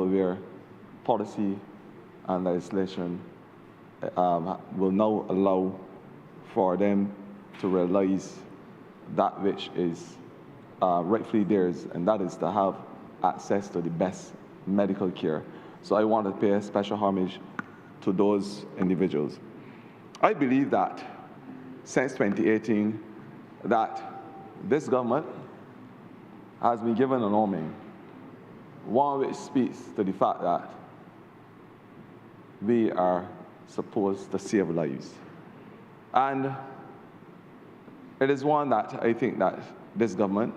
example, where policy and legislation will now allow for them to realize that which is rightfully theirs, and that is to have access to the best medical care. So I want to pay a special homage to those individuals. I believe that since 2018, that this government has been given an omen, one which speaks to the fact that we are supposed to save lives. And it is one that I think that this government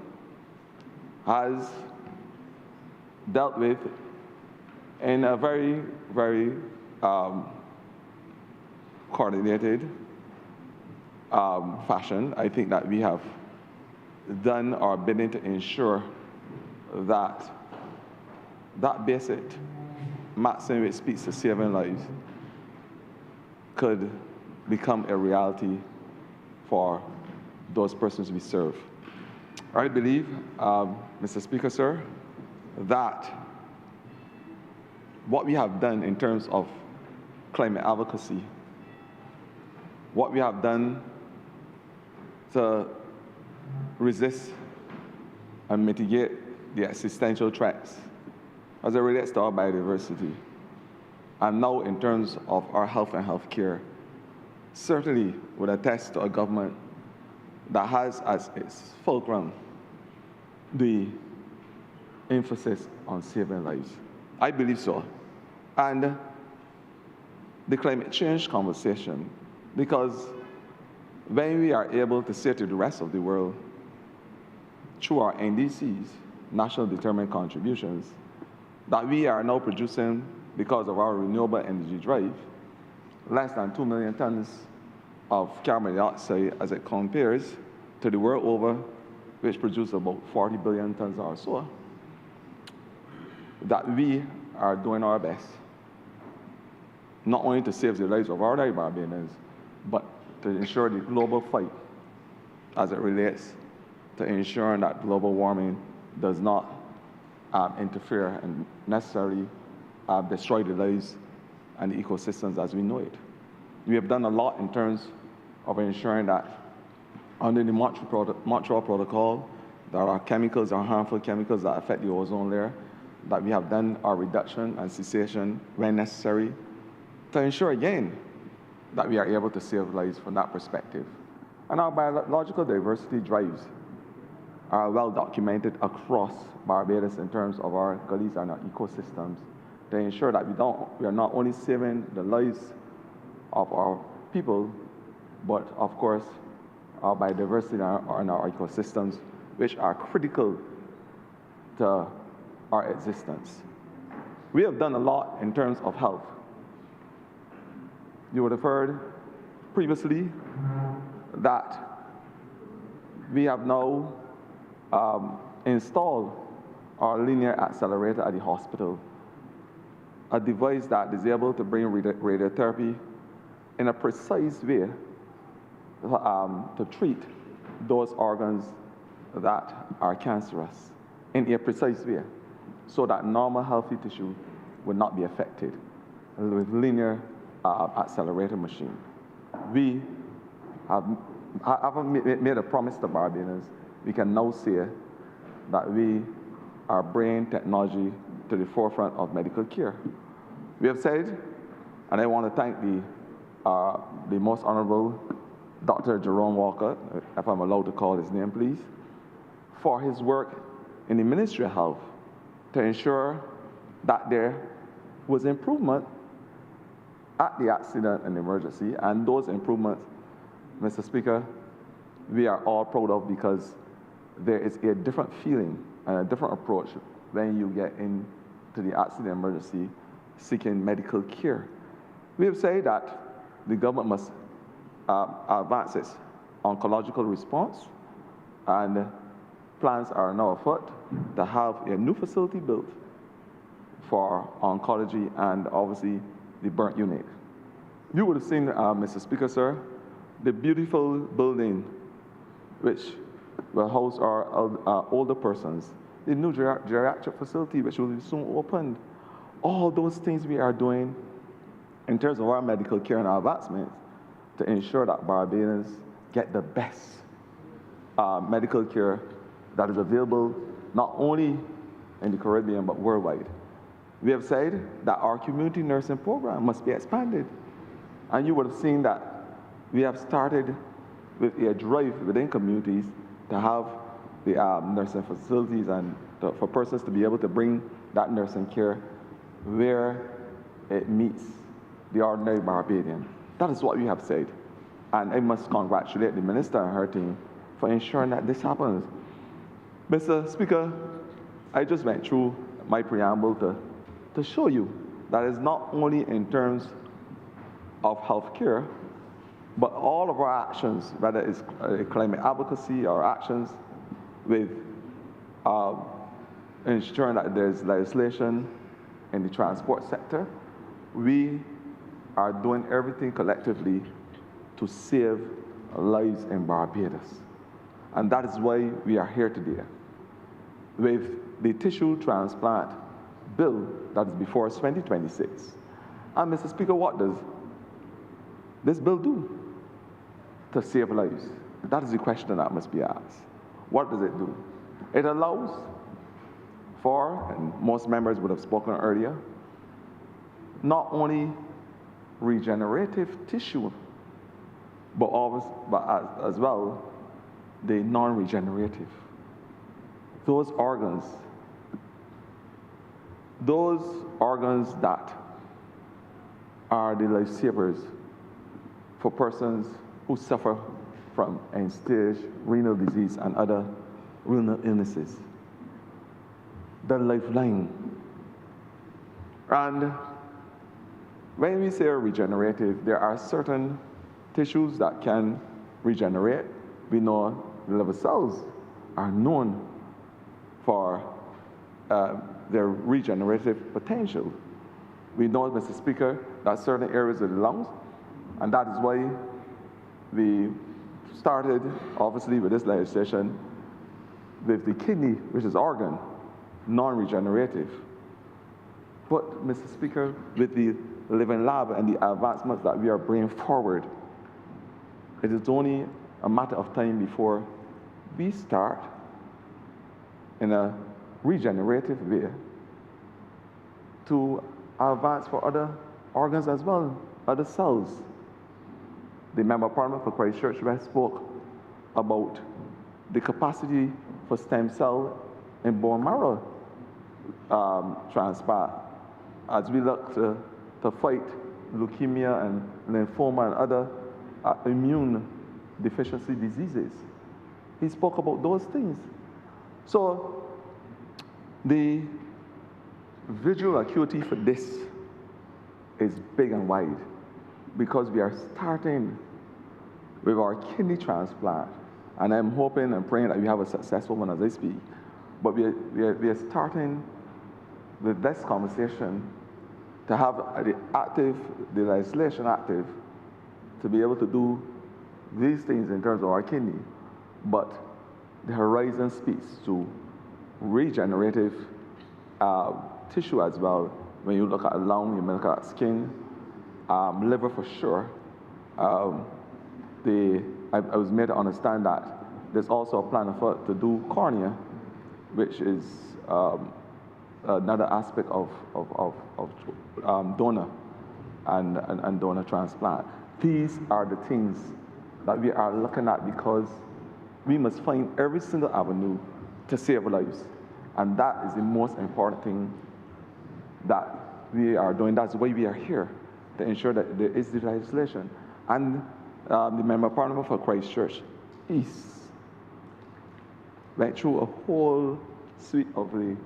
has dealt with in a very, very coordinated fashion. I think that we have done our bidding to ensure that that basic maxim which speaks to saving lives could become a reality for those persons we serve. I believe, Mr. Speaker, sir, that what we have done in terms of climate advocacy, what we have done to resist and mitigate the existential threats as it relates to our biodiversity, and now in terms of our health and health care, certainly would attest to a government that has as its fulcrum the emphasis on saving lives. I believe so. And the climate change conversation, because when we are able to say to the rest of the world, through our NDCs, national determined contributions, that we are now producing, because of our renewable energy drive, less than 2 million tons of carbon dioxide as it compares to the world over, which produce about 40 billion tons or so, that we are doing our best, not only to save the lives of our Barbadians, but to ensure the global fight as it relates to ensuring that global warming does not interfere and necessarily destroy the lives and the ecosystems as we know it. We have done a lot in terms of ensuring that under the Montreal Protocol, there are chemicals or harmful chemicals that affect the ozone layer, that we have done our reduction and cessation when necessary to ensure again that we are able to save lives from that perspective. And our biological diversity drives are well documented across Barbados in terms of our gullies and our ecosystems to ensure that we are not only saving the lives of our people, but of course our biodiversity and our ecosystems, which are critical to our existence. We have done a lot in terms of health. You would have heard previously that we have now installed our linear accelerator at the hospital, a device that is able to bring radiotherapy in a precise way to treat those organs that are cancerous in a precise way, so that normal healthy tissue would not be affected with linear accelerator machine. We have made a promise to Barbadians. We can now say that we are bringing technology to the forefront of medical care. We have said, and I want to thank the Most Honourable Dr. Jerome Walker, if I'm allowed to call his name, please, for his work in the Ministry of Health to ensure that there was improvement at the accident and emergency, and those improvements, Mr. Speaker, we are all proud of, because there is a different feeling and a different approach when you get into the accident emergency seeking medical care. We have said that the government must advance its oncological response, and plans are now afoot to have a new facility built for oncology and obviously the burnt unit. You would have seen, Mr. Speaker, sir, the beautiful building which will house our older persons, the new geriatric facility which will be soon opened, All those things we are doing in terms of our medical care and our advancements to ensure that Barbadians get the best medical care that is available not only in the Caribbean but worldwide. We have said that our community nursing program must be expanded. And you would have seen that we have started with a drive within communities to have the nursing facilities and for persons to be able to bring that nursing care where it meets the ordinary Barbadian. That is what we have said. And I must congratulate the minister and her team for ensuring that this happens. Mr. Speaker, I just went through my preamble to show you that it's not only in terms of health care, but all of our actions, whether it's climate advocacy or actions with ensuring that there's legislation in the transport sector, we are doing everything collectively to save lives in Barbados. And that is why we are here today with the tissue transplant bill that is before us 2026. And Mr. Speaker, what does this bill do to save lives? That is the question that must be asked. What does it do? It allows for, and most members would have spoken earlier, not only regenerative tissue, but as well the non-regenerative. Those organs that are the lifesavers for persons who suffer from end-stage renal disease and other renal illnesses. The lifeline. And when we say regenerative, there are certain tissues that can regenerate. We know the liver cells are known for their regenerative potential. We know, Mr. Speaker, that certain areas of the lungs, and that is why we started, obviously, with this legislation with the kidney, which is organ, non-regenerative. But, Mr. Speaker, with the living lab and the advancements that we are bringing forward, it is only a matter of time before we start in a regenerative way to advance for other organs as well, other cells. The Member of Parliament for Christchurch spoke about the capacity for stem cell in bone marrow transplant as we look to fight leukemia and lymphoma and other immune deficiency diseases. He spoke about those things. So the visual acuity for this is big and wide because we are starting with our kidney transplant, and I'm hoping and praying that we have a successful one as I speak. But we are starting with this conversation to have the legislation active to be able to do these things in terms of our kidney. But the horizon speaks to regenerative tissue as well. When you look at lung, you look at skin, liver for sure. I was made to understand that there's also a plan afoot to do cornea, which is another aspect of donor and donor transplant. These are the things that we are looking at because we must find every single avenue to save lives. And that is the most important thing that we are doing. That's why we are here, to ensure that there is the legislation. And the Member of Parliament for Christchurch East went through a whole suite of the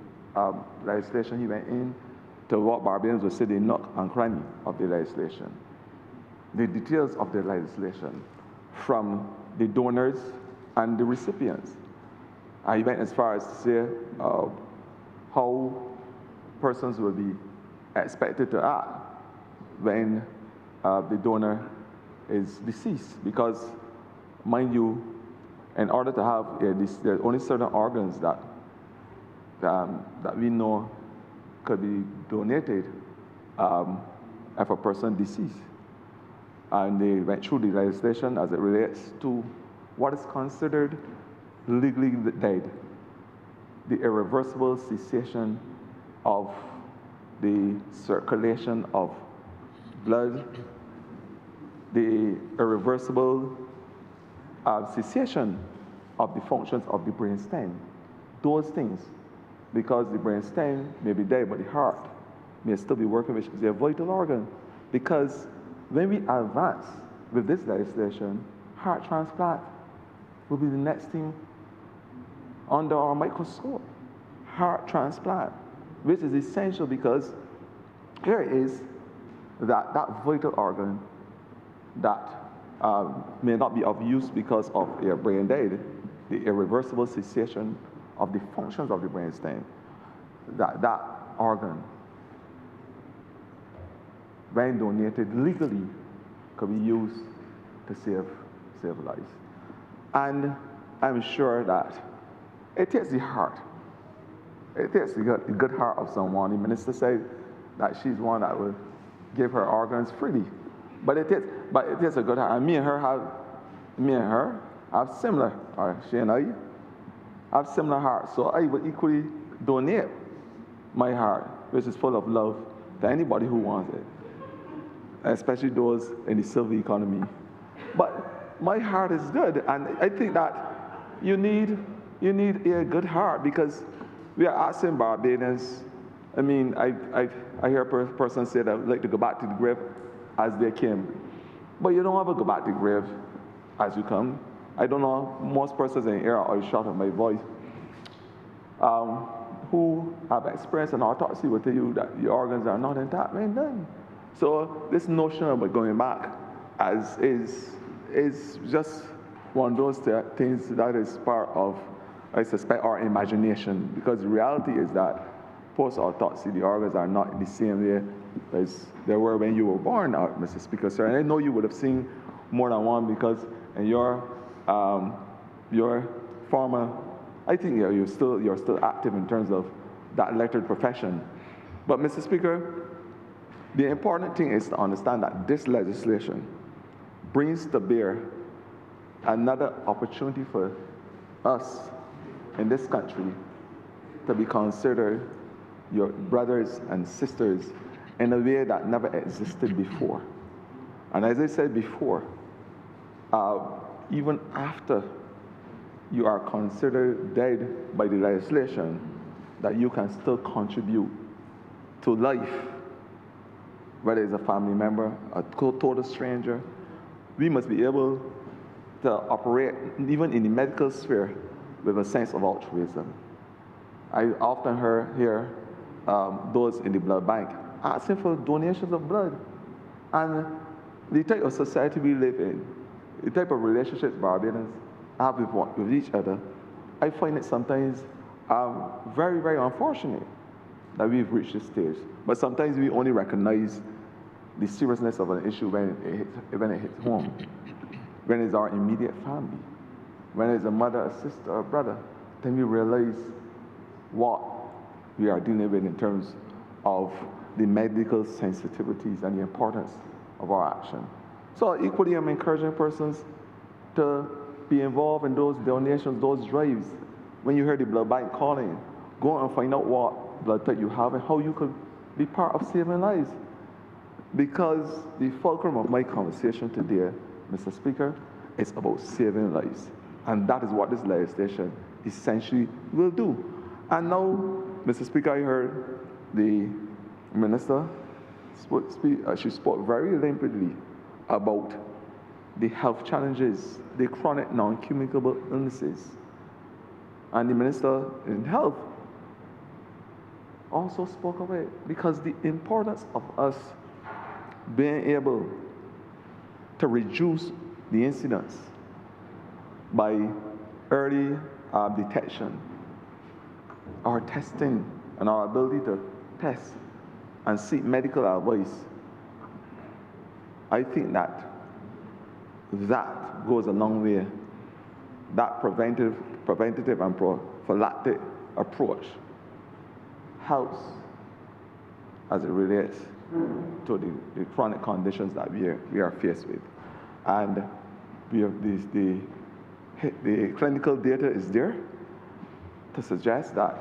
legislation. He went in to what Barbadians would say the nook and cranny of the legislation, the details of the legislation, from the donors and the recipients. He went as far as to say how persons will be expected to act when the donor is deceased. Because, mind you, in order to have there are only certain organs that we know could be donated if a person deceased. And they went through the legislation as it relates to what is considered legally dead, the irreversible cessation of the circulation of blood, the irreversible cessation of the functions of the brainstem. Those things, because the brainstem may be dead, but the heart may still be working, which is a vital organ. Because when we advance with this legislation, heart transplant will be the next thing under our microscope. Heart transplant, which is essential because here is that vital organ that may not be of use because of a brain dead, the irreversible cessation of the functions of the brainstem. That organ, when donated legally, could be used to save lives. And I'm sure that it takes the heart. It takes the good heart of someone. The minister said that she's one that will give her organs freely. But it takes a good heart. And me and her have similar, or she and I have similar hearts. So I would equally donate my heart, which is full of love, to anybody who wants it, especially those in the silver economy. But my heart is good, and I think that you need a good heart, because we are asking Barbadians. I mean, I hear a person say that would like to go back to the grave as they came. But you don't ever go back to the grave as you come. I don't know, most persons in here are short of my voice, who have experienced an autopsy will tell you that your organs are not intact, man, none. So this notion about going back is just one of those things that is part of, I suspect, our imagination, because the reality is that post-autopsy, the organs are not in the same way as they were when you were born, Mr. Speaker, sir. And I know you would have seen more than one, because in your former, I think you're still active in terms of that elected profession. But Mr. Speaker, the important thing is to understand that this legislation brings to bear another opportunity for us in this country to be considered your brothers and sisters in a way that never existed before. And as I said before, even after you are considered dead by the legislation, that you can still contribute to life, whether it's a family member, a total stranger. We must be able to operate, even in the medical sphere, with a sense of altruism. I often hear those in the blood bank asking for donations of blood. And the type of society we live in, the type of relationships Barbadians have with each other, I find it sometimes very, very unfortunate that we've reached this stage. But sometimes we only recognize the seriousness of an issue when it hits home, when it's our immediate family, when it's a mother, a sister, a brother. Then we realize what we are dealing with in terms of the medical sensitivities and the importance of our action. So equally, I'm encouraging persons to be involved in those donations, those drives. When you hear the blood bank calling, go and find out what blood type you have and how you could be part of saving lives. Because the fulcrum of my conversation today, Mr. Speaker, is about saving lives. And that is what this legislation essentially will do. And now, Mr. Speaker, I heard the minister speak. She spoke very limpidly about the health challenges, the chronic non-communicable illnesses. And the minister in health also spoke of it, because the importance of us being able to reduce the incidence by early detection, our testing, and our ability to test and seek medical advice. I think that goes a long way. That preventative and prophylactic approach helps as it relates to the chronic conditions that we are faced with. And we have the clinical data is there to suggest that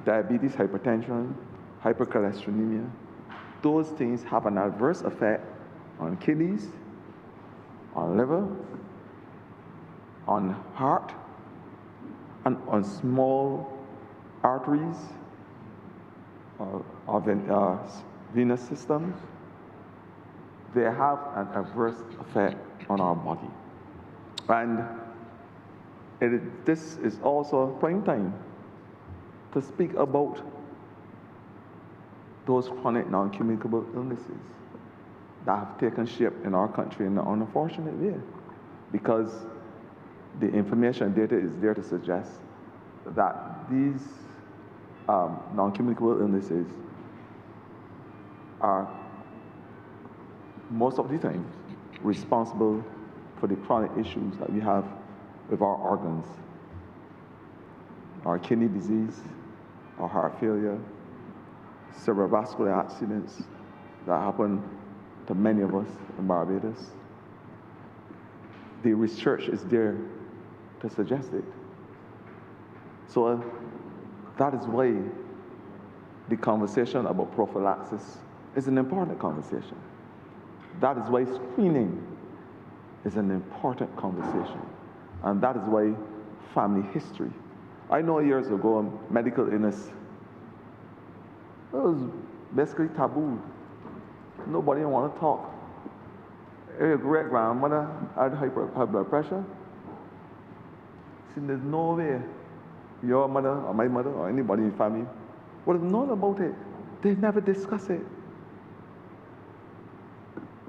diabetes, hypertension, hypercholesterolemia, those things have an adverse effect on kidneys, on liver, on heart, and on small arteries, venous systems. They have an adverse effect on our body. And this is also prime time to speak about those chronic non-communicable illnesses that have taken shape in our country in an unfortunate way, because the information data is there to suggest that these non-communicable illnesses are most of the time responsible for the chronic issues that we have with our organs, our kidney disease, our heart failure, cerebrovascular accidents that happen to many of us in Barbados. The research is there to suggest it. So that is why the conversation about prophylaxis is an important conversation. That is why screening is an important conversation. And that is why family history. I know years ago, medical illness, it was basically taboo. Nobody want to talk. Your great-grandmother had high blood pressure. See, there's no way your mother or my mother or anybody in the family would have known about it. They never discuss it.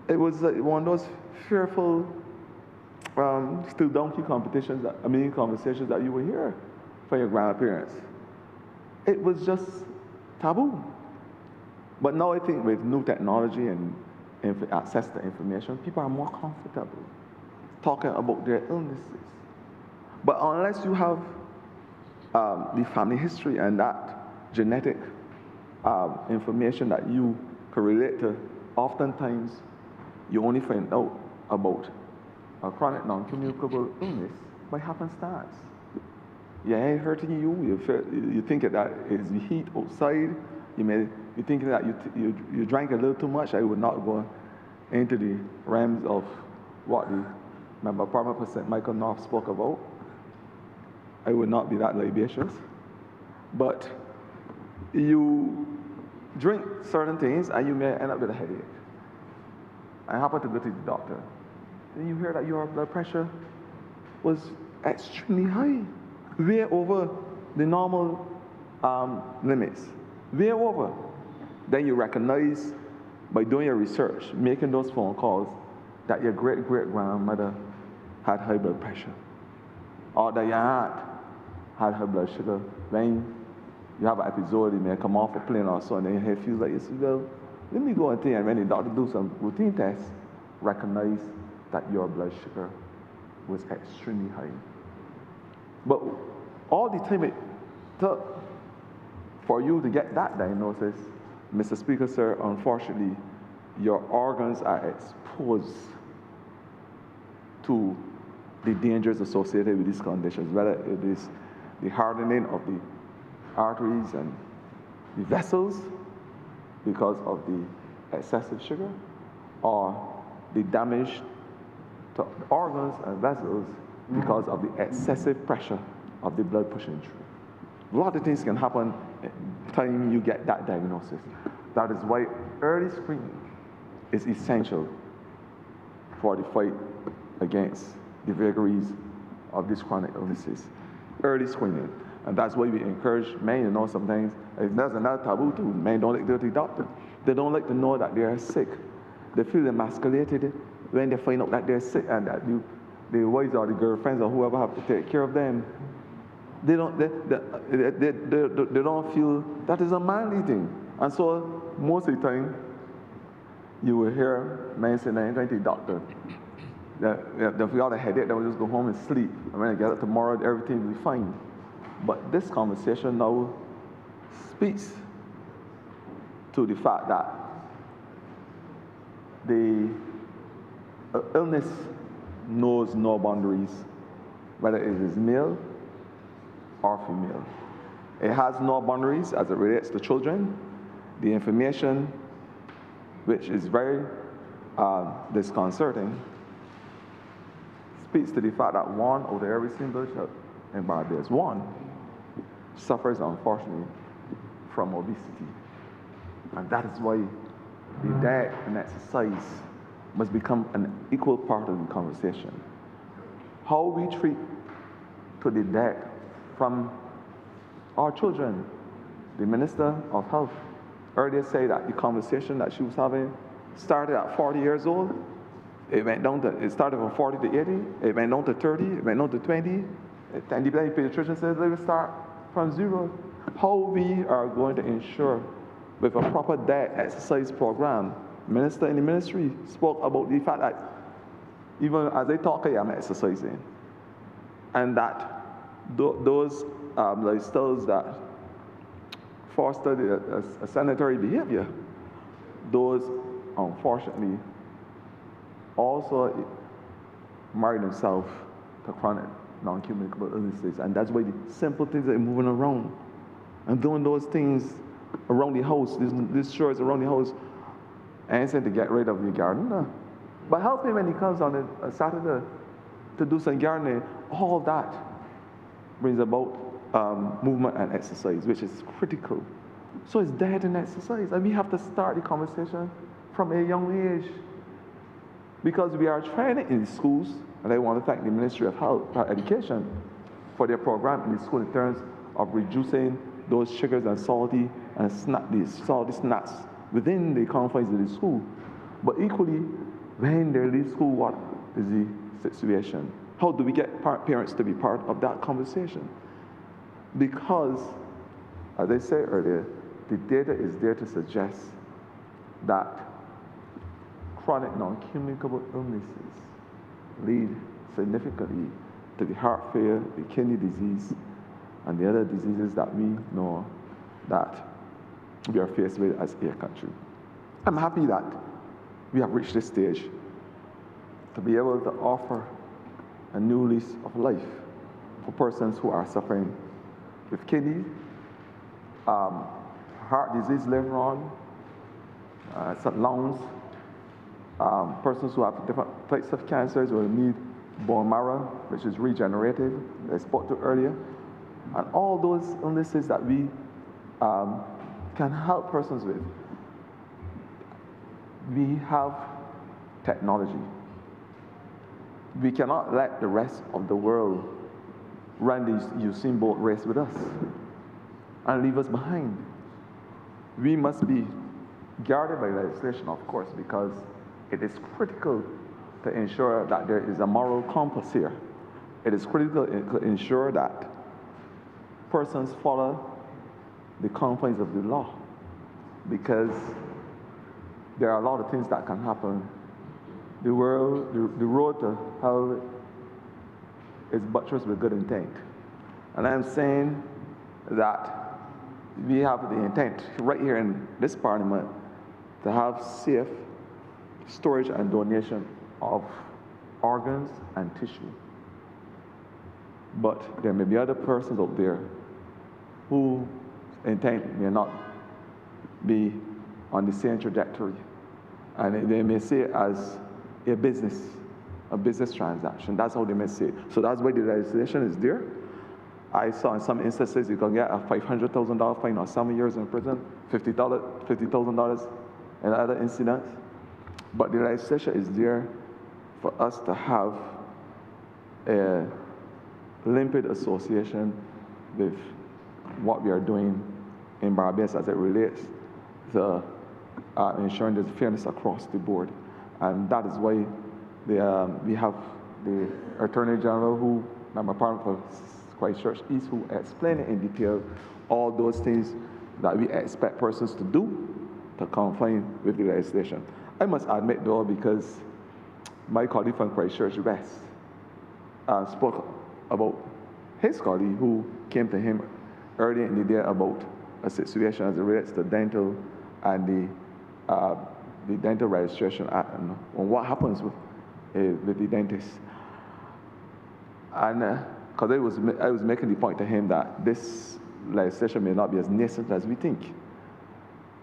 It was one of those fearful still donkey conversations that you would hear from your grandparents. It was just taboo. But now I think with new technology and access to information, people are more comfortable talking about their illnesses. But unless you have the family history and that genetic information that you can relate to, oftentimes you only find out about a chronic non-communicable illness by happenstance. Your head hurting you think that it's the heat outside, you think that you drank a little too much. I would not go into the realms of what remember Parliament President Michael North spoke about. I would not be that libatious. But you drink certain things and you may end up with a headache. I happen to go to the doctor. Then you hear that your blood pressure was extremely high, way over the normal limits, way over. Then you recognize by doing your research, making those phone calls, that your great-great-grandmother had high blood pressure, or that your aunt had high blood sugar. Then you have an episode, you may come off a plane or so, and then your head feels like, well, let me go and think, and when the doctor do some routine tests, recognize that your blood sugar was extremely high. But all the time it took for you to get that diagnosis, Mr. Speaker, sir, unfortunately, your organs are exposed to the dangers associated with these conditions, whether it is the hardening of the arteries and the vessels because of the excessive sugar, or the damage to organs and vessels because of the excessive pressure of the blood pushing through. A lot of things can happen at the time you get that diagnosis. That is why early screening is essential for the fight against the vagaries of these chronic illnesses. Early screening. And that's why we encourage men, sometimes, there's another taboo too. Men don't like to go to the doctor. They don't like to know that they are sick. They feel emasculated when they find out that they're sick and that the wives or the girlfriends or whoever have to take care of them. They don't feel that is a manly thing. And so most of the time, you will hear men saying, "I'm going to the doctor. If we got a headache, then we'll just go home and sleep. And when I get up tomorrow, everything will be fine." But this conversation now speaks to the fact that the illness knows no boundaries, whether it is male or female. It has no boundaries as it relates to children. The information, which is very disconcerting, speaks to the fact that one out of every single child in Barbados, one, suffers unfortunately from obesity. And that is why the diet and exercise must become an equal part of the conversation. How we treat to the diet from our children. The Minister of Health earlier said that the conversation that she was having started at 40 years old. It started from 40 to 80, it went down to 30, it went down to 20, and the pediatrician said, let us start from zero. How we are going to ensure with a proper diet exercise program. Minister in the ministry spoke about the fact that even as I talk, I am exercising. And that those lifestyles that foster a sanitary behavior, those unfortunately also marry themselves to chronic non-communicable illnesses. And that's why the simple things are moving around and doing those things around the house, these chores around the house, and saying to get rid of the gardener. But help him when he comes on a Saturday to do some gardening. All that brings about movement and exercise, which is critical. So it's diet and exercise, and we have to start the conversation from a young age, because we are trying it in the schools, and I want to thank the Ministry of Health, Education for their program in the school in terms of reducing those sugars and salty snacks within the confines of the school. But equally, when they leave school, what is the situation? How do we get parents to be part of that conversation? Because, as I said earlier, the data is there to suggest that chronic non-communicable illnesses lead significantly to the heart failure, the kidney disease, and the other diseases that we know that we are faced with as a country. I'm happy that we have reached this stage to be able to offer a new lease of life for persons who are suffering with kidney, heart disease later on, some lungs, persons who have different types of cancers will need bone marrow, which is regenerative, I spoke to earlier, and all those illnesses that we can help persons with. We have technology. We cannot let the rest of the world run this Usain Bolt race with us and leave us behind. We must be guarded by legislation, of course, because it is critical to ensure that there is a moral compass here. It is critical to ensure that persons follow the confines of the law, because there are a lot of things that can happen. The road to hell is buttressed with good intent. And I'm saying that we have the intent right here in this parliament to have safe storage and donation of organs and tissue. But there may be other persons out there whose intent may not be on the same trajectory. And they may see it as a business transaction. That's how they may see it. So that's why the legislation is there. I saw in some instances you can get a $500,000 fine or 7 years in prison, $50,000 in other incidents. But the legislation is there for us to have a limpid association with what we are doing in Barbados as it relates to ensuring there's fairness across the board. And that is why we have the Attorney General, who I'm a part of Christchurch East, who explained in detail all those things that we expect persons to do to comply with the legislation. I must admit though, because my colleague from Christchurch West spoke about his colleague who came to him earlier in the day about a situation as it relates to dental and the Dental Registration Act and on what happens with the dentist. And because I was making the point to him that this legislation may not be as nascent as we think.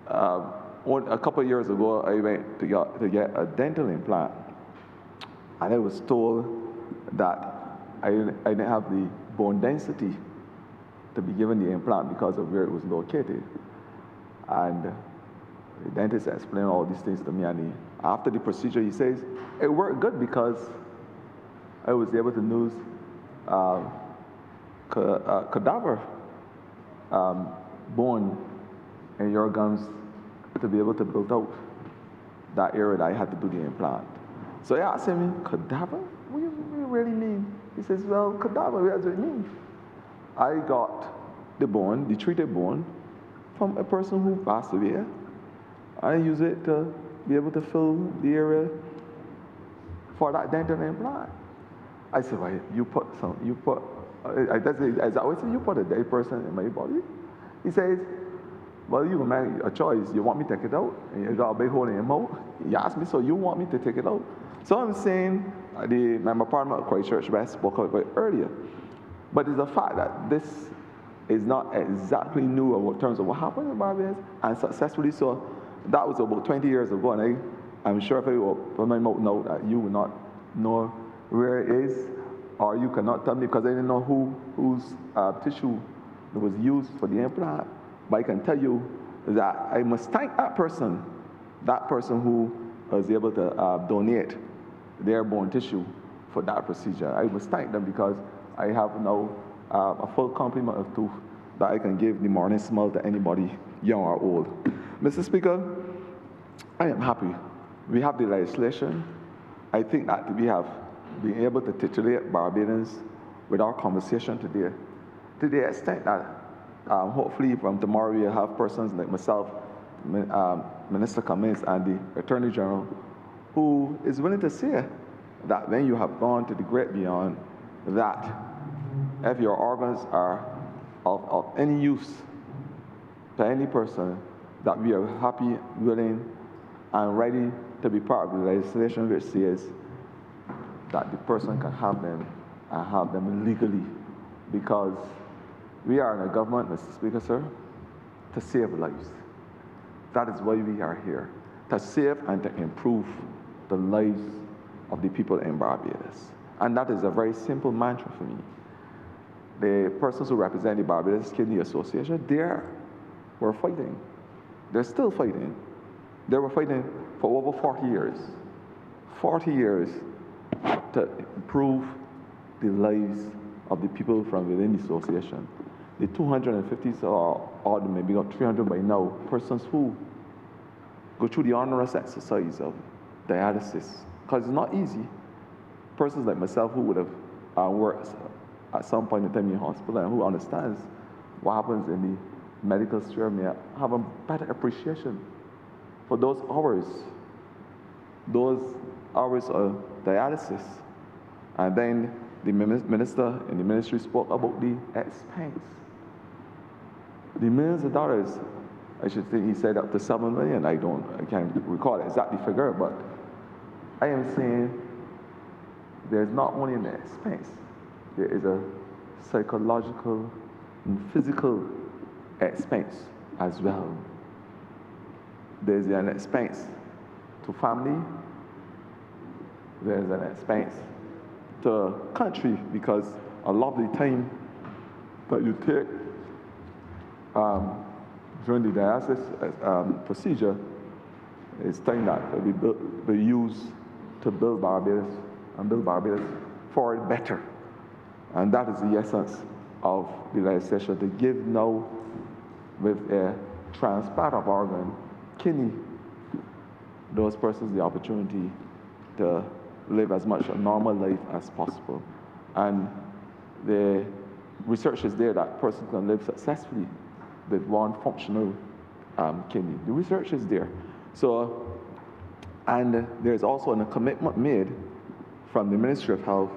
A couple of years ago, I went to get a dental implant, and I was told that I didn't have the bone density to be given the implant because of where it was located. And the dentist explained all these things to me, and after the procedure, he says, it worked good because I was able to use cadaver bone in your gums to be able to build out that area that I had to do the implant. So I asked him, cadaver? What do you really mean? He says, well, cadaver, what does it mean? I got the bone, the treated bone, from a person who passed away. I use it to be able to fill the area for that dental implant. I said, well, you put, as I always say, you put a dead person in my body. He says, well, you can make a choice. You want me to take it out? And you got a big hole in your mouth. He asked me, so you want me to take it out? So I'm saying, the member parliament of Christchurch West spoke about it earlier. But it's a fact that this is not exactly new in terms of what happened in Barbados, and successfully so. That was about 20 years ago, and I'm sure if I open my mouth now that you will not know where it is, or you cannot tell me because I didn't know whose tissue was used for the implant. But I can tell you that I must thank that person who was able to donate their bone tissue for that procedure. I must thank them because I have now a full complement of tooth that I can give the morning smell to anybody, young or old. Mr. Speaker, I am happy. We have the legislation. I think that we have been able to titillate Barbadians with our conversation today, to the extent that hopefully from tomorrow we'll have persons like myself, Minister Cummins, and the Attorney General, who is willing to say that when you have gone to the great beyond, that if your organs are of any use to any person, that we are happy, willing, and ready to be part of the legislation which says that the person can have them and have them legally, because we are in a government, Mr. Speaker, sir, to save lives. That is why we are here, to save and to improve the lives of the people in Barbados. And that is a very simple mantra for me. The persons who represent the Barbados Kidney Association, they were fighting. They're still fighting. They were fighting for over 40 years. 40 years to improve the lives of the people from within the association. The 250 or maybe got 300 by now, persons who go through the onerous exercise of dialysis, because it's not easy. Persons like myself who would have worked at some point in time in hospital and who understands what happens in the medical sphere may have a better appreciation for those hours of dialysis. And then the minister in the ministry spoke about the expense. The millions of dollars, I should think he said up to 7 million. I can't recall the exact figure, but I am saying there's not only an expense, there is a psychological and physical expense as well. There's an expense to family, there's an expense to country, because a lot of the time that you take during the dialysis procedure is time that will be used to build Barbados and build Barbados for it better. And that is the essence of the legislation, to give now with a transplant of organ, kidney, those persons the opportunity to live as much a normal life as possible. And the research is there that persons can live successfully with one functional kidney. The research is there. So, and there's also a commitment made from the Ministry of Health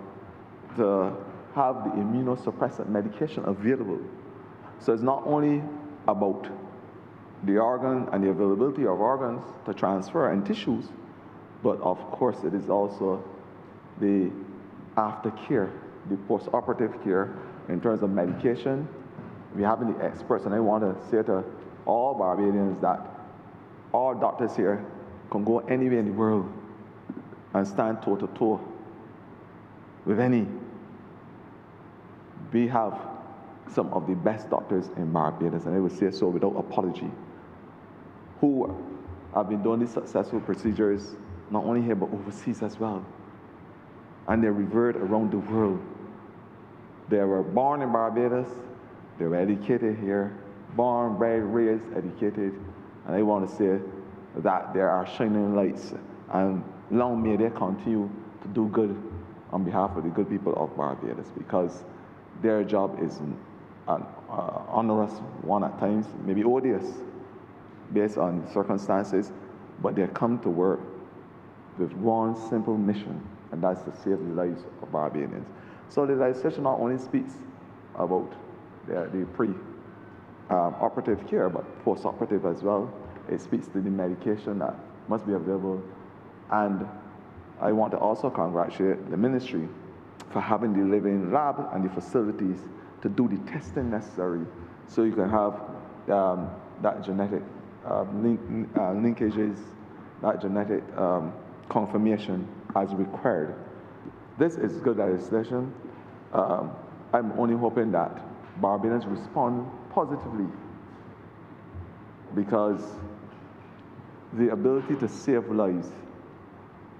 to have the immunosuppressant medication available. So it's not only about the organ and the availability of organs to transfer and tissues, but of course it is also the aftercare, the post-operative care in terms of medication. We have the experts, and I want to say to all Barbadians that all doctors here can go anywhere in the world and stand toe-to-toe with any. We have some of the best doctors in Barbados, and I would say so without apology, who have been doing these successful procedures not only here but overseas as well. And they're revered around the world. They were born in Barbados, they were educated here, born, bred, raised, educated, and I want to say that there are shining lights, and long may they continue to do good on behalf of the good people of Barbados, because their job is an onerous one at times, maybe odious based on circumstances, but they come to work with one simple mission, and that's to save the lives of Barbadians. So the legislation not only speaks about the pre-operative care, but post-operative as well. It speaks to the medication that must be available. And I want to also congratulate the ministry for having the living lab and the facilities to do the testing necessary so you can have that genetic linkages, that genetic confirmation as required. This is good legislation. I'm only hoping that Barbadians respond positively, because the ability to save lives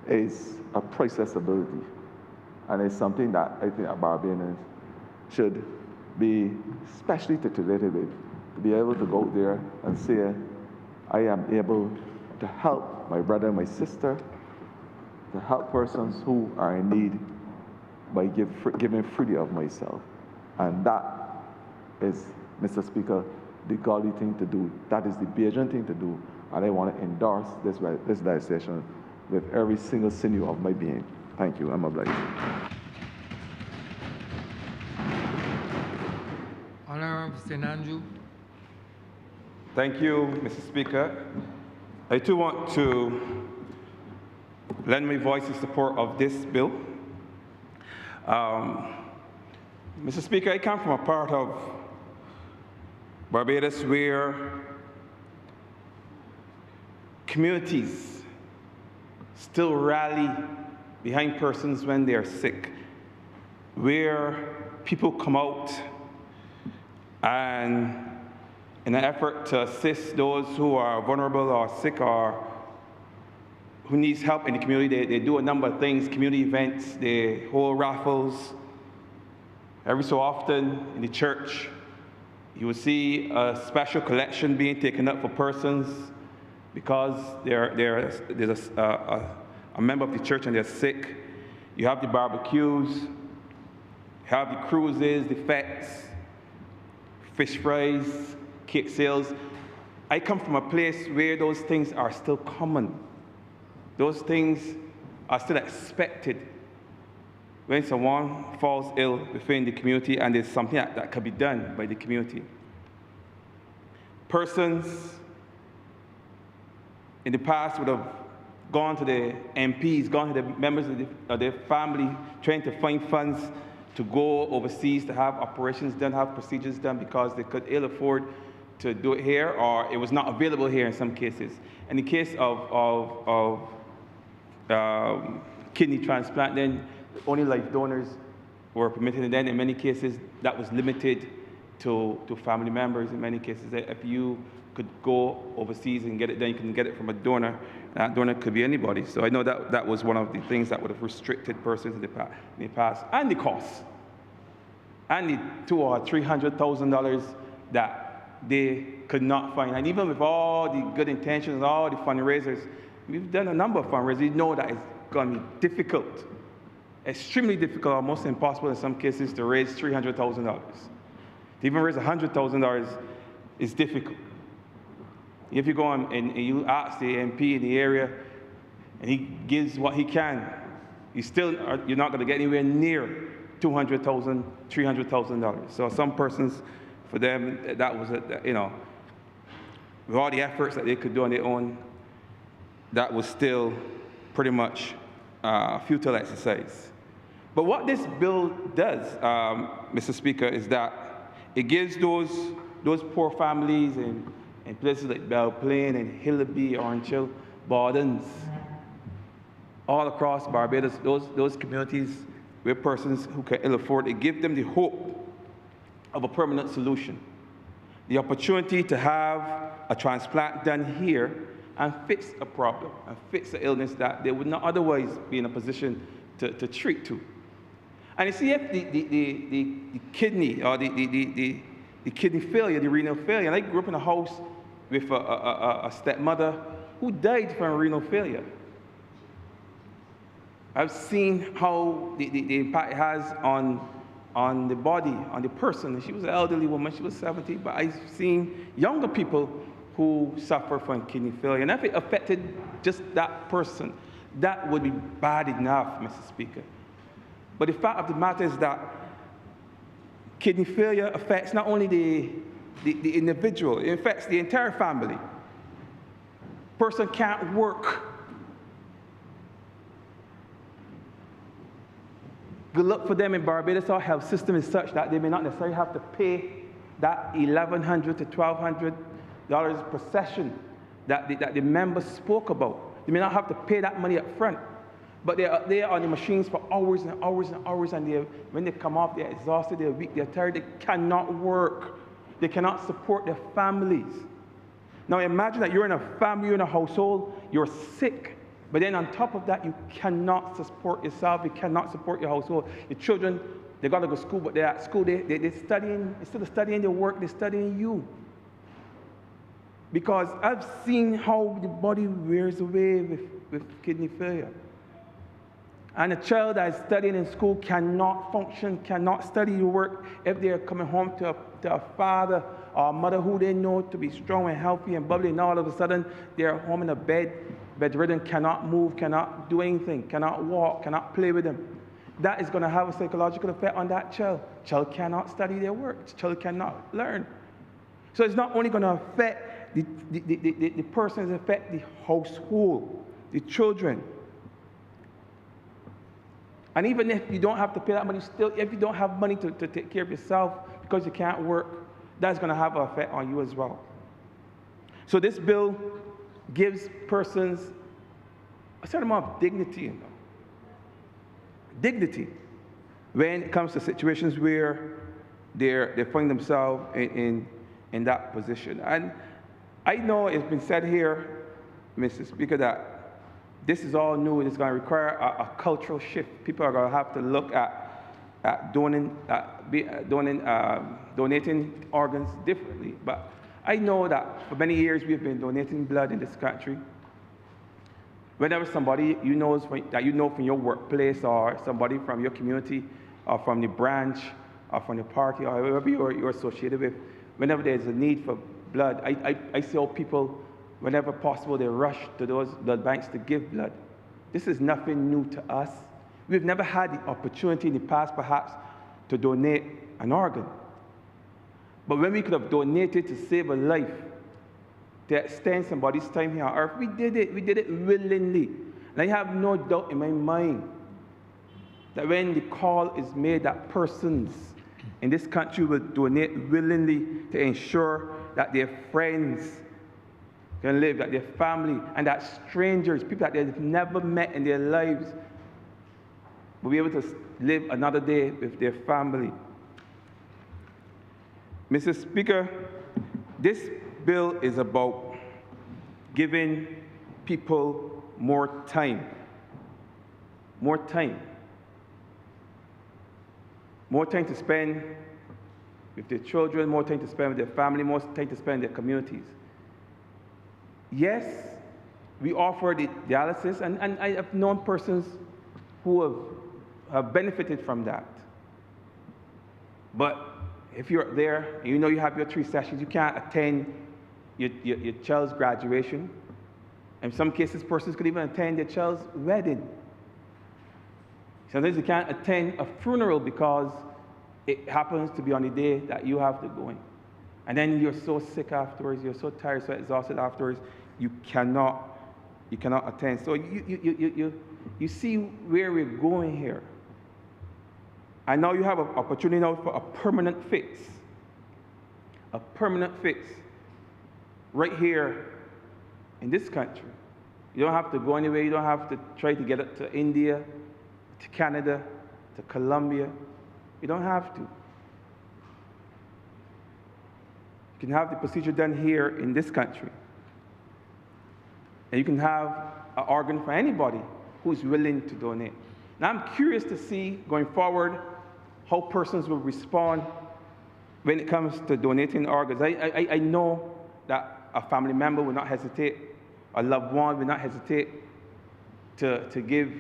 is a priceless ability, and it's something that I think that Barbadians should be especially titillated with, to be able to go out there and say, I am able to help my brother and my sister, to help persons who are in need by giving freely of myself. And that is, Mr. Speaker, the godly thing to do. That is the Bajan thing to do. And I want to endorse this legislation with every single sinew of my being. Thank you. I'm obliged. Honourable Senanju. Thank you, Mr. Speaker. I too want to lend my voice in support of this bill. Mr. Speaker, I come from a part of Barbados where communities still rally behind persons when they are sick, where people come out and in an effort to assist those who are vulnerable or sick or who needs help in the community, they do a number of things, community events, they hold raffles. Every so often in the church, you will see a special collection being taken up for persons because there's a member of the church and they're sick. You have the barbecues, you have the cruises, the fetes, fish fries, cake sales. I come from a place where those things are still common. Those things are still expected when someone falls ill within the community and there's something that can be done by the community. Persons in the past would have gone to the MPs, gone to the members of their family, trying to find funds to go overseas to have operations done, have procedures done, because they could ill afford to do it here, or it was not available here in some cases. In the case of kidney transplant, then only life donors were permitted, and then in many cases that was limited to family members. In many cases, if you could go overseas and get it done, you can get it from a donor. That donor could be anybody. So I know that was one of the things that would have restricted persons in the past, and the costs, and the $200,000 or $300,000 that they could not find. And even with all the good intentions, all the fundraisers, we've done a number of fundraisers. You know that it's going to be difficult, extremely difficult, almost impossible in some cases, to raise $300,000. To even raise $100,000 is difficult. If you go on and you ask the MP in the area, and he gives what he can, you're not going to get anywhere near $200,000, $300,000. So some persons, for them, that was, with all the efforts that they could do on their own, that was still pretty much futile exercise. But what this bill does, Mr. Speaker, is that it gives those poor families in places like Belle Plaine and Hillaby, Orange Hill, Bordens, all across Barbados, those communities where persons who can ill afford, it gives them the hope of a permanent solution. The opportunity to have a transplant done here and fix a problem, and fix an illness that they would not otherwise be in a position to treat to. And you see, if the kidney, or the kidney failure, the renal failure, and I grew up in a house with a stepmother who died from renal failure. I've seen how the impact it has on the body, on the person. She was an elderly woman, she was 70, but I've seen younger people who suffer from kidney failure. And if it affected just that person, that would be bad enough, Mr. Speaker. But the fact of the matter is that kidney failure affects not only the individual, it affects the entire family. Person can't work. Good luck for them in Barbados. Our health system is such that they may not necessarily have to pay that $1,100 to $1,200 per session that the members spoke about. They may not have to pay that money up front, but they are there on the machines for hours and hours and hours, and when they come off, they're exhausted, they're weak, they're tired, they cannot work. They cannot support their families. Now imagine that you're in a family, you're in a household, you're sick, but then on top of that, you cannot support yourself, you cannot support your household. Your children, they got to go to school, but they're at school, they're studying, instead of studying their work, they're studying you. Because I've seen how the body wears away with kidney failure. And a child that is studying in school cannot function, cannot study your work if they're coming home to a father or a mother who they know to be strong and healthy and bubbly, and all of a sudden they're home in a bedridden, cannot move, cannot do anything, cannot walk, cannot play with them. That is going to have a psychological effect on that child. Child cannot study their work. Child cannot learn. So it's not only going to affect the person, it affects the household, the children. And even if you don't have to pay that money, still, if you don't have money to take care of yourself because you can't work, that's going to have an effect on you as well. So this bill gives persons a certain amount of dignity, dignity, when it comes to situations where they find themselves in that position. And I know it's been said here, Mr. Speaker, that this is all new. It's going to require a cultural shift. People are going to have to look at donating organs differently. But I know that for many years we've been donating blood in this country. Whenever somebody that you know from your workplace, or somebody from your community, or from the branch, or from the party, or whoever you're associated with, whenever there's a need for blood, I see how people, whenever possible, they rush to those blood banks to give blood. This is nothing new to us. We've never had the opportunity in the past, perhaps, to donate an organ. But when we could have donated to save a life, to extend somebody's time here on earth, we did it. We did it willingly. And I have no doubt in my mind that when the call is made that persons in this country will donate willingly to ensure that their friends can live, that their family, and that strangers, people that they've never met in their lives, will be able to live another day with their family. Mr. Speaker, this bill is about giving people more time. More time. More time to spend with their children, more time to spend with their family, more time to spend in their communities. Yes, we offer the dialysis, and I have known persons who have benefited from that. But if you're there and you know you have your 3 sessions, you can't attend your child's graduation. In some cases, persons could even attend their child's wedding. Sometimes you can't attend a funeral because it happens to be on the day that you have to go in. And then you're so sick afterwards, you're so tired, so exhausted afterwards, you cannot attend. So you see where we're going here. And now you have an opportunity now for a permanent fix. A permanent fix. Right here in this country. You don't have to go anywhere. You don't have to try to get it to India, to Canada, to Colombia. You don't have to. You can have the procedure done here in this country. And you can have an organ for anybody who's willing to donate. Now I'm curious to see, going forward, how persons will respond when it comes to donating organs. I know that a family member will not hesitate, a loved one will not hesitate to give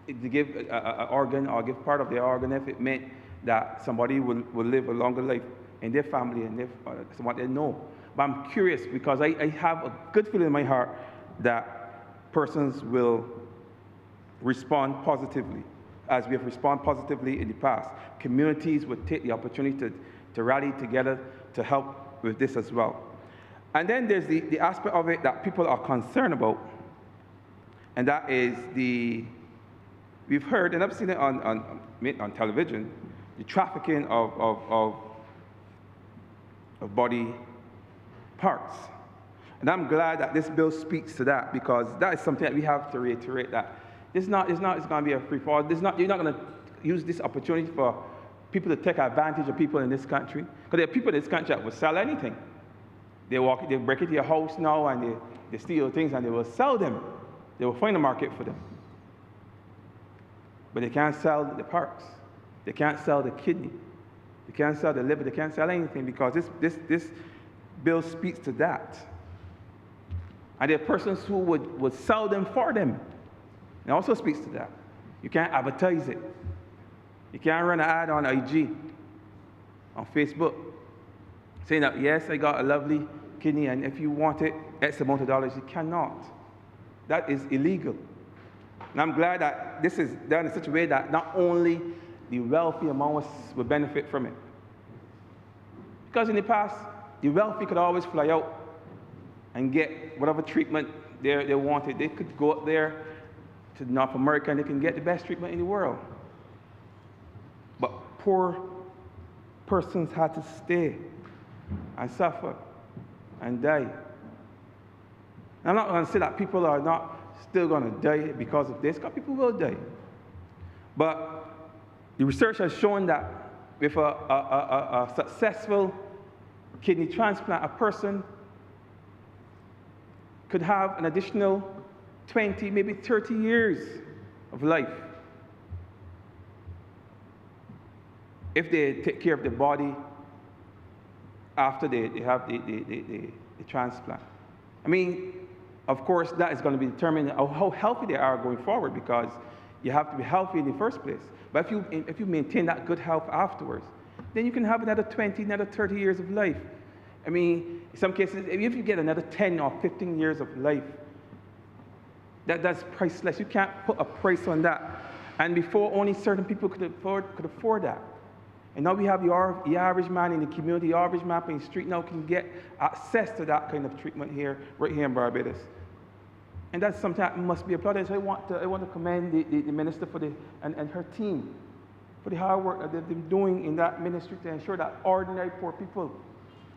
an organ or give part of their organ if it meant that somebody will live a longer life in their family and someone they know. But I'm curious because I have a good feeling in my heart that persons will respond positively, as we have responded positively in the past. Communities would take the opportunity to rally together to help with this as well. And then there's the aspect of it that people are concerned about, and that is we've heard, and I've seen it on television, the trafficking of body parts. And I'm glad that this bill speaks to that, because that is something that we have to reiterate, that it's not going to be a free-for-all. You're not going to use this opportunity for people to take advantage of people in this country. Because there are people in this country that will sell anything. They break into your house now and they steal things and they will sell them. They will find a market for them. But they can't sell the parts. They can't sell the kidney. They can't sell the liver. They can't sell anything, because this bill speaks to that. And there are persons who would sell them for them. It also speaks to that. You can't advertise it. You can't run an ad on IG, on Facebook, saying that, yes, I got a lovely kidney, and if you want it, X amount of dollars. You cannot. That is illegal. And I'm glad that this is done in such a way that not only the wealthy among us will benefit from it. Because in the past, the wealthy could always fly out and get whatever treatment they wanted. They could go up there to North America and they can get the best treatment in the world. But poor persons had to stay and suffer and die. I'm not going to say that people are not still going to die because of this, because people will die. But the research has shown that with a successful kidney transplant, a person could have an additional 20, maybe 30 years of life if they take care of the body after they have the transplant. I mean, of course, that is going to be determined how healthy they are going forward, because you have to be healthy in the first place. But if you maintain that good health afterwards, then you can have another 20, another 30 years of life. I mean, in some cases, if you get another 10 or 15 years of life, that's priceless. You can't put a price on that. And before, only certain people could afford that. And now we have the average man in the community, the average man in the street now can get access to that kind of treatment here, right here in Barbados. And that's something that must be applauded. So I want to commend the minister and her team for the hard work that they've been doing in that ministry to ensure that ordinary poor people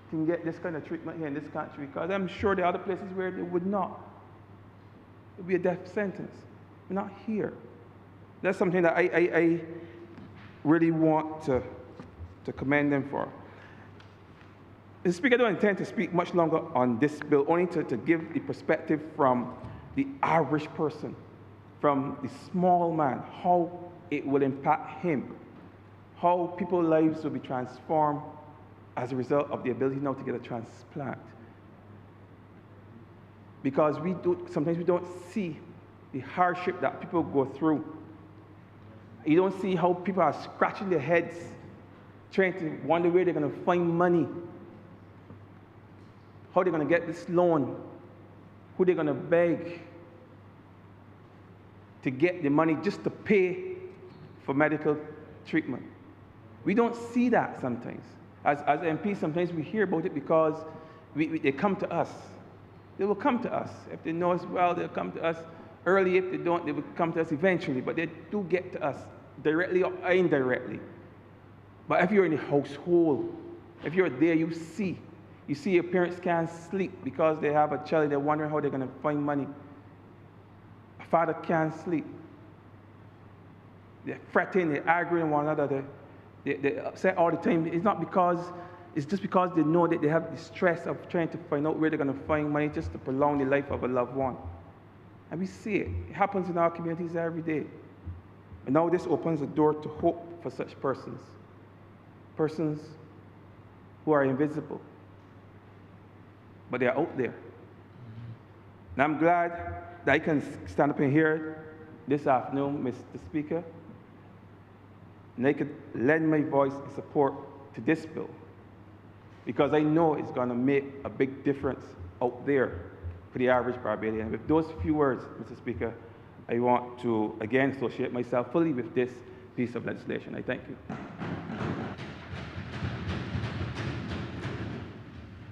can get this kind of treatment here in this country. Because I'm sure there are other places where they would not. It would be a death sentence. We're not here. That's something that I really want to commend them for. Mr. Speaker, I don't intend to speak much longer on this bill, only to give the perspective from the average person, from the small man, how it will impact him, how people's lives will be transformed as a result of the ability now to get a transplant. Because sometimes we don't see the hardship that people go through. You don't see how people are scratching their heads, trying to wonder where they're going to find money, how they're going to get this loan, who they're going to beg to get the money just to pay for medical treatment. We don't see that sometimes. As MPs, sometimes we hear about it because they come to us. They will come to us. If they know us well, they'll come to us early. If they don't, they will come to us eventually. But they do get to us, directly or indirectly. But if you're in a household, if you're there, you see your parents can't sleep because they have a child, they're wondering how they're going to find money. A father can't sleep. They're fretting, they're arguing one another, they're upset all the time. It's just because they know that they have the stress of trying to find out where they're going to find money just to prolong the life of a loved one. And we see it. It happens in our communities every day. And now this opens the door to hope for such persons. Persons who are invisible, but they are out there. And I'm glad that I can stand up in here this afternoon, Mr. Speaker, and I could lend my voice in support to this bill, because I know it's going to make a big difference out there for the average Barbadian. With those few words, Mr. Speaker, I want to again associate myself fully with this piece of legislation. I thank you.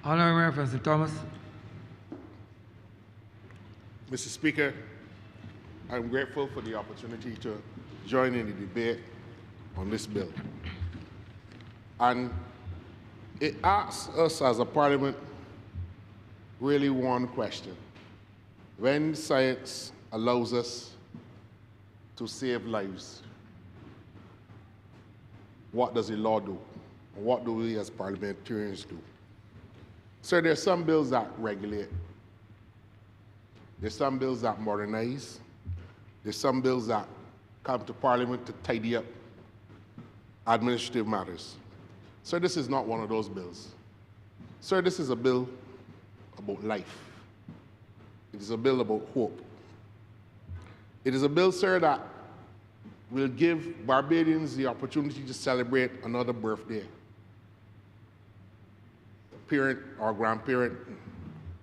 Honourable Mr. Thomas. Mr. Speaker, I'm grateful for the opportunity to join in the debate on this bill. And it asks us as a parliament really one question. When science allows us to save lives, what does the law do? And what do we as parliamentarians do? So there are some bills that regulate. There's some bills that modernize. There's some bills that come to Parliament to tidy up administrative matters. So this is not one of those bills. Sir, this is a bill about life. It is a bill about hope. It is a bill, sir, that will give Barbadians the opportunity to celebrate another birthday. A parent or grandparent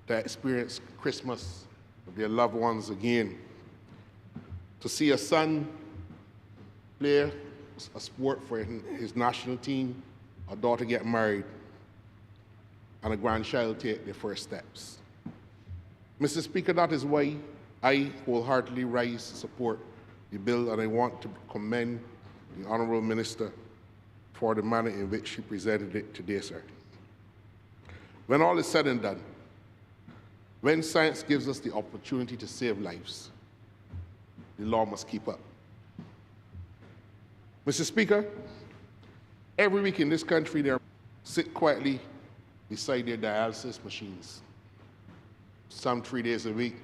to experience Christmas with their loved ones again. To see a son play a sport for his national team, a daughter get married, and a grandchild take their first steps. Mr. Speaker, that is why I wholeheartedly rise to support the bill, and I want to commend the Honourable Minister for the manner in which she presented it today, sir. When all is said and done, when science gives us the opportunity to save lives, the law must keep up. Mr. Speaker, every week in this country, they sit quietly beside their dialysis machines. Some 3 days a week,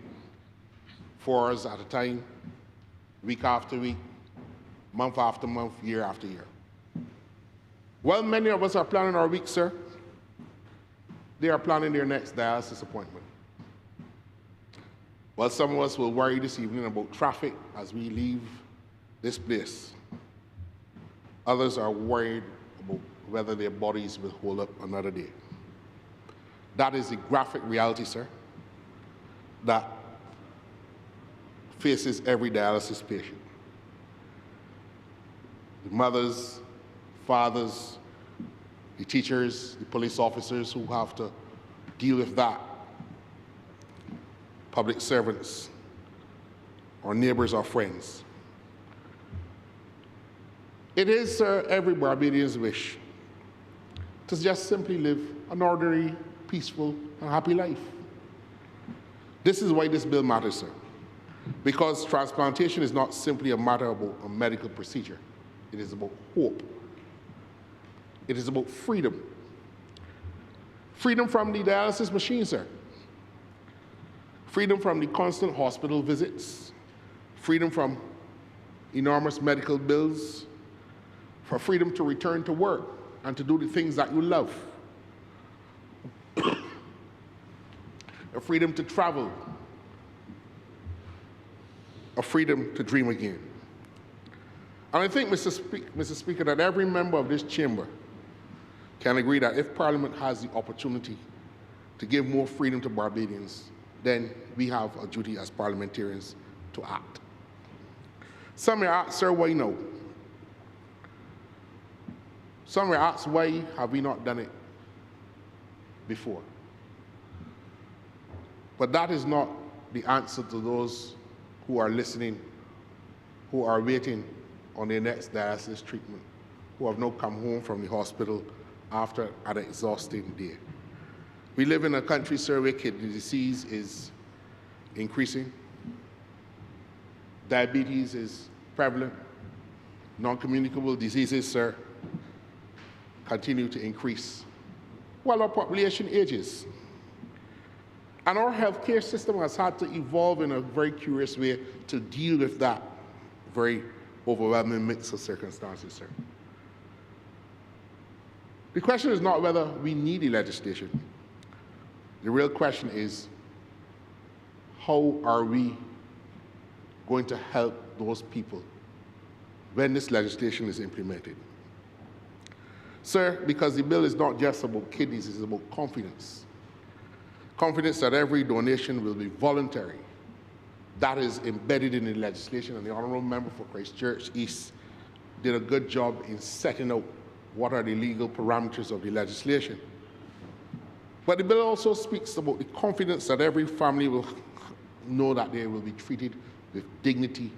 4 hours at a time, week after week, month after month, year after year. Well, many of us are planning our week, sir. They are planning their next dialysis appointment. Well, some of us will worry this evening about traffic as we leave this place. Others are worried about whether their bodies will hold up another day. That is the graphic reality, sir, that faces every dialysis patient. The mothers, fathers, the teachers, the police officers who have to deal with that, public servants, or neighbors or friends. It is, sir, every Barbadian's wish to just simply live an ordinary, peaceful, and happy life. This is why this bill matters, sir, because transplantation is not simply a matter about a medical procedure. It is about hope. It is about freedom. Freedom from the dialysis machine, sir. Freedom from the constant hospital visits. Freedom from enormous medical bills. For freedom to return to work and to do the things that you love. A freedom to travel. A freedom to dream again. And I think, Mr. Speaker, that every member of this chamber can agree that if Parliament has the opportunity to give more freedom to Barbadians, then we have a duty as parliamentarians to act. Some may ask, sir, why no? Some were asked, why have we not done it before? But that is not the answer to those who are listening, who are waiting on their next dialysis treatment, who have now come home from the hospital after an exhausting day. We live in a country, sir, where kidney disease is increasing. Diabetes is prevalent. Non-communicable diseases, sir, continue to increase while our population ages. And our healthcare system has had to evolve in a very curious way to deal with that very overwhelming mix of circumstances, sir. The question is not whether we need the legislation. The real question is, how are we going to help those people when this legislation is implemented? Sir, because the bill is not just about kidneys, it's about confidence. Confidence that every donation will be voluntary. That is embedded in the legislation, and the Honourable Member for Christchurch East did a good job in setting out what are the legal parameters of the legislation. But the bill also speaks about the confidence that every family will know that they will be treated with dignity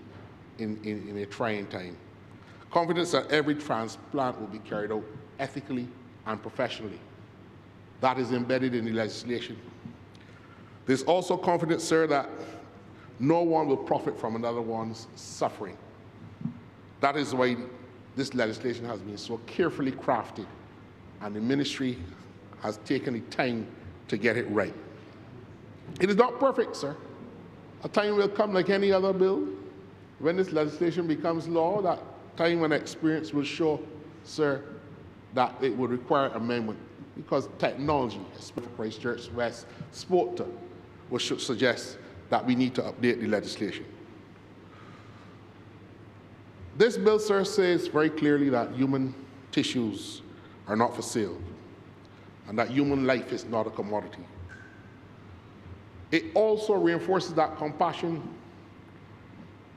in a trying time. Confidence that every transplant will be carried out ethically and professionally. That is embedded in the legislation. There's also confidence, sir, that no one will profit from another one's suffering. That is why this legislation has been so carefully crafted, and the ministry has taken the time to get it right. It is not perfect, sir. A time will come like any other bill. When this legislation becomes law, that time and experience will show, sir, that it would require amendment, because technology, especially Christchurch West spoke to, which should suggest that we need to update the legislation. This bill, sir, says very clearly that human tissues are not for sale and that human life is not a commodity. It also reinforces that compassion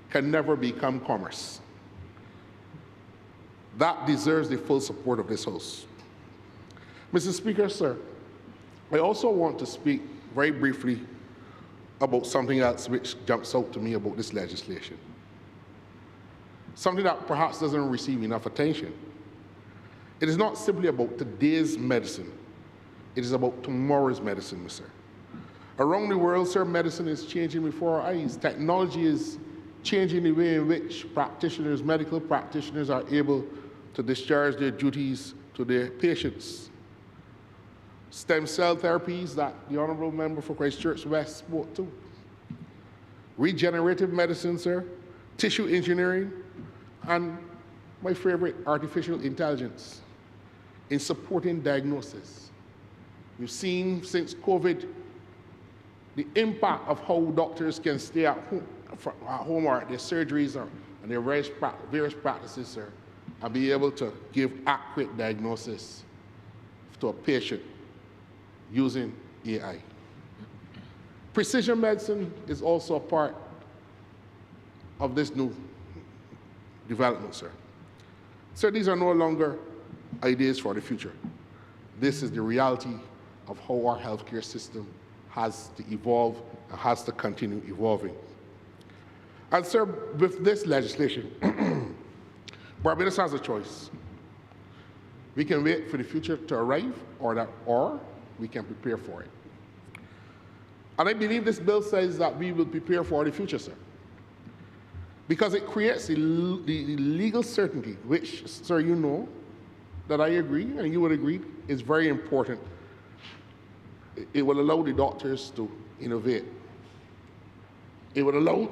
can never become commerce. That deserves the full support of this House. Mr. Speaker, sir, I also want to speak very briefly about something else which jumps out to me about this legislation. Something that perhaps doesn't receive enough attention. It is not simply about today's medicine. It is about tomorrow's medicine, sir. Around the world, sir, medicine is changing before our eyes. Technology is changing the way in which practitioners, medical practitioners, are able to discharge their duties to their patients. Stem cell therapies that the Honourable Member for Christchurch West spoke to. Regenerative medicine, sir, tissue engineering, and my favorite, artificial intelligence in supporting diagnosis. We've seen since COVID the impact of how doctors can stay at home or at their surgeries or and their various practices, sir, and be able to give accurate diagnosis to a patient using AI. Precision medicine is also a part of this new development, sir. Sir, these are no longer ideas for the future. This is the reality of how our healthcare system has to evolve and has to continue evolving. And sir, with this legislation, Barbados has a choice. We can wait for the future to arrive, or we can prepare for it. And I believe this bill says that we will prepare for the future, sir, because it creates the legal certainty, which, sir, you know that I agree, and you would agree, is very important. It will allow the doctors to innovate. It would allow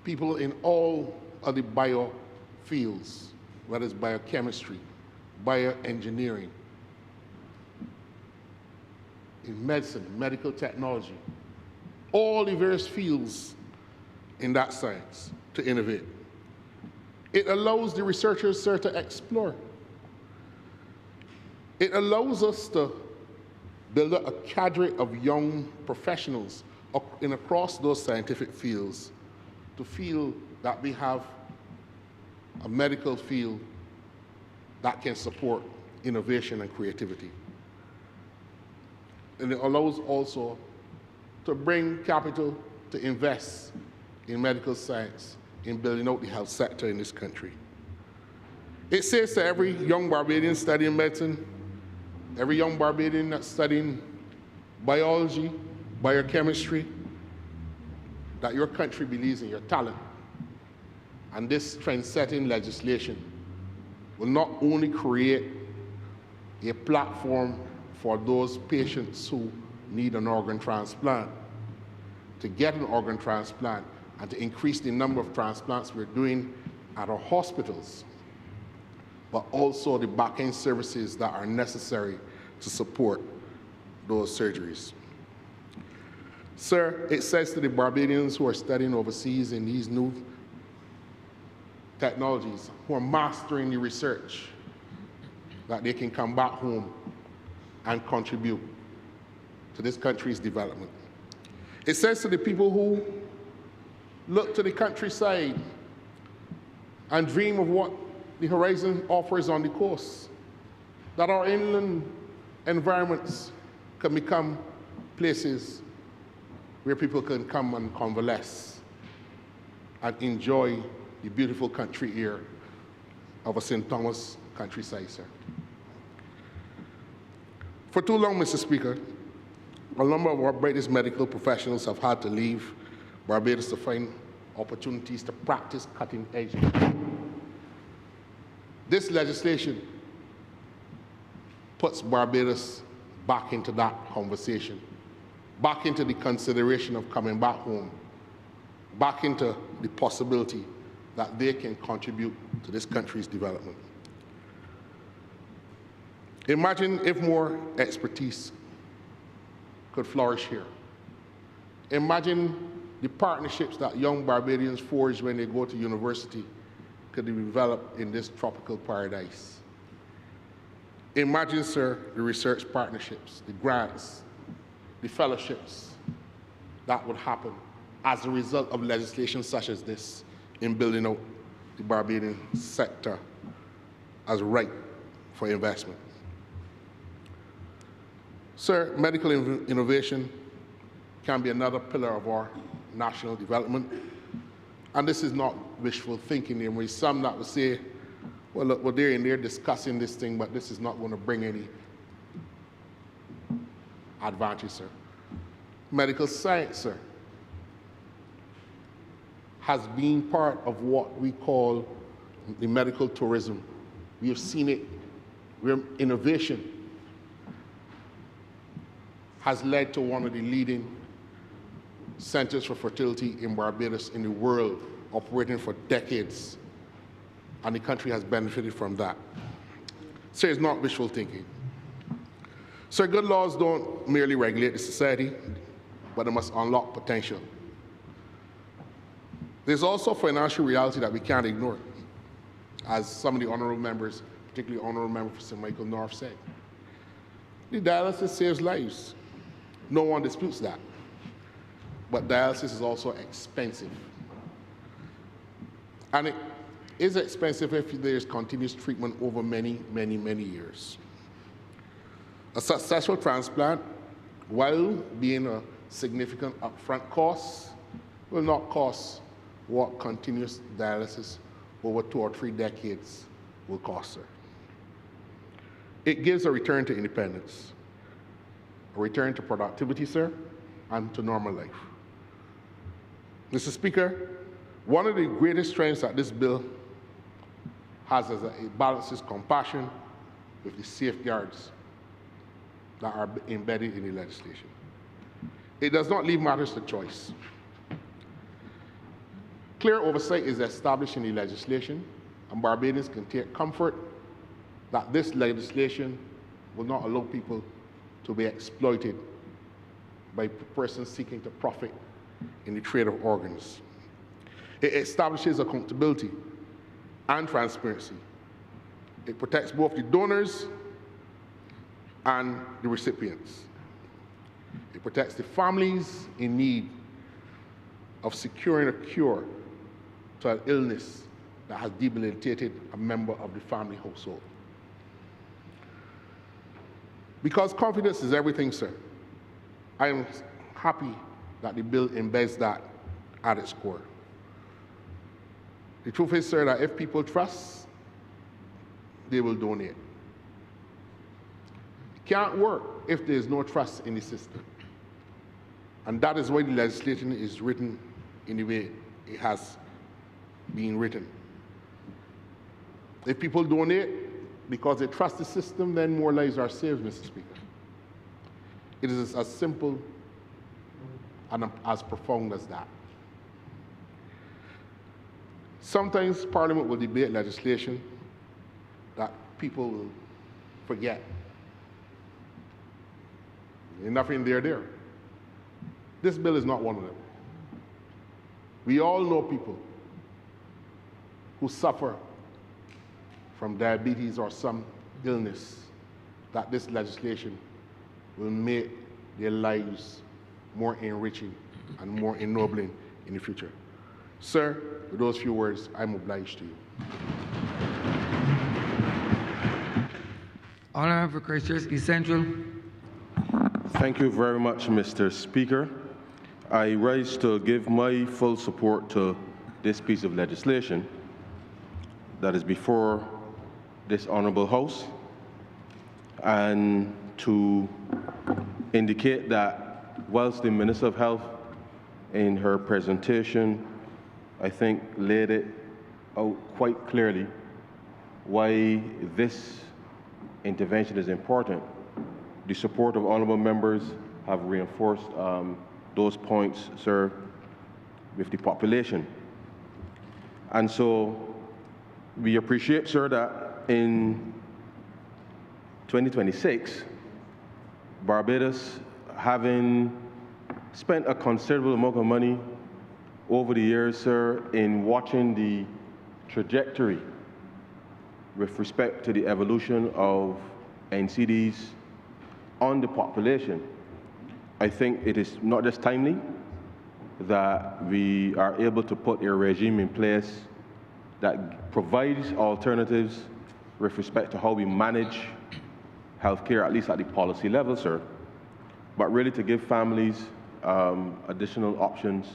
people in all of the bio fields, whether it's biochemistry, bioengineering, in medicine, medical technology, all the various fields in that science to innovate. It allows the researchers, sir, to explore. It allows us to build a cadre of young professionals across those scientific fields to feel that we have a medical field that can support innovation and creativity. And it allows also to bring capital to invest in medical science, in building out the health sector in this country. It says to every young Barbadian studying medicine, every young Barbadian that's studying biology, biochemistry, that your country believes in your talent. And this trend-setting legislation will not only create a platform for those patients who need an organ transplant, to get an organ transplant and to increase the number of transplants we're doing at our hospitals, but also the back-end services that are necessary to support those surgeries. Sir, it says to the Barbadians who are studying overseas in these new technologies, who are mastering the research, that they can come back home and contribute to this country's development. It says to the people who look to the countryside and dream of what the horizon offers on the coast, that our inland environments can become places where people can come and convalesce and enjoy the beautiful country air of a St. Thomas countryside, sir. For too long, Mr. Speaker, a number of our brightest medical professionals have had to leave Barbados to find opportunities to practice cutting-edge. This legislation puts Barbados back into that conversation, back into the consideration of coming back home, back into the possibility that they can contribute to this country's development. Imagine if more expertise could flourish here. Imagine the partnerships that young Barbadians forge when they go to university could be developed in this tropical paradise. Imagine, sir, the research partnerships, the grants, the fellowships that would happen as a result of legislation such as this in building out the Barbadian sector as ripe for investment. Sir, medical innovation can be another pillar of our national development. And this is not wishful thinking. There will be some that will say, well, look, we're there and they're discussing this thing, but this is not going to bring any advantage, sir. Medical science, sir, has been part of what we call the medical tourism. We have seen it where innovation has led to one of the leading centers for fertility in Barbados in the world, operating for decades, and the country has benefited from that. So it's not wishful thinking. So good laws don't merely regulate the society, but they must unlock potential. There's also a financial reality that we can't ignore, as some of the honourable members, particularly Honourable Member for St. Michael North, said. The dialysis saves lives. No one disputes that. But dialysis is also expensive. And it is expensive if there's continuous treatment over many, many, many years. A successful transplant, while being a significant upfront cost, will not cost what continuous dialysis over 2 or 3 decades will cost her. It gives a return to independence, a return to productivity, sir, and to normal life. Mr. Speaker, one of the greatest strengths that this bill has is that it balances compassion with the safeguards that are embedded in the legislation. It does not leave matters to choice. Clear oversight is established in the legislation, and Barbadians can take comfort that this legislation will not allow people to be exploited by persons seeking to profit in the trade of organs. It establishes accountability and transparency. It protects both the donors and the recipients. It protects the families in need of securing a cure to an illness that has debilitated a member of the family household. Because confidence is everything, sir. I am happy that the bill embeds that at its core. The truth is, sir, that if people trust, they will donate. It can't work if there is no trust in the system. And that is why the legislation is written in the way it has been written. If people donate because they trust the system, then more lives are saved, Mr. Speaker. It is as simple and as profound as that. Sometimes Parliament will debate legislation that people will forget. There's nothing there. This bill is not one of them. We all know people who suffer from diabetes or some illness that this legislation will make their lives more enriching and more ennobling in the future. Sir, with those few words, I'm obliged to you. Honourable for Christchurch East Central. Thank you very much, Mr. Speaker. I rise to give my full support to this piece of legislation that is before this Honourable House, and to indicate that whilst the Minister of Health in her presentation, I think, laid it out quite clearly why this intervention is important, the support of honourable members have reinforced those points, sir, with the population. And so we appreciate, sir, that in 2026, Barbados, having spent a considerable amount of money over the years, sir, in watching the trajectory with respect to the evolution of NCDs on the population, I think it is not just timely that we are able to put a regime in place that provides alternatives with respect to how we manage healthcare, at least at the policy level, sir, but really to give families additional options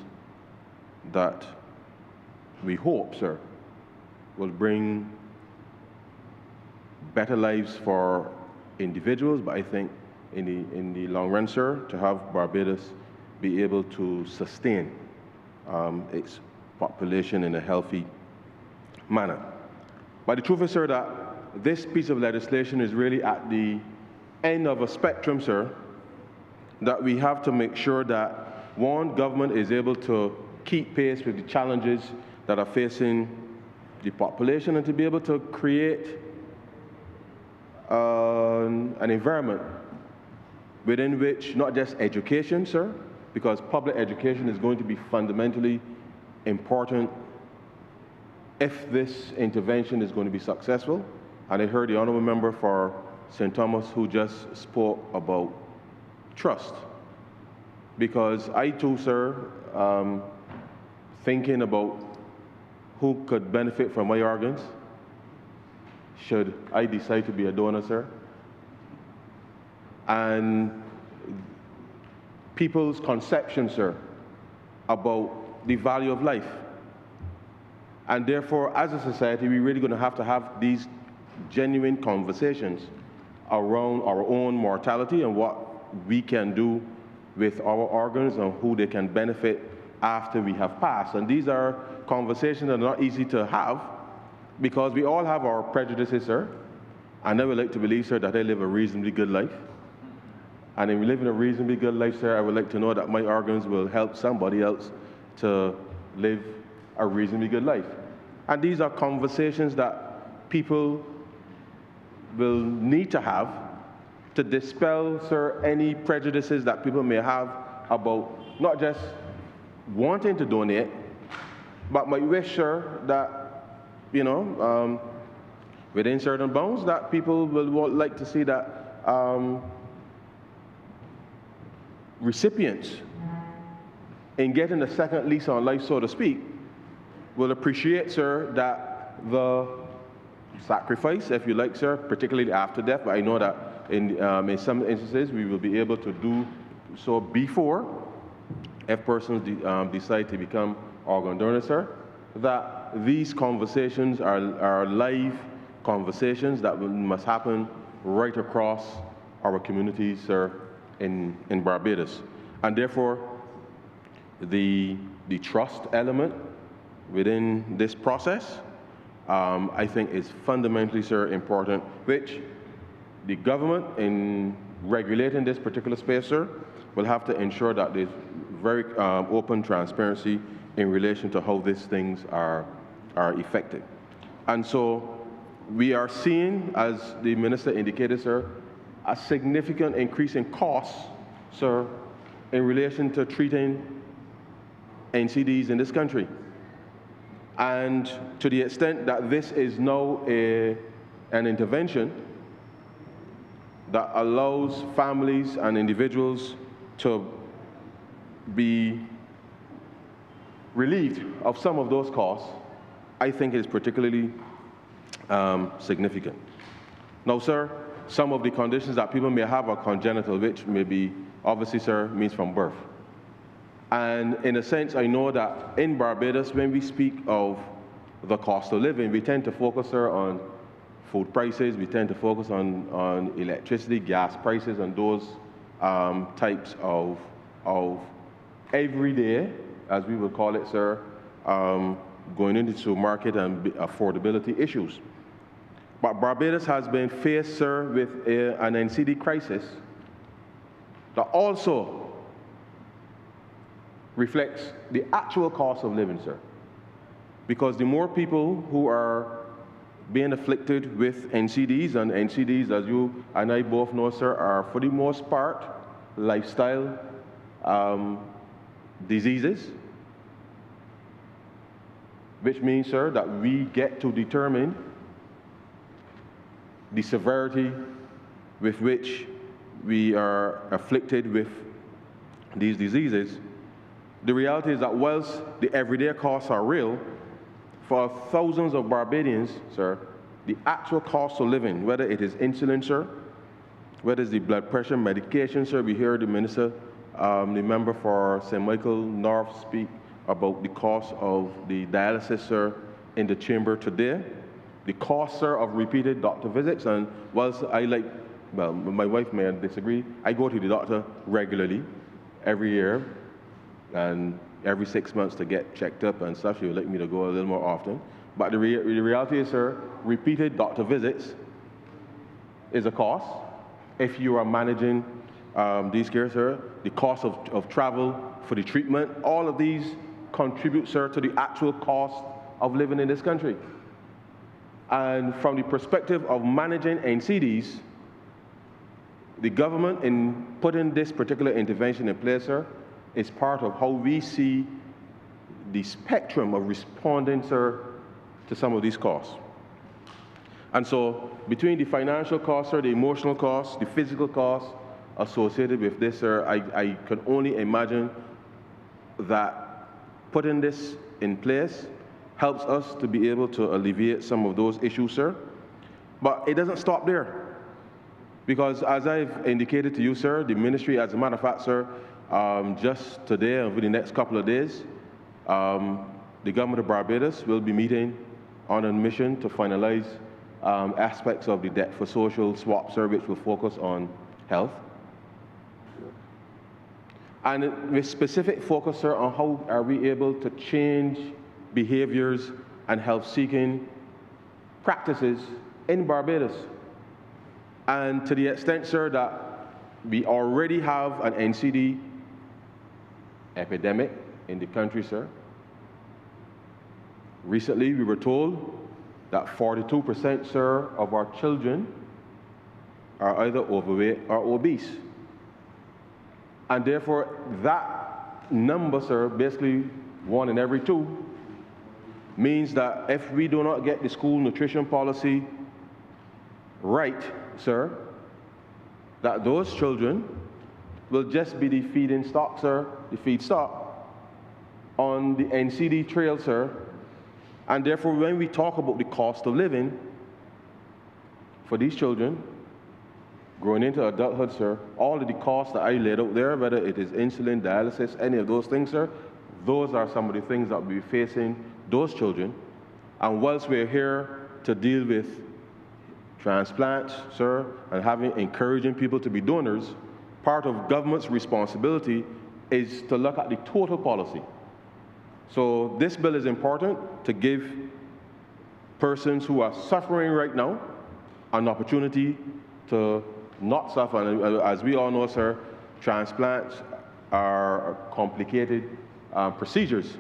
that we hope, sir, will bring better lives for individuals, but I think in the long run, sir, to have Barbados be able to sustain its population in a healthy manner. But the truth is, sir, that this piece of legislation is really at the end of a spectrum, sir, that we have to make sure that, one, government is able to keep pace with the challenges that are facing the population, and to be able to create an environment within which not just education, sir, because public education is going to be fundamentally important if this intervention is going to be successful. And I heard the honourable member for St. Thomas who just spoke about trust. Because I too, sir, thinking about who could benefit from my organs, should I decide to be a donor, sir. And people's conceptions, sir, about the value of life. And therefore, as a society, we're really going to have these genuine conversations around our own mortality and what we can do with our organs and who they can benefit after we have passed. And these are conversations that are not easy to have because we all have our prejudices, sir. And I would like to believe, sir, that I live a reasonably good life. And in living a reasonably good life, sir, I would like to know that my organs will help somebody else to live a reasonably good life. And these are conversations that people will need to have to dispel, sir, any prejudices that people may have about not just wanting to donate, but my wish, sir, that, you know, within certain bounds, that people will like to see that recipients, in getting a second lease on life, so to speak, will appreciate, sir, that the sacrifice, if you like, sir, particularly after death, but I know that in some instances, we will be able to do so before, if persons decide to become organ donors, sir, that these conversations are live conversations that must happen right across our communities, sir, in Barbados. And therefore, the trust element within this process, I think is fundamentally, sir, important, which the government, in regulating this particular space, sir, will have to ensure that there's very open transparency in relation to how these things are effected. And so we are seeing, as the minister indicated, sir, a significant increase in costs, sir, in relation to treating NCDs in this country. And to the extent that this is now an intervention that allows families and individuals to be relieved of some of those costs, I think is particularly significant. Now, sir, some of the conditions that people may have are congenital, which may be, obviously, sir, means from birth. And in a sense, I know that in Barbados, when we speak of the cost of living, we tend to focus, sir, on food prices, we tend to focus on electricity, gas prices, and those types of everyday, as we would call it, sir, going into market and affordability issues. But Barbados has been faced, sir, with an NCD crisis that also reflects the actual cost of living, sir. Because the more people who are being afflicted with NCDs, and NCDs, as you and I both know, sir, are for the most part lifestyle diseases, which means, sir, that we get to determine the severity with which we are afflicted with these diseases. The reality is that whilst the everyday costs are real, for thousands of Barbadians, sir, the actual cost of living, whether it is insulin, sir, whether it's the blood pressure medication, sir, we hear the minister, the member for St. Michael North speak about the cost of the dialysis, sir, in the chamber today. The cost, sir, of repeated doctor visits, and whilst I well, my wife may disagree, I go to the doctor regularly, every year, and every 6 months to get checked up and stuff. She would like me to go a little more often. But the reality is, sir, repeated doctor visits is a cost. If you are managing these care, sir, the cost of travel for the treatment, all of these contribute, sir, to the actual cost of living in this country. And from the perspective of managing NCDs, the government, in putting this particular intervention in place, sir, is part of how we see the spectrum of responding, sir, to some of these costs. And so between the financial costs, sir, the emotional costs, the physical costs associated with this, sir, I can only imagine that putting this in place helps us to be able to alleviate some of those issues, sir. But it doesn't stop there. Because as I've indicated to you, sir, the ministry, as a matter of fact, sir, just today, over the next couple of days, the government of Barbados will be meeting on a mission to finalize aspects of the debt for social swap, sir, which will focus on health. And with specific focus, sir, on how are we able to change behaviors and health-seeking practices in Barbados. And to the extent, sir, that we already have an NCD epidemic in the country, sir. Recently, we were told that 42%, sir, of our children are either overweight or obese. And therefore, that number, sir, basically 1 in every 2, means that if we do not get the school nutrition policy right, sir, that those children will just be the feeding stock, sir, the feed stock on the NCD trail, sir. And therefore, when we talk about the cost of living for these children, growing into adulthood, sir, all of the costs that I laid out there, whether it is insulin, dialysis, any of those things, sir, those are some of the things that will be facing those children. And whilst we're here to deal with transplants, sir, and encouraging people to be donors, part of government's responsibility is to look at the total policy. So this bill is important to give persons who are suffering right now an opportunity to not suffer. And as we all know, sir, transplants are complicated procedures,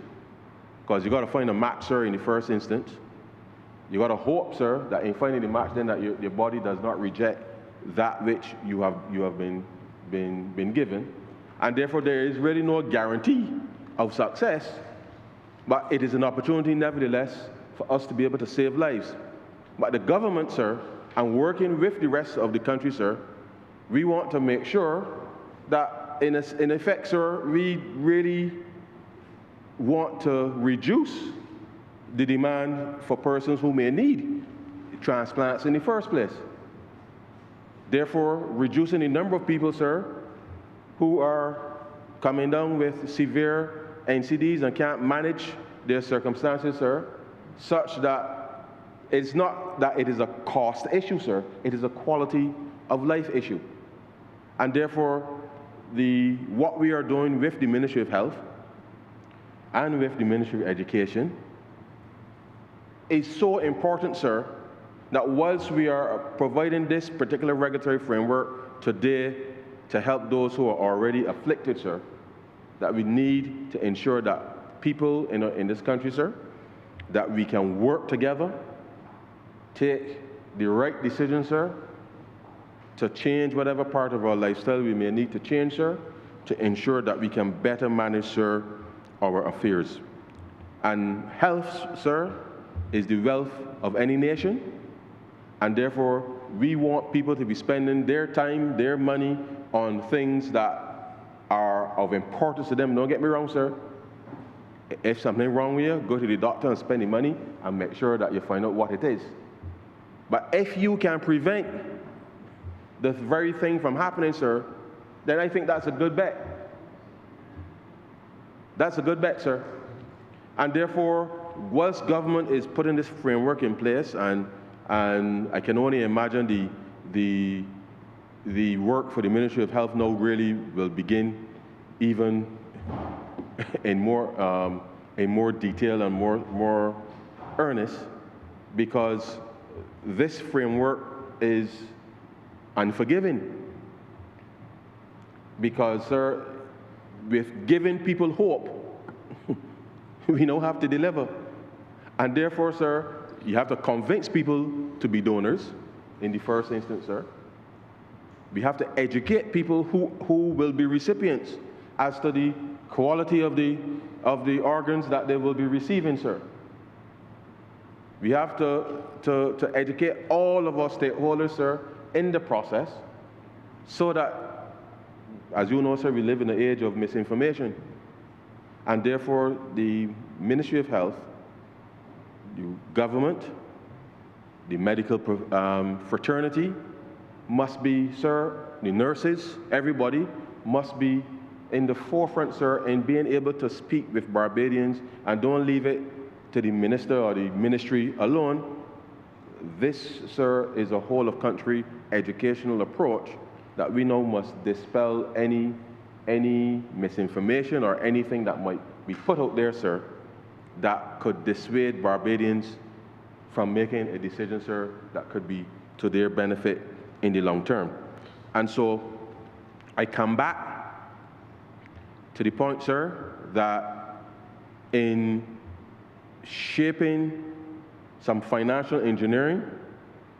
because you got to find a match, sir, in the first instance. You got to hope, sir, that in finding the match, then that your body does not reject that which you have been given, and therefore there is really no guarantee of success. But it is an opportunity, nevertheless, for us to be able to save lives. But the government, sir, and working with the rest of the country, sir, we want to make sure that, in effect, sir, we really want to reduce the demand for persons who may need transplants in the first place. Therefore, reducing the number of people, sir, who are coming down with severe NCDs and can't manage their circumstances, sir, such that it's not that it is a cost issue, sir, it is a quality of life issue. And therefore, what we are doing with the Ministry of Health and with the Ministry of Education is so important, sir, that whilst we are providing this particular regulatory framework today to help those who are already afflicted, sir, that we need to ensure that people in this country, sir, that we can work together, take the right decision, sir, to change whatever part of our lifestyle we may need to change, sir, to ensure that we can better manage, sir, our affairs. And health, sir, is the wealth of any nation, and therefore we want people to be spending their time, their money on things that are of importance to them. Don't get me wrong, sir. If something wrong with you, go to the doctor and spend the money and make sure that you find out what it is. But if you can prevent the very thing from happening, sir, then I think that's a good bet. That's a good bet, sir. And therefore, whilst government is putting this framework in place, and I can only imagine the work for the Ministry of Health now really will begin even in more detail and more earnest, because this framework is unforgiving. Because, sir, with giving people hope, we now have to deliver. And therefore, sir, you have to convince people to be donors in the first instance, sir. We have to educate people who will be recipients as to the quality of the organs that they will be receiving, sir. We have to educate all of our stakeholders, sir, in the process, so that, as you know, sir, we live in an age of misinformation. And therefore, the Ministry of Health, the government, the medical fraternity must be, sir, the nurses, everybody must be in the forefront, sir, in being able to speak with Barbadians, and don't leave it to the minister or the ministry alone. This, sir, is a whole of country educational approach that we now must dispel any misinformation or anything that might be put out there, sir, that could dissuade Barbadians from making a decision, sir, that could be to their benefit in the long term. And so I come back to the point, sir, that in shaping some financial engineering,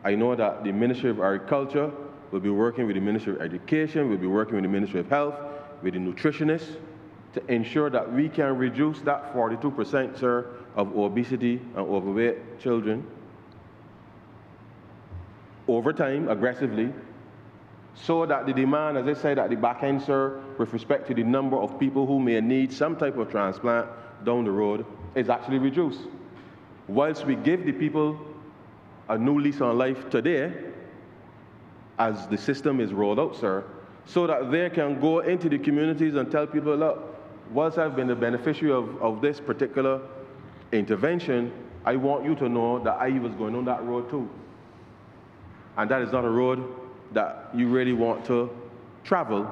I know that the Ministry of Agriculture will be working with the Ministry of Education, will be working with the Ministry of Health, with the nutritionists, to ensure that we can reduce that 42%, sir, of obesity and overweight children over time, aggressively, so that the demand, as I said at the back end, sir, with respect to the number of people who may need some type of transplant down the road, is actually reduced. Whilst we give the people a new lease on life today, as the system is rolled out, sir, so that they can go into the communities and tell people, look, once I've been the beneficiary of this particular intervention, I want you to know that I was going on that road too. And that is not a road that you really want to travel,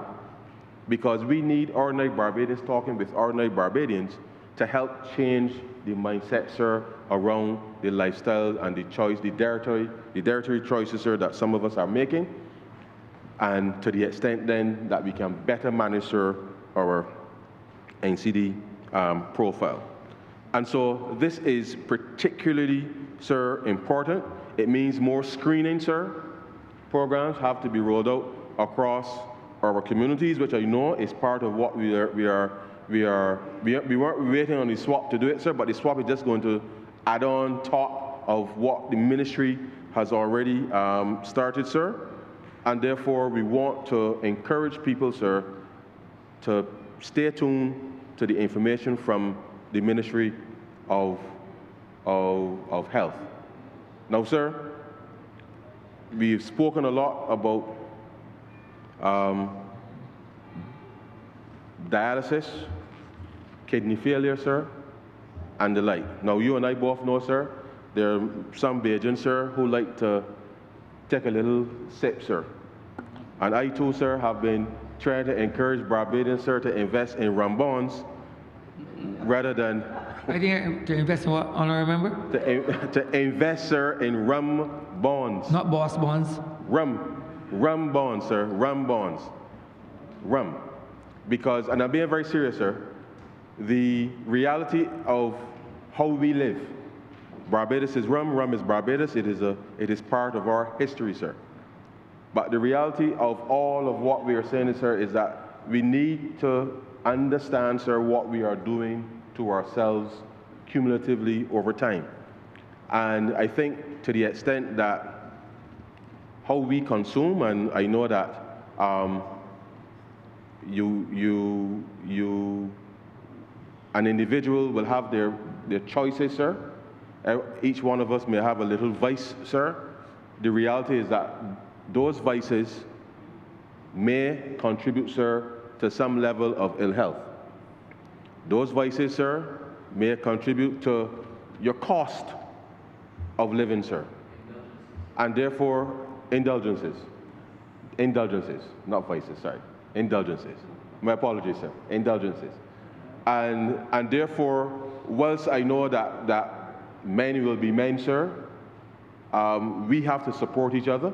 because we need ordinary Barbadians talking with ordinary Barbadians to help change the mindset, sir, around the lifestyle and the choice, the dietary choices, sir, that some of us are making, and to the extent then that we can better manage, sir, our NCD profile. And so this is particularly, sir, important. It means more screening, sir. Programs have to be rolled out across our communities, which I know is part of what we weren't waiting on the swap to do it, sir, but the swap is just going to add on top of what the ministry has already started, sir. And therefore, we want to encourage people, sir, to stay tuned to the information from the Ministry of Health. Now, sir, we've spoken a lot about dialysis, kidney failure, sir, and the like. Now, you and I both know, sir, there are some Bajans, sir, who like to take a little sip, sir. And I, too, sir, have been trying to encourage Barbadians, sir, to invest in rum bonds rather than... I think to invest in what, honorable member? To invest, sir, in rum bonds. Not boss bonds. Rum bonds, sir, rum bonds. Rum. Because, and I'm being very serious, sir, the reality of how we live. Barbados is rum, rum is Barbados. It is part of our history, sir. But the reality of all of what we are saying, sir, is that we need to understand, sir, what we are doing to ourselves cumulatively over time. And I think to the extent that how we consume, and I know that an individual will have their choices, sir. Each one of us may have a little vice, sir. The reality is that those vices may contribute, sir, to some level of ill health. Those vices, sir, may contribute to your cost of living, sir. And therefore, indulgences, not vices, sorry, indulgences. My apologies, sir, indulgences. And therefore, whilst I know that men will be men, sir, we have to support each other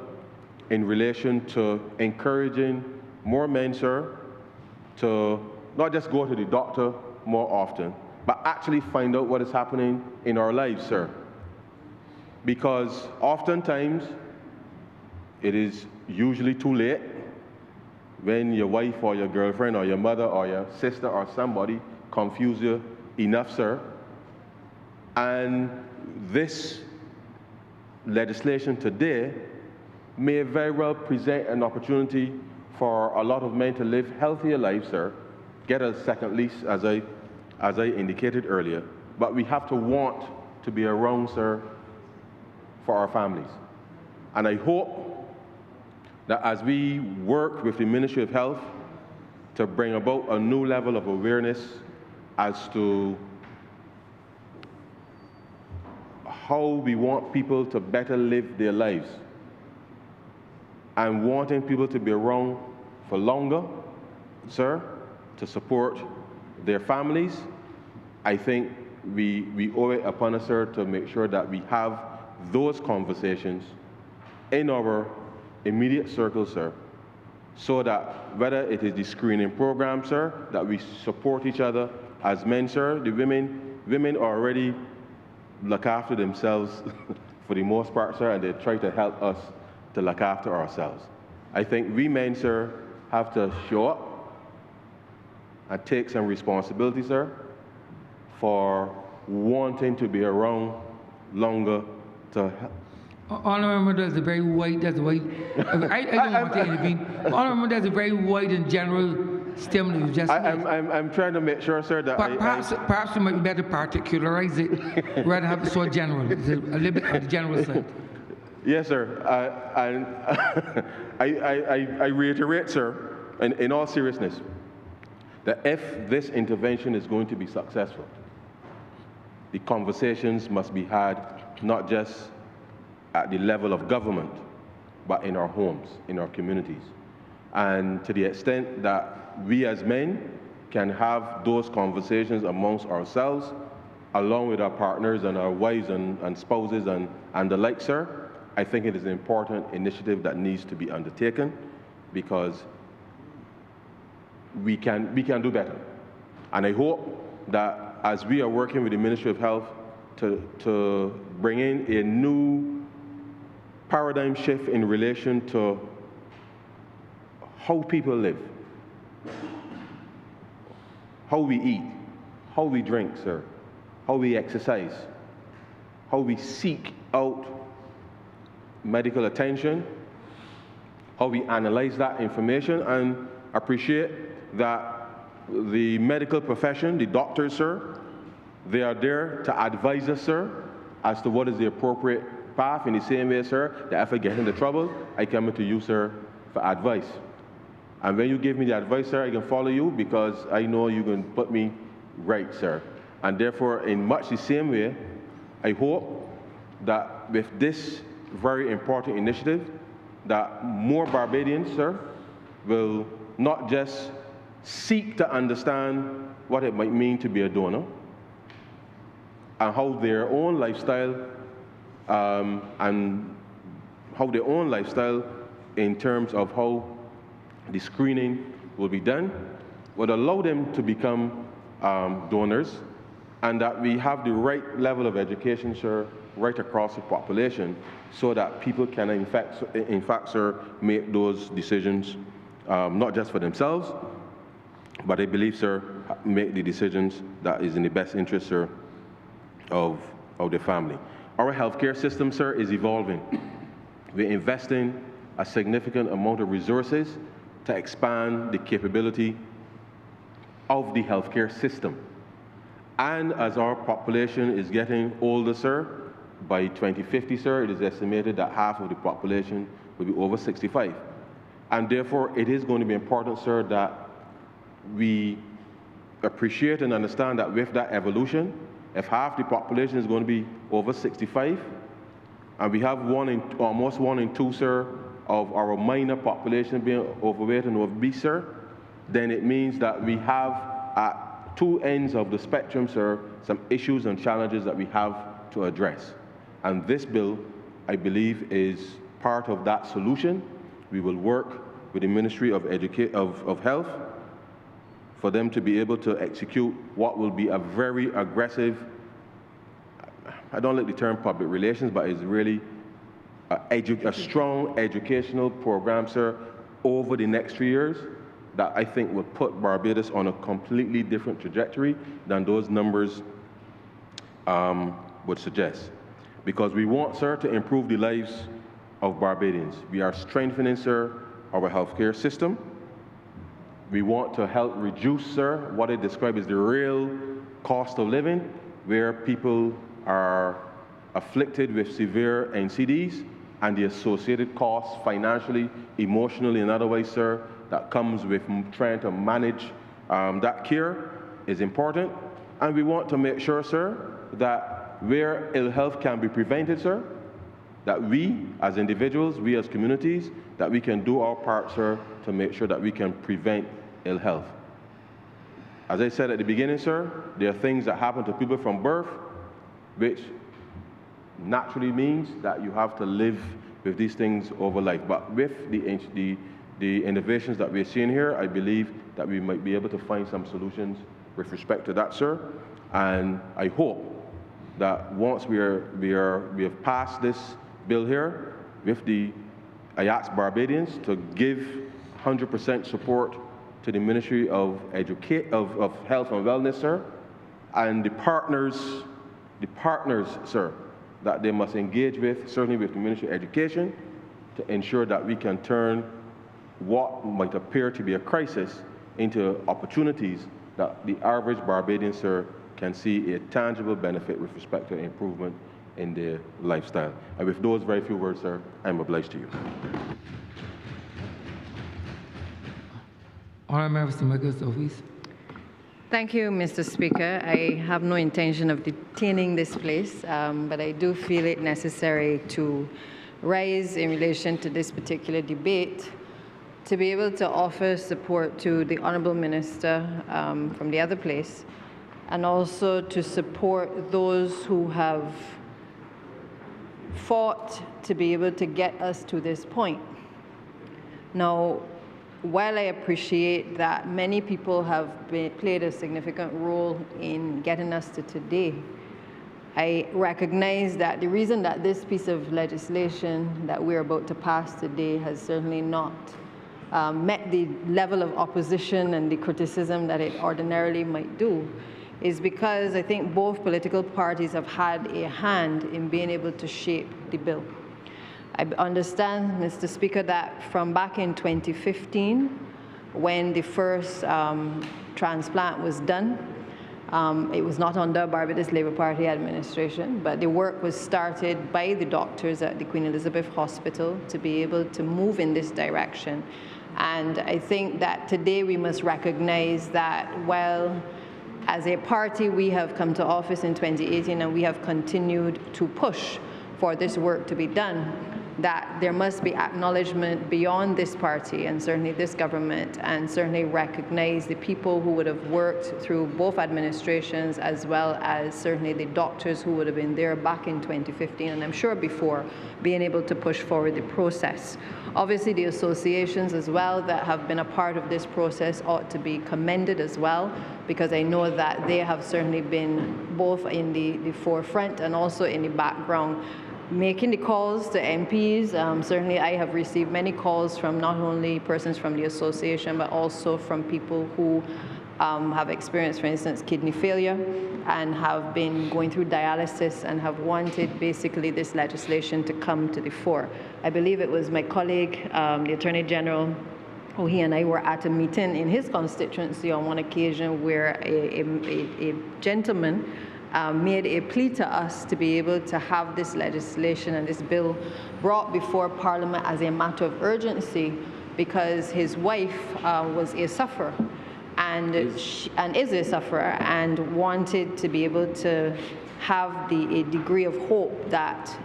in relation to encouraging more men, sir, to not just go to the doctor more often, but actually find out what is happening in our lives, sir. Because oftentimes, it is usually too late when your wife or your girlfriend or your mother or your sister or somebody confuse you enough, sir. And this legislation today may very well present an opportunity for a lot of men to live healthier lives, sir, get a second lease, as I indicated earlier. But we have to want to be around, sir, for our families. And I hope that as we work with the Ministry of Health to bring about a new level of awareness as to how we want people to better live their lives, and wanting people to be around for longer, sir, to support their families, I think we owe it upon us, sir, to make sure that we have those conversations in our immediate circle, sir, so that whether it is the screening program, sir, that we support each other as men, sir. The women already look after themselves for the most part, sir, and they try to help us to look after ourselves. I think we men, sir, have to show up and take some responsibility, sir, for wanting to be around longer to help. Honourable, that's a very wide, I don't want to intervene. Honourable, that's a very wide and general statement you just made. I'm trying to make sure, sir, that perhaps you might be better particularize it rather than have it so general. It's a little bit on the general side. Yes, sir. And I reiterate, sir, in all seriousness, that if this intervention is going to be successful, the conversations must be had not just at the level of government, but in our homes, in our communities. And to the extent that we as men can have those conversations amongst ourselves, along with our partners and our wives and spouses and the like, sir, I think it is an important initiative that needs to be undertaken, because we can do better. And I hope that as we are working with the Ministry of Health to bring in a new paradigm shift in relation to how people live, how we eat, how we drink, sir, how we exercise, how we seek out medical attention, how we analyze that information, and appreciate that the medical profession, the doctors, sir, they are there to advise us, sir, as to what is the appropriate path. In the same way, sir, that if I get into trouble, I come to you, sir, for advice. And when you give me the advice, sir, I can follow you, because I know you can put me right, sir. And therefore, in much the same way, I hope that with this very important initiative, that more Barbadians, sir, will not just seek to understand what it might mean to be a donor, and how their own lifestyle in terms of how the screening will be done, would allow them to become donors, and that we have the right level of education, sir, right across the population, so that people can, in fact, sir, make those decisions, not just for themselves, but I believe, sir, make the decisions that is in the best interest, sir, of the family. Our healthcare system, sir, is evolving. We're investing a significant amount of resources to expand the capability of the healthcare system. And as our population is getting older, sir, by 2050, sir, it is estimated that half of the population will be over 65. And therefore, it is going to be important, sir, that we appreciate and understand that with that evolution, if half the population is going to be over 65, and we have almost 1 in 2, sir, of our minor population being overweight and obese, sir, then it means that we have at two ends of the spectrum, sir, some issues and challenges that we have to address. And this bill, I believe, is part of that solution. We will work with the Ministry of Health for them to be able to execute what will be a very aggressive, I don't like the term public relations, but it's really a strong educational program, sir, over the next 3 years that I think will put Barbados on a completely different trajectory than those numbers would suggest. Because we want, sir, to improve the lives of Barbadians. We are strengthening, sir, our healthcare system. We want to help reduce, sir, what I describe as the real cost of living, where people are afflicted with severe NCDs and the associated costs financially, emotionally, and otherwise, sir, that comes with trying to manage that care is important. And we want to make sure, sir, that where ill health can be prevented, sir, that we as individuals, we as communities, that we can do our part, sir, to make sure that we can prevent ill health. As I said at the beginning, sir, there are things that happen to people from birth, which naturally means that you have to live with these things over life. But with the innovations that we're seeing here, I believe that we might be able to find some solutions with respect to that, sir. And I hope that once we have passed this bill here, I ask Barbadians to give 100% support to the Ministry of Health and Wellness, sir, and the partners, sir, that they must engage with, certainly with the Ministry of Education, to ensure that we can turn what might appear to be a crisis into opportunities that the average Barbadian, sir, can see a tangible benefit with respect to improvement in their lifestyle. And with those very few words, sir, I'm obliged to you. Honourable Member for Michael's office. Thank you, Mr. Speaker. I have no intention of detaining this place, but I do feel it necessary to rise in relation to this particular debate to be able to offer support to the Honourable Minister from the other place, and also to support those who have fought to be able to get us to this point. Now, while I appreciate that many people have played a significant role in getting us to today, I recognize that the reason that this piece of legislation that we're about to pass today has certainly not met the level of opposition and the criticism that it ordinarily might do is because I think both political parties have had a hand in being able to shape the bill. I understand, Mr. Speaker, that from back in 2015, when the first transplant was done, it was not under Barbados Labour Party administration, but the work was started by the doctors at the Queen Elizabeth Hospital to be able to move in this direction. And I think that today we must recognize that while as a party we have come to office in 2018 and we have continued to push for this work to be done, that there must be acknowledgement beyond this party and certainly this government, and certainly recognize the people who would have worked through both administrations, as well as certainly the doctors who would have been there back in 2015 and I'm sure before, being able to push forward the process. Obviously the associations as well that have been a part of this process ought to be commended as well, because I know that they have certainly been both in the forefront and also in the background, making the calls to MPs. Certainly I have received many calls from not only persons from the association, but also from people who have experienced, for instance, kidney failure and have been going through dialysis and have wanted basically this legislation to come to the fore. I believe it was my colleague, the Attorney General, who he and I were at a meeting in his constituency on one occasion where a gentleman made a plea to us to be able to have this legislation and this bill brought before Parliament as a matter of urgency because his wife was a sufferer and is a sufferer and wanted to be able to have a degree of hope that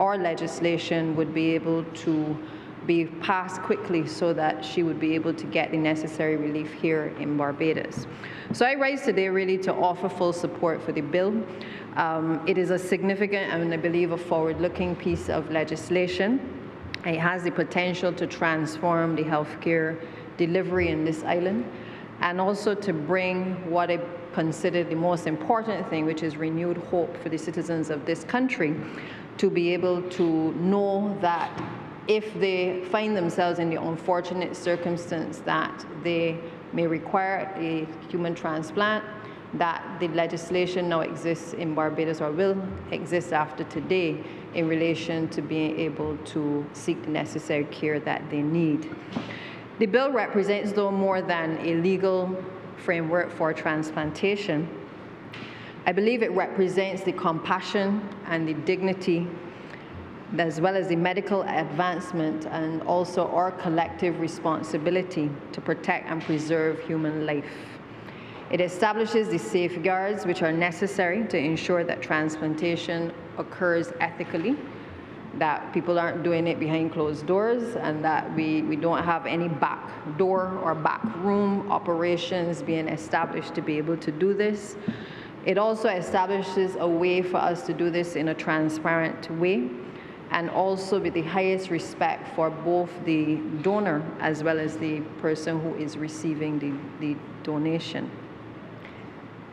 our legislation would be able to be passed quickly so that she would be able to get the necessary relief here in Barbados. So I rise today really to offer full support for the bill. It is a significant and I believe a forward-looking piece of legislation. It has the potential to transform the healthcare delivery in this island and also to bring what I consider the most important thing, which is renewed hope for the citizens of this country to be able to know that if they find themselves in the unfortunate circumstance that they may require a human transplant, that the legislation now exists in Barbados or will exist after today in relation to being able to seek the necessary care that they need. The bill represents, though, more than a legal framework for transplantation. I believe it represents the compassion and the dignity, as well as the medical advancement and also our collective responsibility to protect and preserve human life. It establishes the safeguards which are necessary to ensure that transplantation occurs ethically, that people aren't doing it behind closed doors, and that we don't have any back door or back room operations being established to be able to do this. It also establishes a way for us to do this in a transparent way, and also with the highest respect for both the donor as well as the person who is receiving the donation.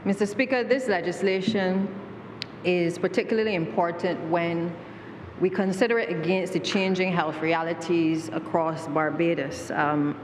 Mr. Speaker, this legislation is particularly important when we consider it against the changing health realities across Barbados.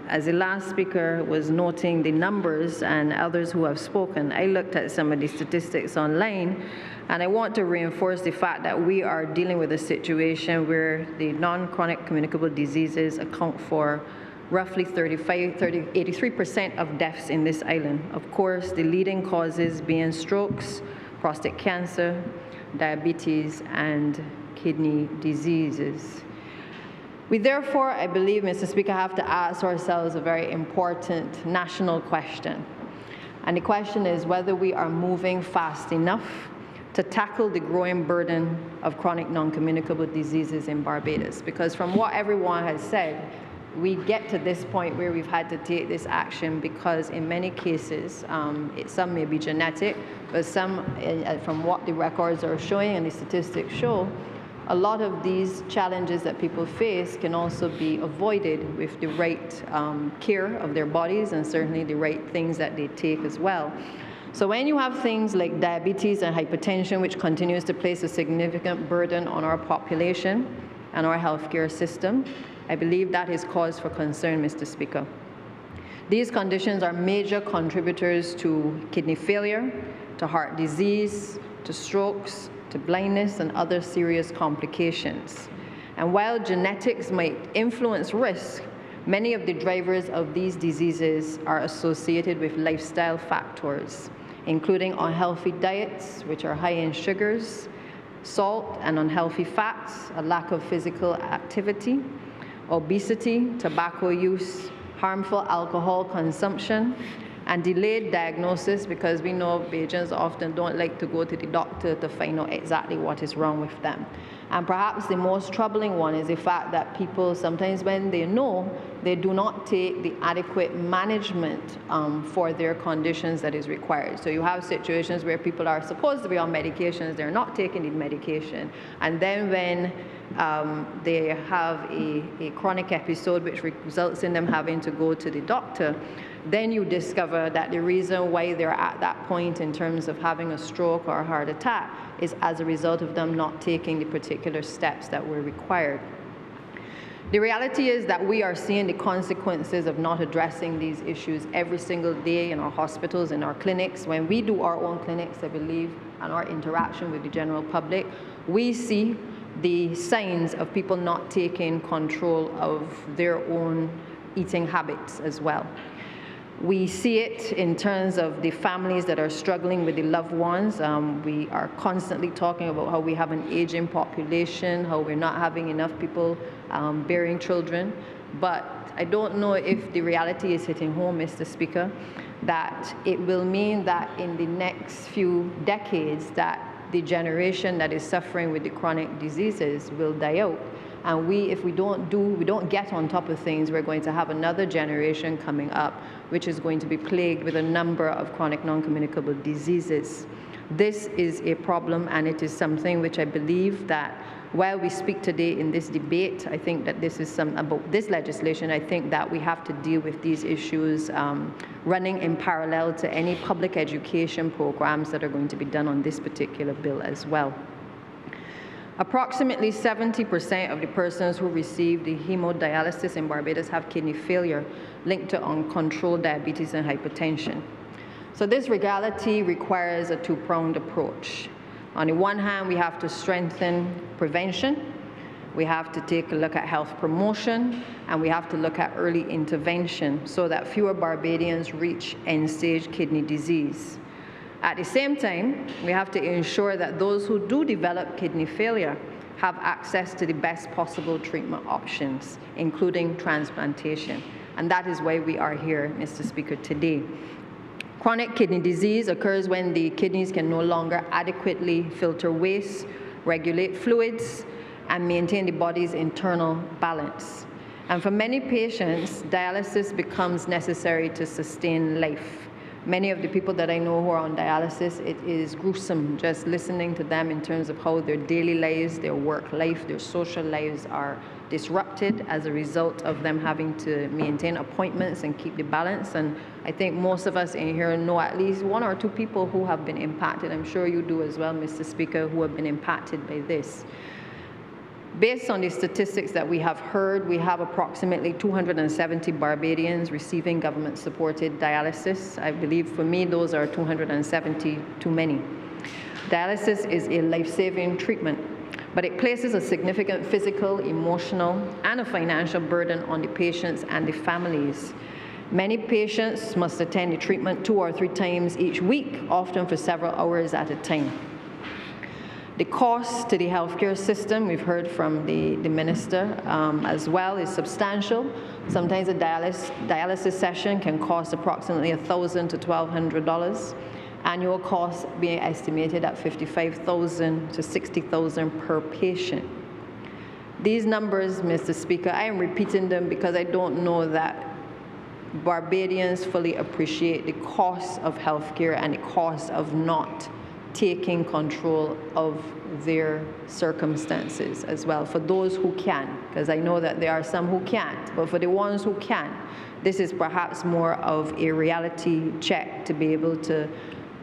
As the last speaker was noting the numbers and others who have spoken, I looked at some of the statistics online, and I want to reinforce the fact that we are dealing with a situation where the non-chronic communicable diseases account for roughly 83% of deaths in this island. Of course, the leading causes being strokes, prostate cancer, diabetes, and kidney diseases. We therefore, I believe, Mr. Speaker, have to ask ourselves a very important national question. And the question is whether we are moving fast enough to tackle the growing burden of chronic non-communicable diseases in Barbados. Because from what everyone has said, we get to this point where we've had to take this action because in many cases, some may be genetic, but some, from what the records are showing and the statistics show, a lot of these challenges that people face can also be avoided with the right care of their bodies and certainly the right things that they take as well. So when you have things like diabetes and hypertension, which continues to place a significant burden on our population and our healthcare system, I believe that is cause for concern, Mr. Speaker. These conditions are major contributors to kidney failure, to heart disease, to strokes, to blindness and other serious complications. And while genetics might influence risk, many of the drivers of these diseases are associated with lifestyle factors, including unhealthy diets, which are high in sugars, salt and unhealthy fats, a lack of physical activity, obesity, tobacco use, harmful alcohol consumption, and delayed diagnosis, because we know Bajans often don't like to go to the doctor to find out exactly what is wrong with them. And perhaps the most troubling one is the fact that people sometimes when they know, they do not take the adequate management for their conditions that is required. So you have situations where people are supposed to be on medications, they're not taking the medication, and then when they have a chronic episode which results in them having to go to the doctor, then you discover that the reason why they're at that point in terms of having a stroke or a heart attack is as a result of them not taking the particular steps that were required. The reality is that we are seeing the consequences of not addressing these issues every single day in our hospitals, in our clinics. When we do our own clinics, I believe, and our interaction with the general public, we see the signs of people not taking control of their own eating habits as well. We see it in terms of the families that are struggling with the loved ones. We are constantly talking about how we have an aging population, how we're not having enough people bearing children. But I don't know if the reality is hitting home, Mr. Speaker, that it will mean that in the next few decades that the generation that is suffering with the chronic diseases will die out. And if we don't get on top of things, we're going to have another generation coming up which is going to be plagued with a number of chronic non-communicable diseases. This is a problem, and it is something which I believe that while we speak today in this debate, I think that this is about this legislation, I think that we have to deal with these issues running in parallel to any public education programs that are going to be done on this particular bill as well. Approximately 70% of the persons who receive the hemodialysis in Barbados have kidney failure linked to uncontrolled diabetes and hypertension. So this reality requires a two-pronged approach. On the one hand, we have to strengthen prevention, we have to take a look at health promotion, and we have to look at early intervention so that fewer Barbadians reach end-stage kidney disease. At the same time, we have to ensure that those who do develop kidney failure have access to the best possible treatment options, including transplantation. And that is why we are here, Mr. Speaker, today. Chronic kidney disease occurs when the kidneys can no longer adequately filter waste, regulate fluids, and maintain the body's internal balance. And for many patients, dialysis becomes necessary to sustain life. Many of the people that I know who are on dialysis, it is gruesome just listening to them in terms of how their daily lives, their work life, their social lives are disrupted as a result of them having to maintain appointments and keep the balance. And I think most of us in here know at least one or two people who have been impacted. I'm sure you do as well, Mr. Speaker, who have been impacted by this. Based on the statistics that we have heard, we have approximately 270 Barbadians receiving government-supported dialysis. I believe for me, those are 270 too many. Dialysis is a life-saving treatment, but it places a significant physical, emotional, and a financial burden on the patients and the families. Many patients must attend the treatment 2 or 3 times each week, often for several hours at a time. The cost to the healthcare system, we've heard from the minister as well, is substantial. Sometimes a dialysis session can cost approximately $1,000 to $1,200. Annual costs being estimated at $55,000 to $60,000 per patient. These numbers, Mr. Speaker, I am repeating them because I don't know that Barbadians fully appreciate the cost of healthcare and the cost of not taking control of their circumstances as well, for those who can, because I know that there are some who can't, but for the ones who can, this is perhaps more of a reality check to be able to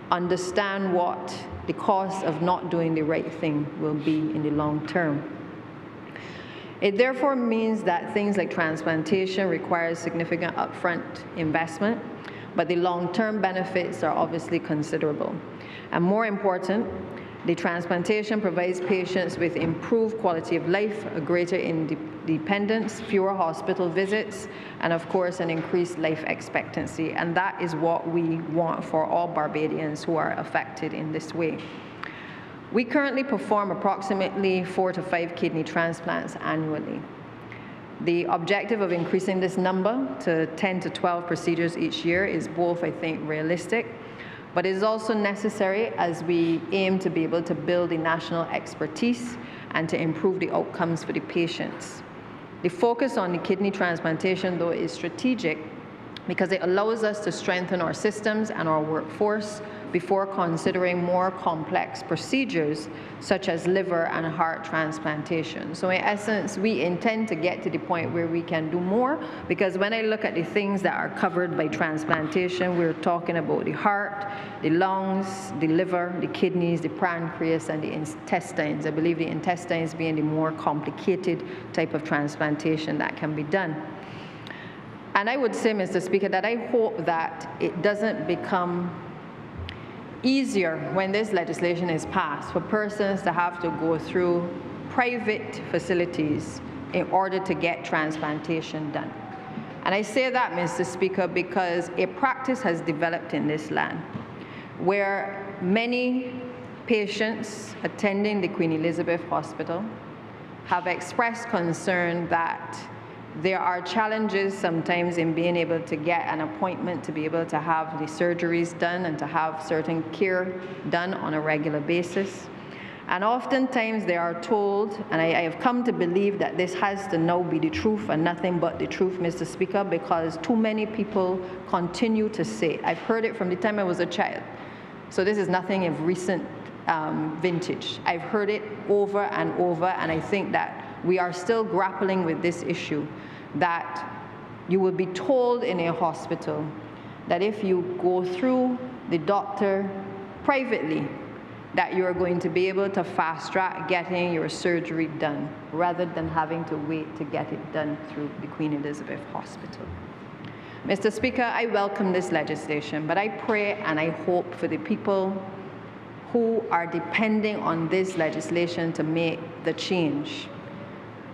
understand what the cost of not doing the right thing will be in the long term. It therefore means that things like transplantation requires significant upfront investment, but the long-term benefits are obviously considerable. And more important, the transplantation provides patients with improved quality of life, a greater independence, fewer hospital visits, and of course an increased life expectancy. And that is what we want for all Barbadians who are affected in this way. We currently perform approximately 4 to 5 kidney transplants annually. The objective of increasing this number to 10 to 12 procedures each year is both, I think, realistic, but it is also necessary as we aim to be able to build the national expertise and to improve the outcomes for the patients. The focus on the kidney transplantation, though, is strategic because it allows us to strengthen our systems and our workforce before considering more complex procedures such as liver and heart transplantation. So in essence, we intend to get to the point where we can do more, because when I look at the things that are covered by transplantation, we're talking about the heart, the lungs, the liver, the kidneys, the pancreas, and the intestines. I believe the intestines being the more complicated type of transplantation that can be done. And I would say, Mr. Speaker, that I hope that it doesn't become easier when this legislation is passed for persons to have to go through private facilities in order to get transplantation done. And I say that, Mr. Speaker, because a practice has developed in this land where many patients attending the Queen Elizabeth Hospital have expressed concern that there are challenges sometimes in being able to get an appointment to be able to have the surgeries done and to have certain care done on a regular basis. And oftentimes they are told, and I have come to believe that this has to now be the truth and nothing but the truth, Mr. Speaker, because too many people continue to say, I've heard it from the time I was a child, so this is nothing of recent vintage. I've heard it over and over, and I think that we are still grappling with this issue, that you will be told in a hospital that if you go through the doctor privately, that you are going to be able to fast-track getting your surgery done, rather than having to wait to get it done through the Queen Elizabeth Hospital. Mr. Speaker, I welcome this legislation, but I pray and I hope for the people who are depending on this legislation to make the change,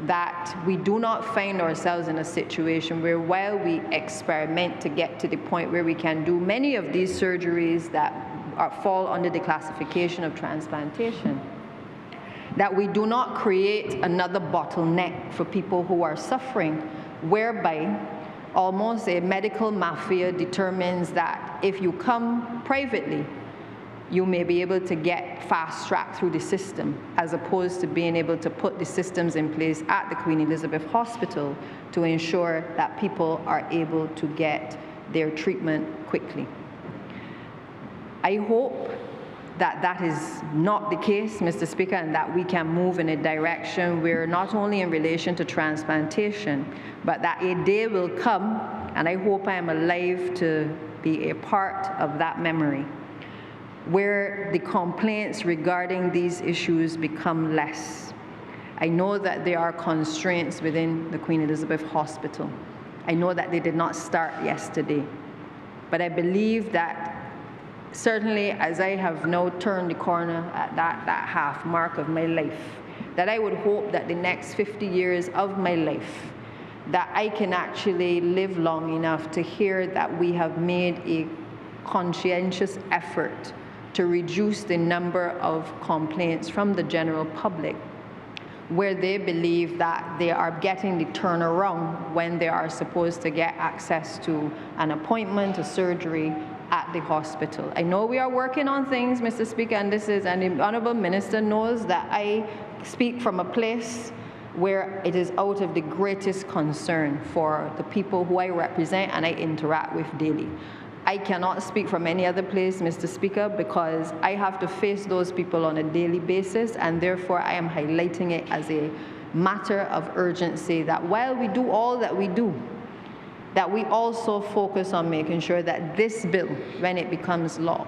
that we do not find ourselves in a situation where, while we experiment to get to the point where we can do many of these surgeries that fall under the classification of transplantation, that we do not create another bottleneck for people who are suffering, whereby almost a medical mafia determines that if you come privately, you may be able to get fast-tracked through the system, as opposed to being able to put the systems in place at the Queen Elizabeth Hospital to ensure that people are able to get their treatment quickly. I hope that that is not the case, Mr. Speaker, and that we can move in a direction where, not only in relation to transplantation, but that a day will come, and I hope I am alive to be a part of that memory, where the complaints regarding these issues become less. I know that there are constraints within the Queen Elizabeth Hospital. I know that they did not start yesterday. But I believe that certainly, as I have now turned the corner at that half mark of my life, that I would hope that the next 50 years of my life, that I can actually live long enough to hear that we have made a conscientious effort to reduce the number of complaints from the general public where they believe that they are getting the turnaround when they are supposed to get access to an appointment, a surgery at the hospital. I know we are working on things, Mr. Speaker, and the Honourable Minister knows that I speak from a place where it is out of the greatest concern for the people who I represent and I interact with daily. I cannot speak from any other place, Mr. Speaker, because I have to face those people on a daily basis, and therefore I am highlighting it as a matter of urgency that while we do all that we do, that we also focus on making sure that this bill, when it becomes law,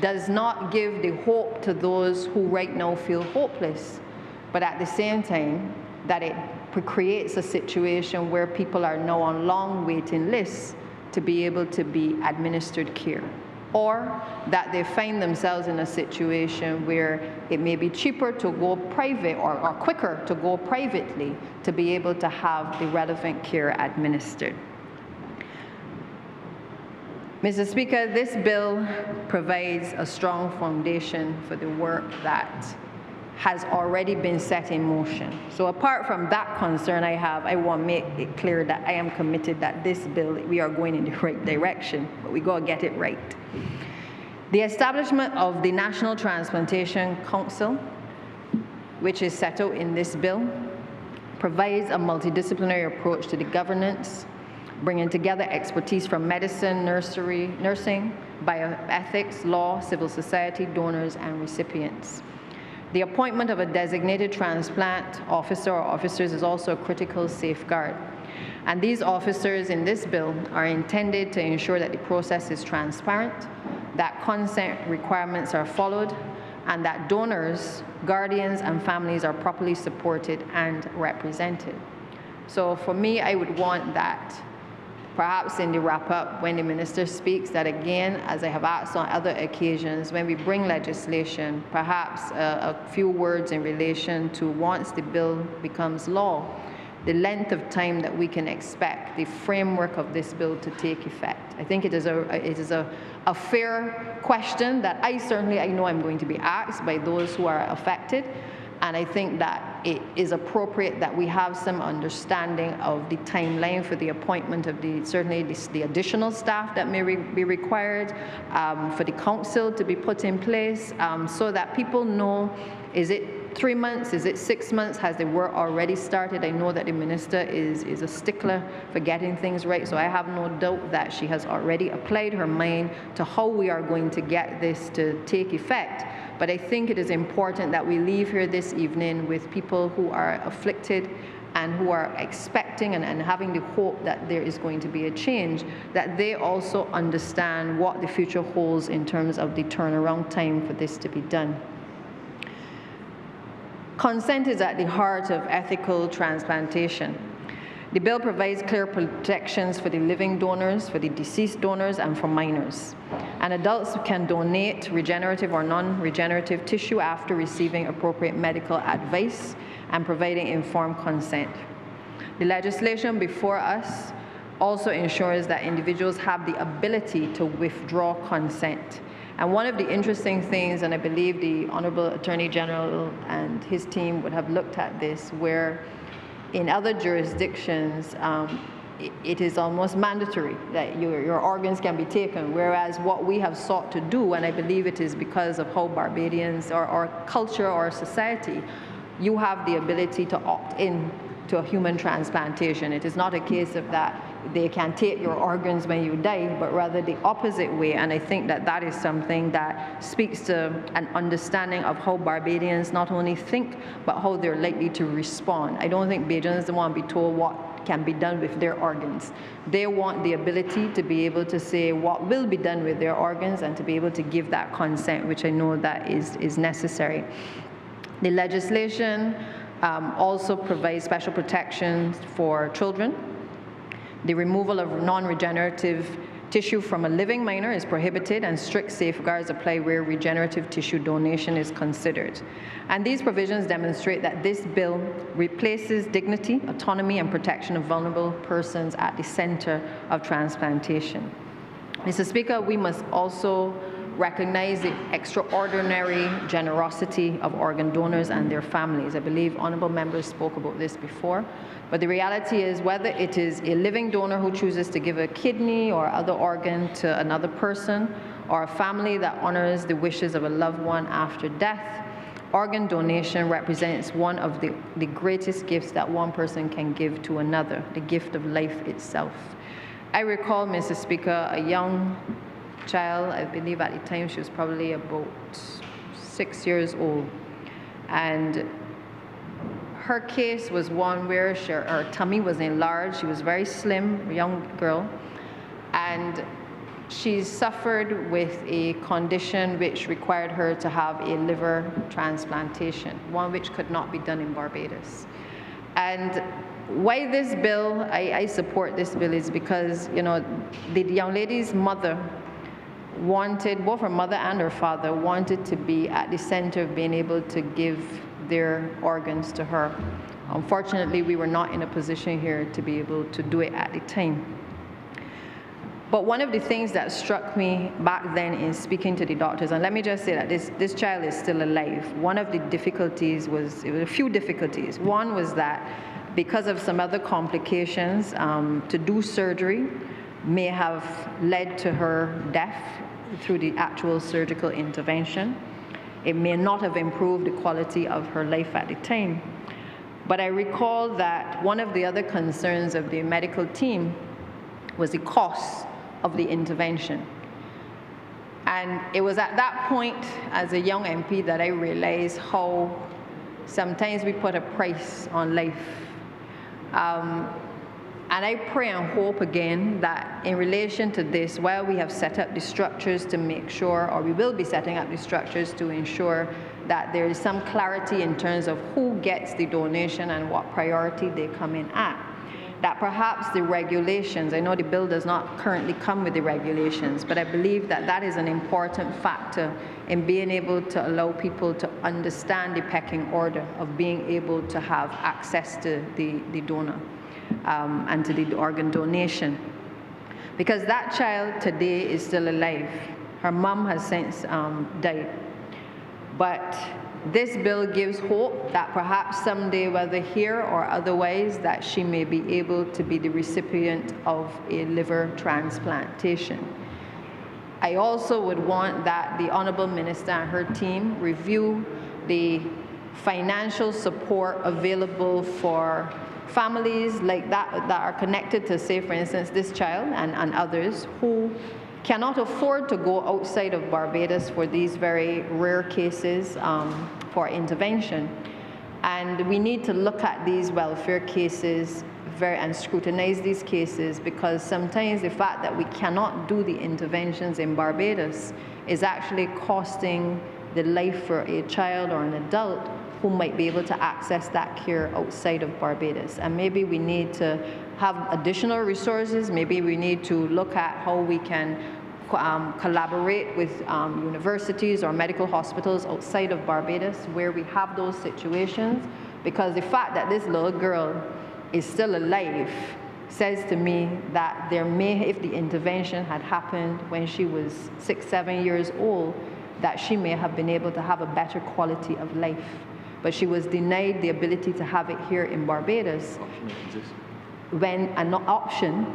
does not give the hope to those who right now feel hopeless, but at the same time, that it creates a situation where people are now on long waiting lists to be able to be administered care, or that they find themselves in a situation where it may be cheaper to go private or quicker to go privately to be able to have the relevant care administered. Mr. Speaker, this bill provides a strong foundation for the work that has already been set in motion. So apart from that concern I have, I want to make it clear that I am committed that this bill, we are going in the right direction, but we got to get it right. The establishment of the National Transplantation Council, which is set out in this bill, provides a multidisciplinary approach to the governance, bringing together expertise from medicine, nursing, bioethics, law, civil society, donors, and recipients. The appointment of a designated transplant officer or officers is also a critical safeguard. And these officers in this bill are intended to ensure that the process is transparent, that consent requirements are followed, and that donors, guardians, and families are properly supported and represented. So for me, I would want that perhaps in the wrap-up, when the minister speaks, that again, as I have asked on other occasions, when we bring legislation, perhaps a few words in relation to once the bill becomes law, the length of time that we can expect the framework of this bill to take effect. I think it is a fair question that I know I'm going to be asked by those who are affected. And I think that it is appropriate that we have some understanding of the timeline for the appointment of certainly the additional staff that may be required, for the council to be put in place, so that people know, is it 3 months, is it 6 months, has the work already started? I know that the minister is a stickler for getting things right, so I have no doubt that she has already applied her mind to how we are going to get this to take effect. But I think it is important that we leave here this evening with people who are afflicted and who are expecting and having the hope that there is going to be a change, that they also understand what the future holds in terms of the turnaround time for this to be done. Consent is at the heart of ethical transplantation. The bill provides clear protections for the living donors, for the deceased donors, and for minors. And adults can donate regenerative or non-regenerative tissue after receiving appropriate medical advice and providing informed consent. The legislation before us also ensures that individuals have the ability to withdraw consent. And one of the interesting things, and I believe the Honourable Attorney General and his team would have looked at this, where in other jurisdictions, it is almost mandatory that your organs can be taken, whereas what we have sought to do, and I believe it is because of how Barbadians or culture or society, you have the ability to opt in to a human transplantation. It is not a case of that they can take your organs when you die, but rather the opposite way. And I think that that is something that speaks to an understanding of how Barbadians not only think, but how they're likely to respond. I don't think Bajans don't want to be told what can be done with their organs. They want the ability to be able to say what will be done with their organs and to be able to give that consent, which I know that is necessary. The legislation also provides special protections for children. The removal of non-regenerative tissue from a living minor is prohibited, and strict safeguards apply where regenerative tissue donation is considered. And these provisions demonstrate that this bill replaces dignity, autonomy, and protection of vulnerable persons at the center of transplantation. Mr. Speaker, we must also recognize the extraordinary generosity of organ donors and their families. I believe honourable members spoke about this before. But the reality is, whether it is a living donor who chooses to give a kidney or other organ to another person, or a family that honors the wishes of a loved one after death, organ donation represents one of the greatest gifts that one person can give to another, the gift of life itself. I recall, Mr. Speaker, a young child, I believe at the time she was probably about 6 years old, and her case was one where her tummy was enlarged. She was very slim, young girl, and she suffered with a condition which required her to have a liver transplantation, one which could not be done in Barbados. And why this bill, I support this bill, is because, you know, the young lady's mother wanted, both her mother and her father wanted to be at the center of being able to give their organs to her. Unfortunately, we were not in a position here to be able to do it at the time. But one of the things that struck me back then in speaking to the doctors, and let me just say that this child is still alive. One of the difficulties was, it was a few difficulties. One was that because of some other complications, to do surgery may have led to her death through the actual surgical intervention. It may not have improved the quality of her life at the time. But I recall that one of the other concerns of the medical team was the cost of the intervention. And it was at that point, as a young MP, that I realized how sometimes we put a price on life. And I pray and hope again that in relation to this, while we have set up the structures to make sure, or we will be setting up the structures to ensure that there is some clarity in terms of who gets the donation and what priority they come in at, that perhaps the regulations, I know the bill does not currently come with the regulations, but I believe that that is an important factor in being able to allow people to understand the pecking order of being able to have access to the donor and to the organ donation. Because that child today is still alive. Her mom has since died. But this bill gives hope that perhaps someday, whether here or otherwise, that she may be able to be the recipient of a liver transplantation. I also would want that the Honourable Minister and her team review the financial support available for families like that are connected to, say, for instance, this child and others who cannot afford to go outside of Barbados for these very rare cases for intervention. And we need to look at these welfare cases and scrutinize these cases, because sometimes the fact that we cannot do the interventions in Barbados is actually costing the life for a child or an adult who might be able to access that care outside of Barbados. And maybe we need to have additional resources. Maybe we need to look at how we can collaborate with universities or medical hospitals outside of Barbados where we have those situations, because the fact that this little girl is still alive says to me that there may, if the intervention had happened when she was 6, 7 years old, that she may have been able to have a better quality of life. But she was denied the ability to have it here in Barbados when an option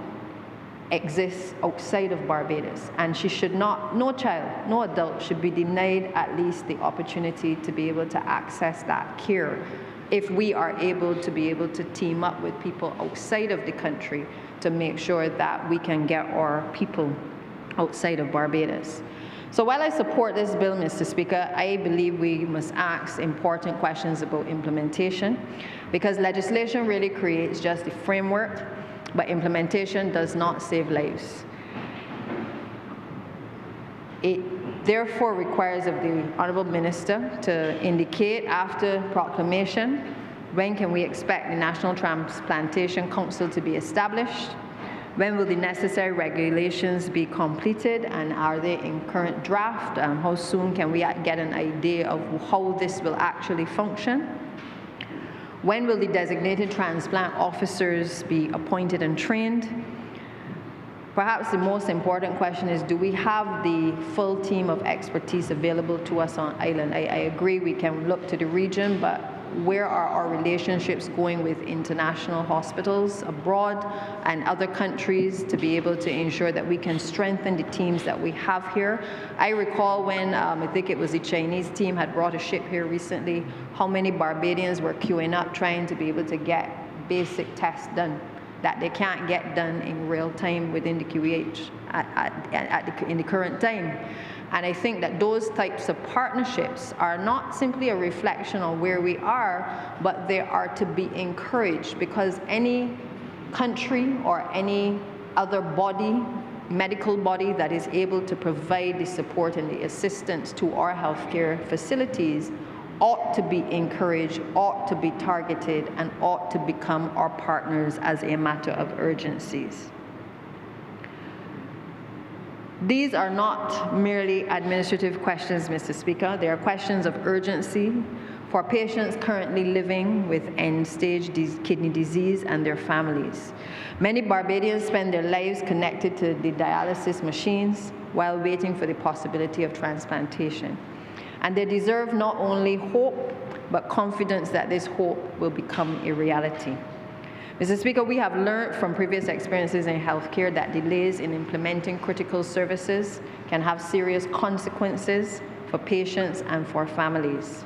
exists outside of Barbados. And she should not, no child, no adult should be denied at least the opportunity to be able to access that care if we are able to team up with people outside of the country to make sure that we can get our people outside of Barbados. So while I support this bill, Mr. Speaker, I believe we must ask important questions about implementation, because legislation really creates just the framework, but implementation does not save lives. It therefore requires of the Honourable Minister to indicate after proclamation when can we expect the National Transplantation Council to be established, when will the necessary regulations be completed, and are they in current draft? How soon can we get an idea of how this will actually function? When will the designated transplant officers be appointed and trained? perhaps the most important question is, do we have the full team of expertise available to us on island? I agree we can look to the region, but where are our relationships going with international hospitals abroad and other countries to be able to ensure that we can strengthen the teams that we have here? I recall when I think it was the Chinese team had brought a ship here recently, how many Barbadians were queuing up trying to be able to get basic tests done that they can't get done in real time within the QEH in the current time. And I think that those types of partnerships are not simply a reflection on where we are, but they are to be encouraged, because any country or any other body, medical body that is able to provide the support and the assistance to our healthcare facilities ought to be encouraged, ought to be targeted, and ought to become our partners as a matter of urgencies. These are not merely administrative questions, Mr. Speaker. They are questions of urgency for patients currently living with end-stage kidney disease and their families. Many Barbadians spend their lives connected to the dialysis machines while waiting for the possibility of transplantation. And they deserve not only hope, but confidence that this hope will become a reality. Mr. Speaker, we have learned from previous experiences in healthcare that delays in implementing critical services can have serious consequences for patients and for families.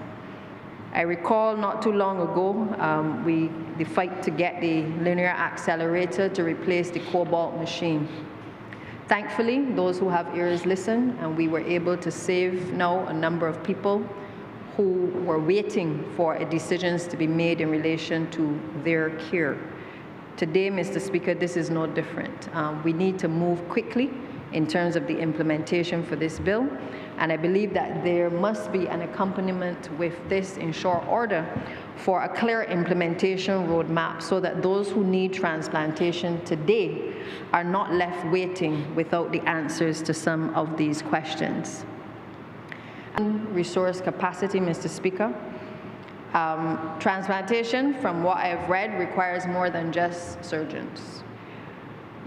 I recall not too long ago, the fight to get the linear accelerator to replace the cobalt machine. Thankfully, those who have ears listen, and we were able to save now a number of people who were waiting for decisions to be made in relation to their care. Today, Mr. Speaker, this is no different. We need to move quickly in terms of the implementation for this bill, and I believe that there must be an accompaniment with this in short order for a clear implementation roadmap so that those who need transplantation today are not left waiting without the answers to some of these questions. Resource capacity, Mr. Speaker. Transplantation, from what I have read, requires more than just surgeons.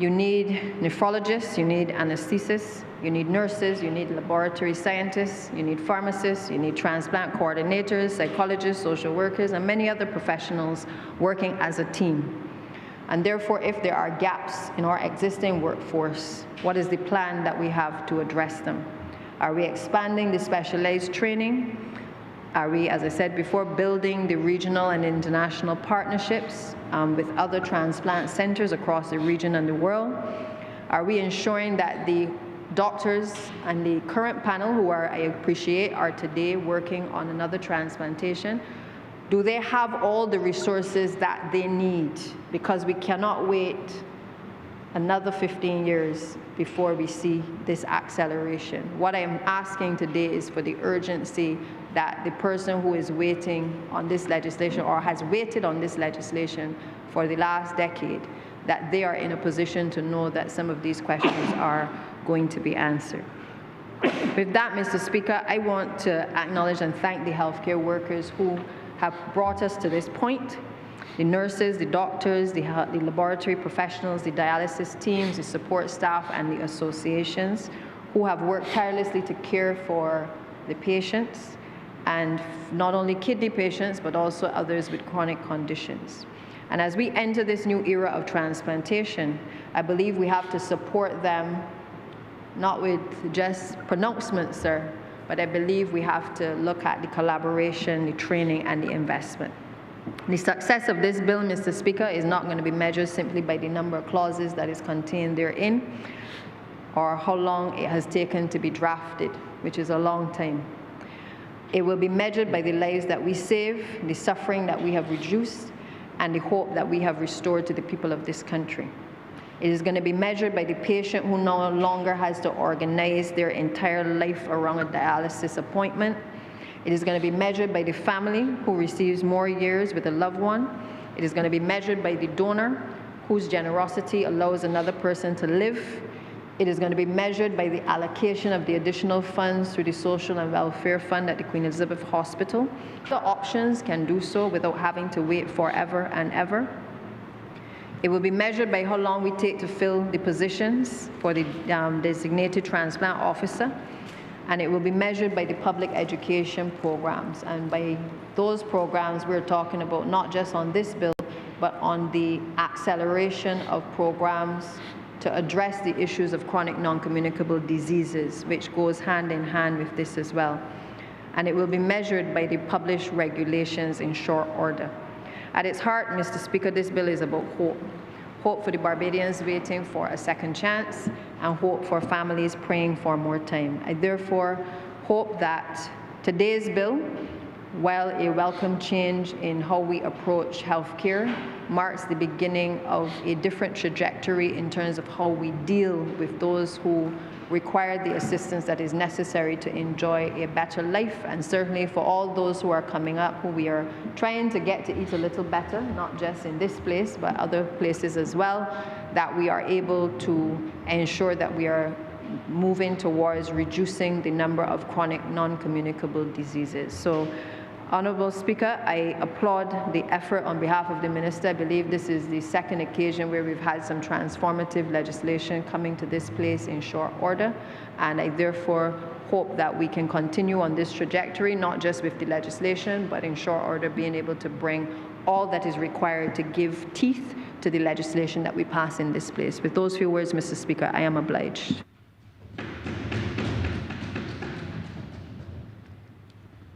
You need nephrologists, you need anesthetists, you need nurses, you need laboratory scientists, you need pharmacists, you need transplant coordinators, psychologists, social workers, and many other professionals working as a team. And therefore, if there are gaps in our existing workforce, what is the plan that we have to address them? Are we expanding the specialized training? Are we, as I said before, building the regional and international partnerships with other transplant centers across the region and the world? Are we ensuring that the doctors and the current panel, who I appreciate are today working on another transplantation, do they have all the resources that they need? Because we cannot wait another 15 years before we see this acceleration. What I am asking today is for the urgency that the person who is waiting on this legislation or has waited on this legislation for the last decade, that they are in a position to know that some of these questions are going to be answered. With that, Mr. Speaker, I want to acknowledge and thank the healthcare workers who have brought us to this point. The nurses, the doctors, the laboratory professionals, the dialysis teams, the support staff, and the associations who have worked tirelessly to care for the patients, and not only kidney patients, but also others with chronic conditions. And as we enter this new era of transplantation, I believe we have to support them, not with just pronouncements, sir, but I believe we have to look at the collaboration, the training, and the investment. The success of this bill, Mr. Speaker, is not going to be measured simply by the number of clauses that is contained therein, or how long it has taken to be drafted, which is a long time. It will be measured by the lives that we save, the suffering that we have reduced, and the hope that we have restored to the people of this country. It is going to be measured by the patient who no longer has to organize their entire life around a dialysis appointment. It is going to be measured by the family who receives more years with a loved one. It is going to be measured by the donor whose generosity allows another person to live. It is going to be measured by the allocation of the additional funds through the Social and Welfare Fund at the Queen Elizabeth Hospital. The options can do so without having to wait forever and ever. It will be measured by how long we take to fill the positions for the designated transplant officer, and it will be measured by the public education programs. And by those programs, we're talking about not just on this bill, but on the acceleration of programs to address the issues of chronic non-communicable diseases, which goes hand in hand with this as well. And it will be measured by the published regulations in short order. At its heart, Mr. Speaker, this bill is about hope. Hope for the Barbadians waiting for a second chance, and hope for families praying for more time. I therefore hope that today's bill, while a welcome change in how we approach healthcare, marks the beginning of a different trajectory in terms of how we deal with those who require the assistance that is necessary to enjoy a better life, and certainly for all those who are coming up who we are trying to get to eat a little better, not just in this place, but other places as well, that we are able to ensure that we are moving towards reducing the number of chronic non-communicable diseases. So, Honourable Speaker, I applaud the effort on behalf of the Minister. I believe this is the second occasion where we've had some transformative legislation coming to this place in short order, and I therefore hope that we can continue on this trajectory, not just with the legislation, but in short order being able to bring all that is required to give teeth to the legislation that we pass in this place. With those few words, Mr. Speaker, I am obliged.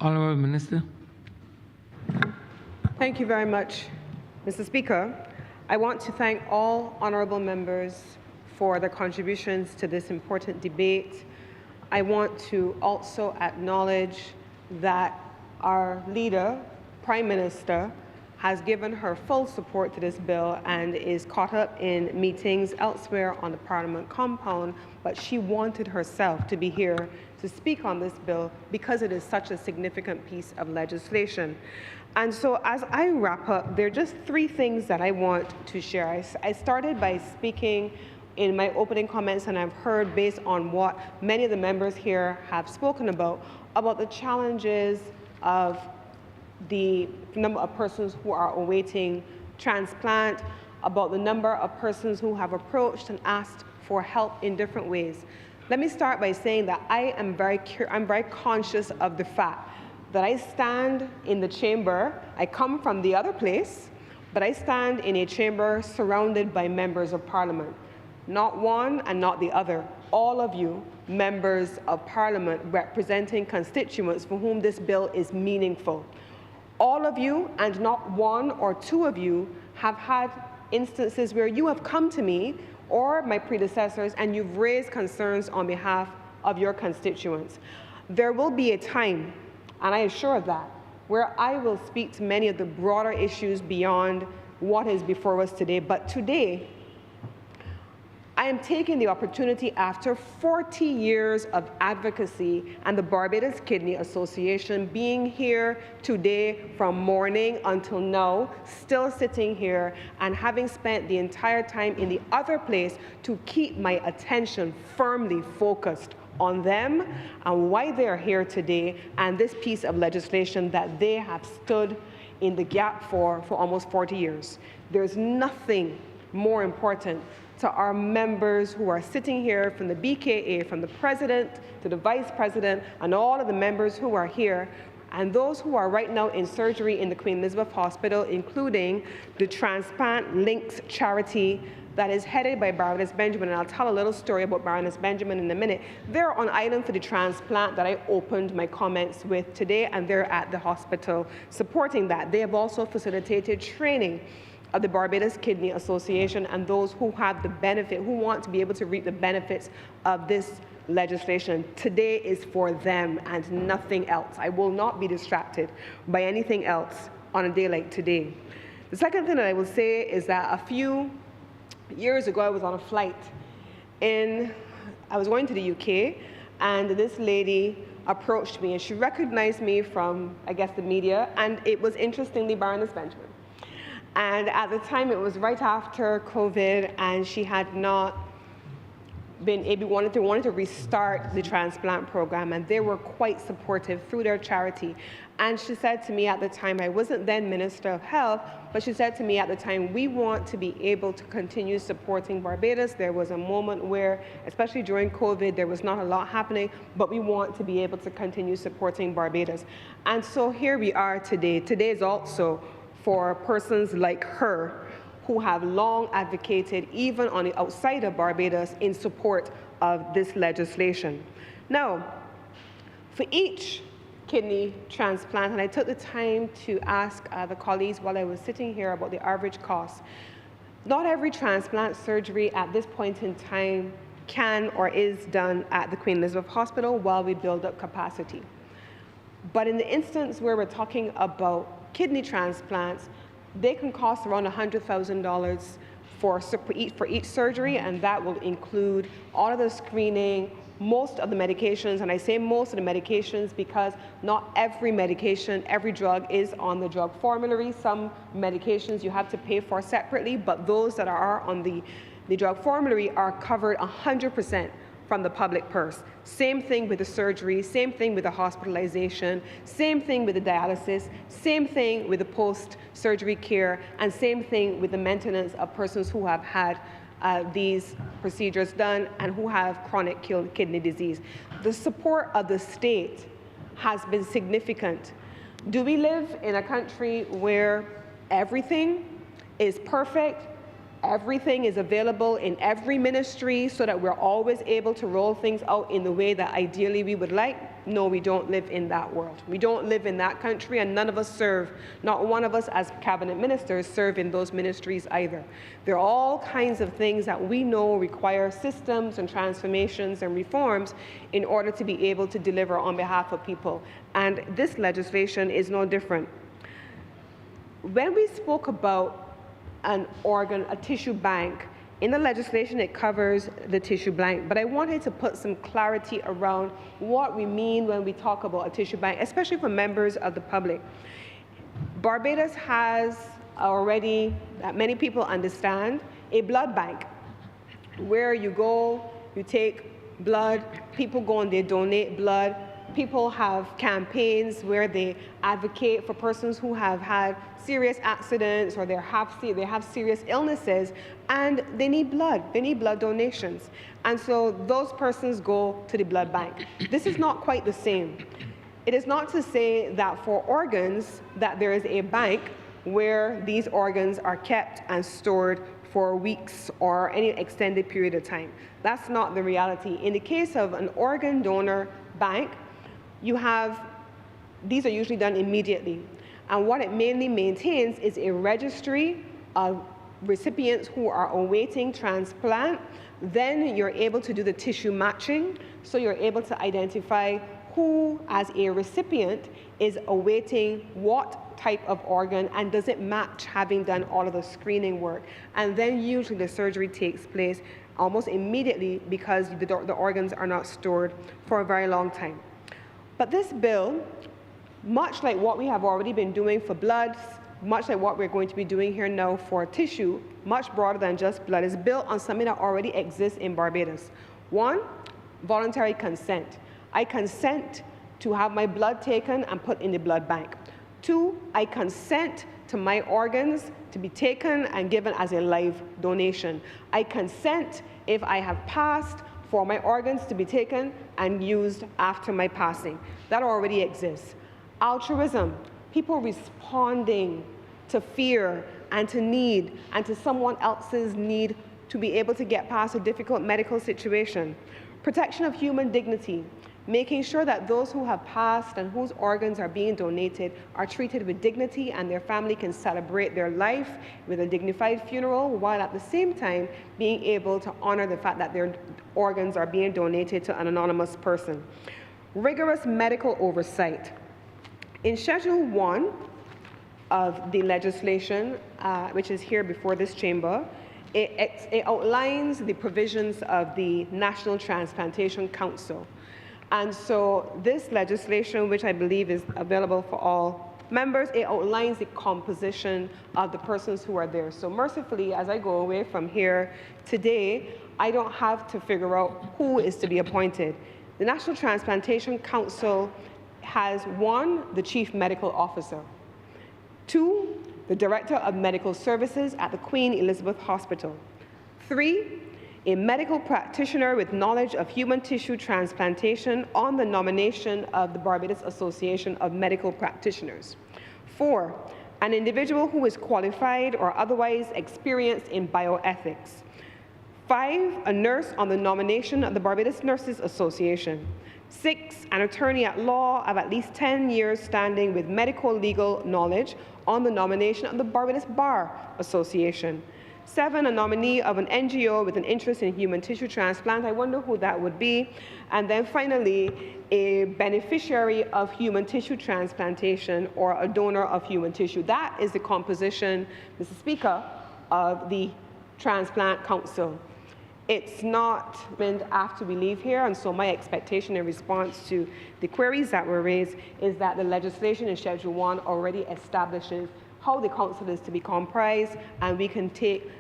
Honourable Minister. Thank you very much, Mr. Speaker. I want to thank all honourable members for their contributions to this important debate. I want to also acknowledge that our leader, Prime Minister, has given her full support to this bill and is caught up in meetings elsewhere on the Parliament compound, but she wanted herself to be here to speak on this bill because it is such a significant piece of legislation. And so as I wrap up, there are just three things that I want to share. I started by speaking in my opening comments, and I've heard, based on what many of the members here have spoken about the challenges of the number of persons who are awaiting transplant, about the number of persons who have approached and asked for help in different ways. Let me start by saying that I'm very conscious of the fact that I stand in the chamber. I come from the other place, but I stand in a chamber surrounded by members of Parliament. Not one and not the other. All of you, members of Parliament representing constituents for whom this bill is meaningful. All of you, and not one or two of you, have had instances where you have come to me or my predecessors and you've raised concerns on behalf of your constituents. There will be a time, and I assure that, where I will speak to many of the broader issues beyond what is before us today. But today, I am taking the opportunity, after 40 years of advocacy and the Barbados Kidney Association being here today from morning until now, still sitting here and having spent the entire time in the other place to keep my attention firmly focused on them and why they are here today and this piece of legislation that they have stood in the gap for almost 40 years. There's nothing more important to our members who are sitting here, from the BKA, from the President to the Vice President, and all of the members who are here, and those who are right now in surgery in the Queen Elizabeth Hospital, including the Transplant Links charity that is headed by Baroness Benjamin, and I'll tell a little story about Baroness Benjamin in a minute. They're on island for the transplant that I opened my comments with today, and they're at the hospital supporting that. They have also facilitated training of the Barbados Kidney Association and those who have the benefit, who want to be able to reap the benefits of this legislation. Today is for them and nothing else. I will not be distracted by anything else on a day like today. The second thing that I will say is that a few years ago, I was on a flight I was going to the UK, and this lady approached me and she recognized me from, I guess, the media, and it was interestingly Baroness Benjamin. And at the time, it was right after COVID, and she had not wanted to restart the transplant program, and they were quite supportive through their charity. And she said to me at the time, I wasn't then Minister of Health, but she said to me at the time, we want to be able to continue supporting Barbados. There was a moment where, especially during COVID, there was not a lot happening, but we want to be able to continue supporting Barbados. And so here we are today. Today is also for persons like her who have long advocated, even on the outside of Barbados, in support of this legislation. Now, for each kidney transplant, and I took the time to ask the colleagues while I was sitting here about the average cost. Not every transplant surgery at this point in time can or is done at the Queen Elizabeth Hospital while we build up capacity. But in the instance where we're talking about kidney transplants, they can cost around $100,000 for each surgery, and that will include all of the screening, most of the medications, and I say most of the medications because not every medication, every drug is on the drug formulary. Some medications you have to pay for separately, but those that are on the drug formulary are covered 100% from the public purse. Same thing with the surgery, same thing with the hospitalization, same thing with the dialysis, same thing with the post-surgery care, and same thing with the maintenance of persons who have had these procedures done and who have chronic kidney disease. The support of the state has been significant. Do we live in a country where everything is perfect? Everything is available in every ministry so that we're always able to roll things out in the way that ideally we would like? No, we don't live in that world. We don't live in that country, and none of us serve, not one of us as cabinet ministers serve in those ministries either. There are all kinds of things that we know require systems and transformations and reforms in order to be able to deliver on behalf of people. And this legislation is no different. When we spoke about an organ, a tissue bank, in the legislation it covers the tissue bank, but I wanted to put some clarity around what we mean when we talk about a tissue bank, especially for members of the public. Barbados has already, that many people understand, a blood bank where you go, you take blood, people go and they donate blood. People have campaigns where they advocate for persons who have had serious accidents or they have serious illnesses and they need blood. They need blood donations. And so those persons go to the blood bank. This is not quite the same. It is not to say that for organs that there is a bank where these organs are kept and stored for weeks or any extended period of time. That's not the reality. In the case of an organ donor bank, these are usually done immediately. And what it mainly maintains is a registry of recipients who are awaiting transplant. Then you're able to do the tissue matching. So you're able to identify who, as a recipient, is awaiting what type of organ and does it match having done all of the screening work. And then usually the surgery takes place almost immediately because the organs are not stored for a very long time. But this bill, much like what we have already been doing for blood, much like what we're going to be doing here now for tissue, much broader than just blood, is built on something that already exists in Barbados. One, voluntary consent. I consent to have my blood taken and put in the blood bank. Two, I consent to my organs to be taken and given as a live donation. I consent, if I have passed, for my organs to be taken and used after my passing. That already exists. Altruism, people responding to fear and to need and to someone else's need to be able to get past a difficult medical situation. Protection of human dignity, making sure that those who have passed and whose organs are being donated are treated with dignity and their family can celebrate their life with a dignified funeral, while at the same time being able to honor the fact that their organs are being donated to an anonymous person. Rigorous medical oversight. In Schedule 1 of the legislation, which is here before this chamber, it outlines the provisions of the National Transplantation Council. And so this legislation, which I believe is available for all members, it outlines the composition of the persons who are there. So mercifully, as I go away from here today, I don't have to figure out who is to be appointed. The National Transplantation Council has 1, the Chief Medical Officer, 2, the Director of Medical Services at the Queen Elizabeth Hospital, 3, a medical practitioner with knowledge of human tissue transplantation on the nomination of the Barbados Association of Medical Practitioners, 4, an individual who is qualified or otherwise experienced in bioethics, 5, a nurse on the nomination of the Barbados Nurses Association, 6, an attorney at law of at least 10 years standing with medical legal knowledge on the nomination of the Barbados Bar Association, 7, a nominee of an NGO with an interest in human tissue transplant. I wonder who that would be. And then finally, a beneficiary of human tissue transplantation or a donor of human tissue. That is the composition, Mr. Speaker, of the Transplant Council. It's not been after we leave here, and so my expectation in response to the queries that were raised is that the legislation in Schedule 1 already establishes how the council is to be comprised, and we can take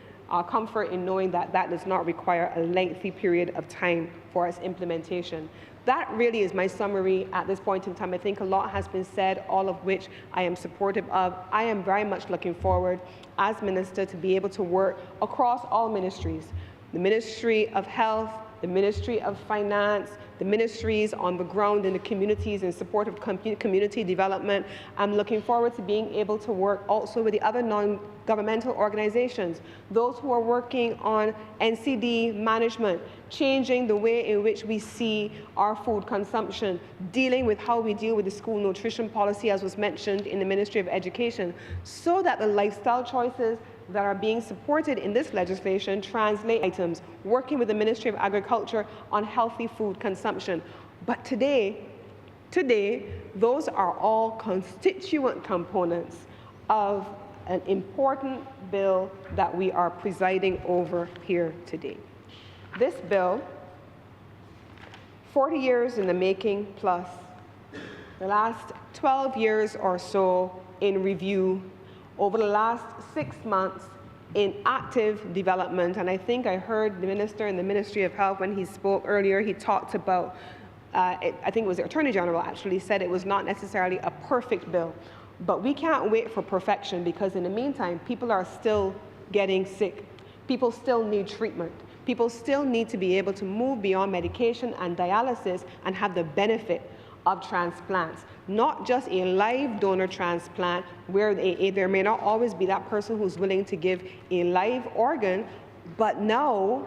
comfort in knowing that that does not require a lengthy period of time for its implementation. That really is my summary at this point in time. I think a lot has been said, all of which I am supportive of. I am very much looking forward, as Minister, to be able to work across all ministries, the Ministry of Health, the Ministry of Finance, the ministries on the ground in the communities in support of community development. I'm looking forward to being able to work also with the other non-governmental organizations, those who are working on NCD management, changing the way in which we see our food consumption, dealing with how we deal with the school nutrition policy, as was mentioned in the Ministry of Education, so that the lifestyle choices that are being supported in this legislation translate items, working with the Ministry of Agriculture on healthy food consumption. But today, those are all constituent components of an important bill that we are presiding over here today. This bill, 40 years in the making plus the last 12 years or so in review, over the last 6 months in active development. And I think I heard the Minister in the Ministry of Health when he spoke earlier, he talked about, I think it was the Attorney General actually said it was not necessarily a perfect bill. But we can't wait for perfection, because in the meantime, people are still getting sick. People still need treatment. People still need to be able to move beyond medication and dialysis and have the benefit of transplants, not just a live donor transplant where there may not always be that person who's willing to give a live organ, but now,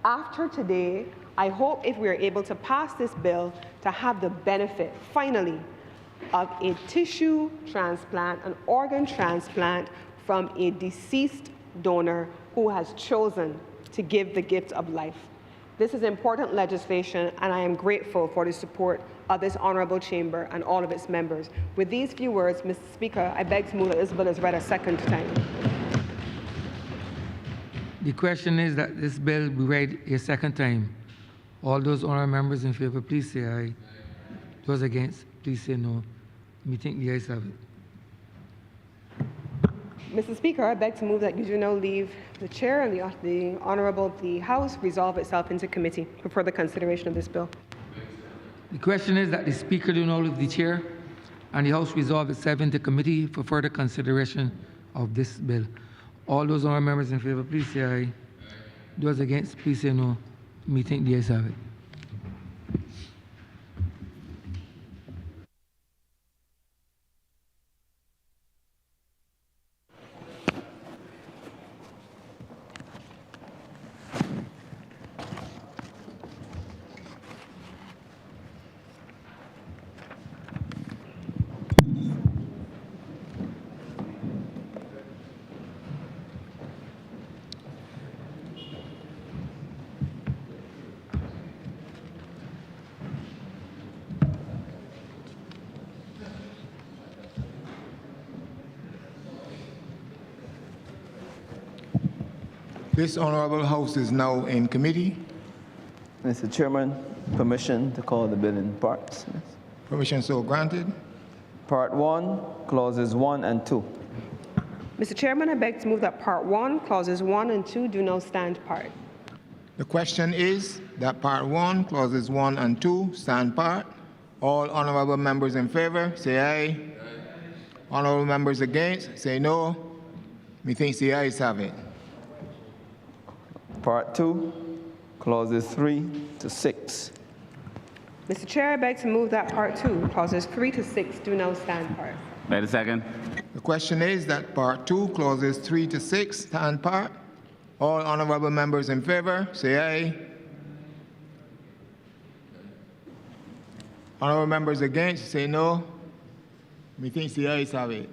after today, I hope if we're able to pass this bill to have the benefit, finally, of a tissue transplant, an organ transplant from a deceased donor who has chosen to give the gift of life. This is important legislation, and I am grateful for the support of this honourable chamber and all of its members. With these few words, Mr. Speaker, I beg to move that this bill is read a second time. The question is that this bill be read a second time. All those honourable members in favour, please say aye. Those against, please say no. Me think the ayes have it. Mr. Speaker, I beg to move that you do now leave the chair and the Honourable the House resolve itself into committee for further consideration of this bill. The question is that the Speaker do now leave the chair and the House resolve itself into committee for further consideration of this bill. All those honourable members in favour, please say aye. Those against, please say no. Me think the ayes have it. This honourable House is now in committee. Mr. Chairman, permission to call the bill in parts. Permission so granted. Part 1, clauses 1 and 2. Mr. Chairman, I beg to move that Part 1, clauses 1 and 2 do now stand part. The question is that Part 1, Clauses 1 and 2 stand part. All honorable members in favor, say aye. Honorable members against, say no. Methinks the ayes have it. Part 2, Clauses 3 to 6. Mr. Chair, I beg to move that Part 2, Clauses 3 to 6 do now stand part. Wait a second. The question is that Part 2, Clauses 3 to 6 stand part. All honorable members in favor, say aye. Honorable members against, say no. Methinks the ayes have it.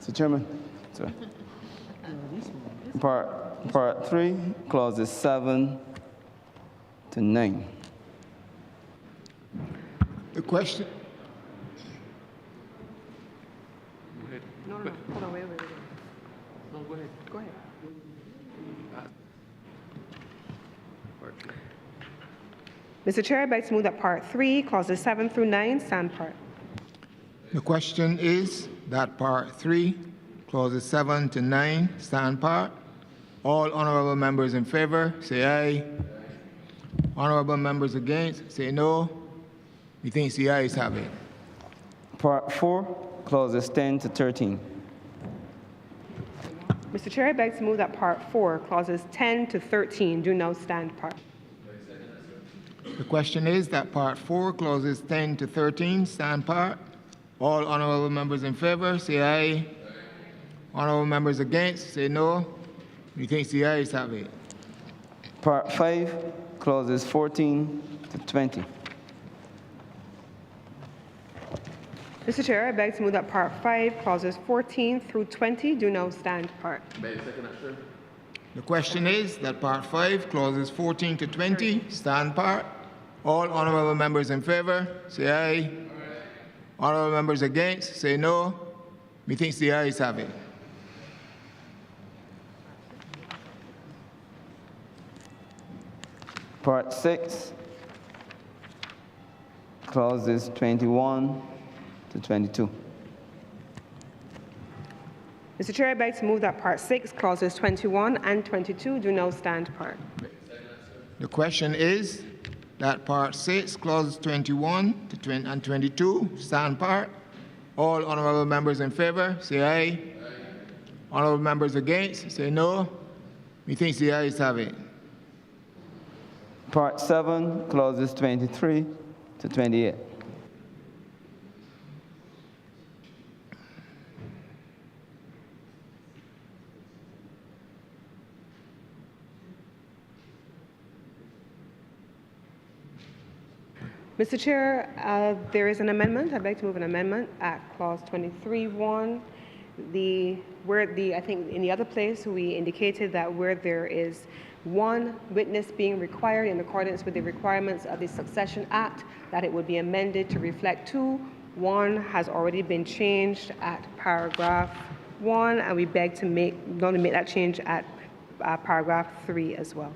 Mr. Chairman, sorry. Part 3, Clauses 7 to 9. The question, No, hold on, wait. No, go ahead. Go ahead. Mr. Chair, I beg to move that Part 3, Clauses 7 through 9, stand part. the question is that Part 3, Clauses 7 to 9 stand part. All honourable members in favour, say aye. Honourable members against, say no. Methinks the ayes have it. Part 4, clauses 10 to 13. Mr. Chair, I beg to move that Part 4, Clauses 10 to 13 do now stand part. The question is that Part 4, Clauses 10 to 13 stand part. All honourable members in favour, say aye. Honourable members against, say no. Methinks the ayes have it. Part 5, clauses 14 to 20. Mr. Chair, I beg to move that Part 5, Clauses 14 through 20 do now stand part. The question is that Part 5, Clauses 14 to 20 stand part. All honourable members in favour, say aye. Honourable members against, say no. Methinks the ayes have it. Part 6, clauses 21 to 22. Mr. Chair, I beg to move that Part 6, Clauses 21 and 22 do now stand part. The question is that Part 6, Clauses 21 and 22 stand part. All honourable members in favour, say aye. Honourable members against, say no. Methinks the ayes have it. Part 7, clauses 23 to 28. Mr. Chair, there is an amendment. I beg to move an amendment at Clause 23(1). I think in the other place we indicated that where there is one witness being required in accordance with the requirements of the Succession Act, that it would be amended to reflect 2. 1 has already been changed at paragraph 1, and we beg to make that change at paragraph 3 as well.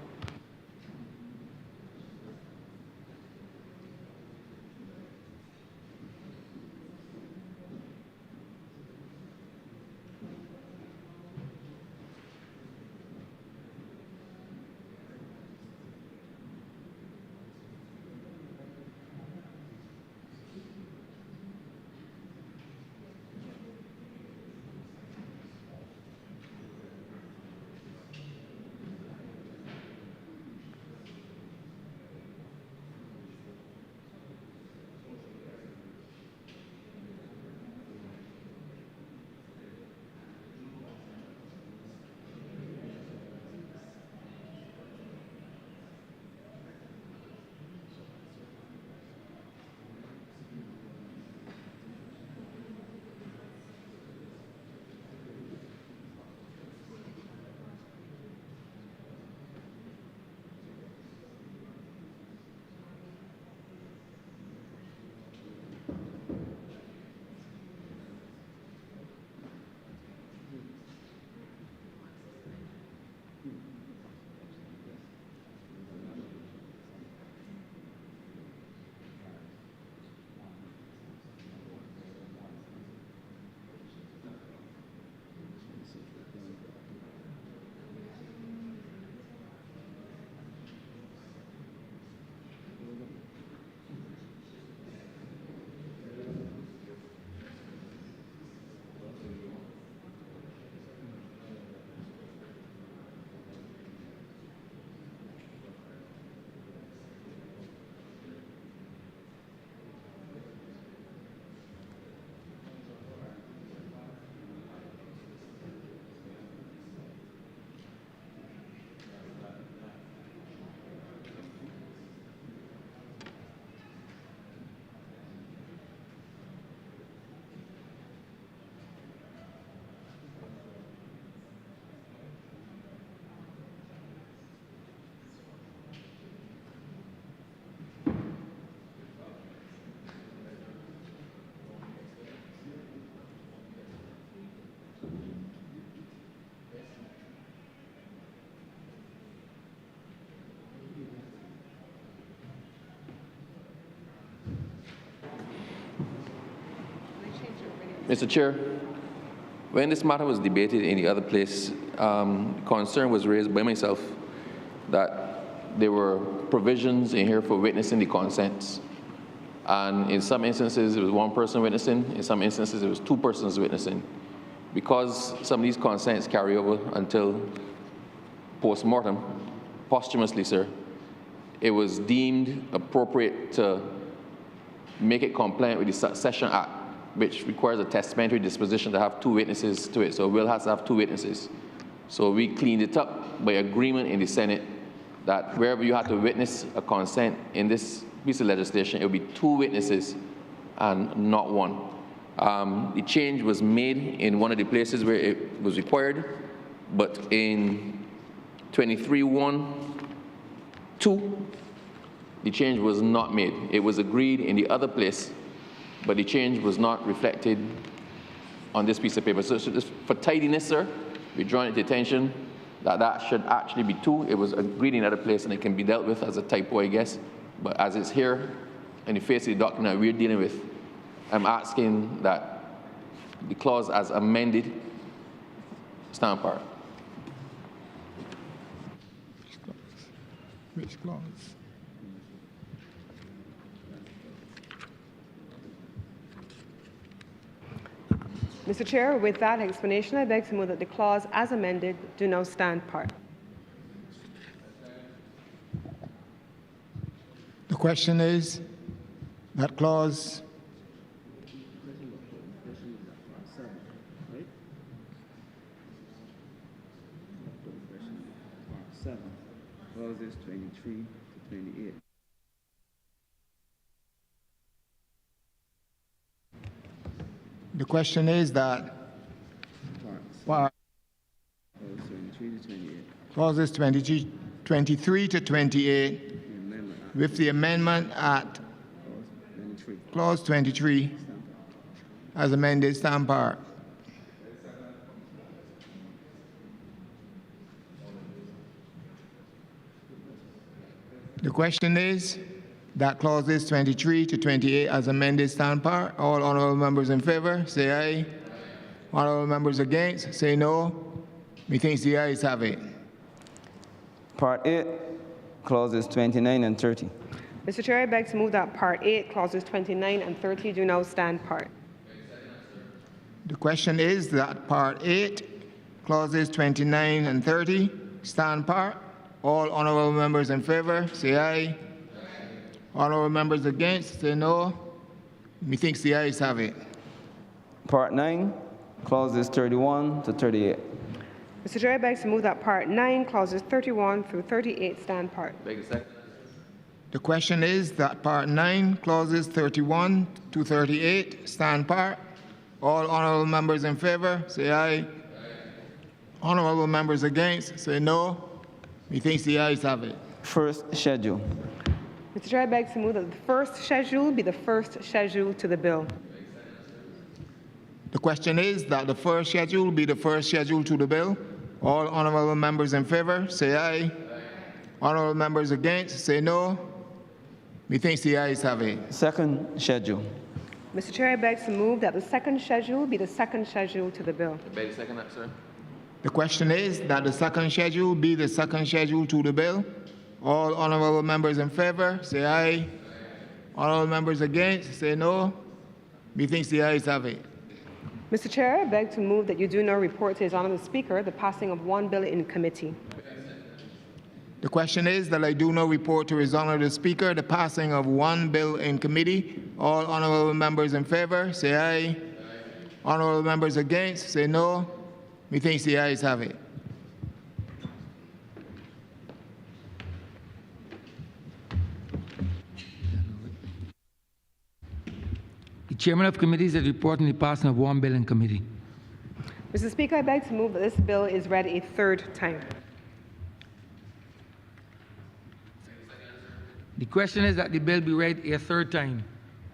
Mr. Chair, when this matter was debated in the other place, concern was raised by myself that there were provisions in here for witnessing the consents. And in some instances, it was one person witnessing. In some instances, it was two persons witnessing. Because some of these consents carry over until post-mortem, posthumously, sir, it was deemed appropriate to make it compliant with the Succession Act, which requires a testamentary disposition to have two witnesses to it. So a will has to have two witnesses. So we cleaned it up by agreement in the Senate that wherever you had to witness a consent in this piece of legislation, it would be two witnesses and not one. The change was made in one of the places where it was required, but in 23(1)(2), the change was not made. It was agreed in the other place, but the change was not reflected on this piece of paper. So just for tidiness, sir, we're drawing it to attention that that should actually be two. It was agreed in another place, and it can be dealt with as a typo, I guess. But as it's here in the face of the document that we're dealing with, I'm asking that the clause as amended stand apart. Which clause? Mr. Chair, with that explanation, I beg to move that the clause as amended do now stand part. The question is that clause. Clauses 23 to 28. The question is that clauses 23 to 28 with the amendment at clause 23 as amended stand part. The question is that clauses 23 to 28 as amended stand part. All honourable members in favour, say aye. Honourable members against, say no. Methinks the ayes have it. Part 8, clauses 29 and 30. Mr. Chair, I beg to move that Part 8, clauses 29 and 30 do now stand part. The question is that Part 8, clauses 29 and 30 stand part. All honourable members in favour, say aye. Honourable members against, say no. Methinks the ayes have it. Part 9, clauses 31 to 38. Mr. Chair, I beg to move that Part 9, clauses 31 through 38 stand part. Beg a second. The question is that Part 9, clauses 31 to 38 stand part. All honourable members in favour, say aye. Honourable members against, say no. Methinks the ayes have it. First schedule. Mr. Chair, I beg to move that the first schedule be the first schedule to the bill. The question is that the first schedule be the first schedule to the bill. All honourable members in favour, say aye. Honourable members against, say no. Methinks the ayes have it. Second schedule. Mr. Chair, I beg to move that the second schedule be the second schedule to the bill. Beg a second, sir. The question is that the second schedule be the second schedule to the bill. All honourable members in favour, say aye. Honourable members against, say no. Methinks the ayes have it. Mr. Chair, I beg to move that you do now report to His Honourable Speaker the passing of one bill in committee. The question is that I do now report to His Honour the Speaker the passing of one bill in committee. All honourable members in favour, say aye. Honourable members against, say no. Methinks the ayes have it. The chairman of committees is reporting the passing of one bill in committee. Mr. Speaker, I beg to move that this bill is read a third time. The question is that the bill be read a third time.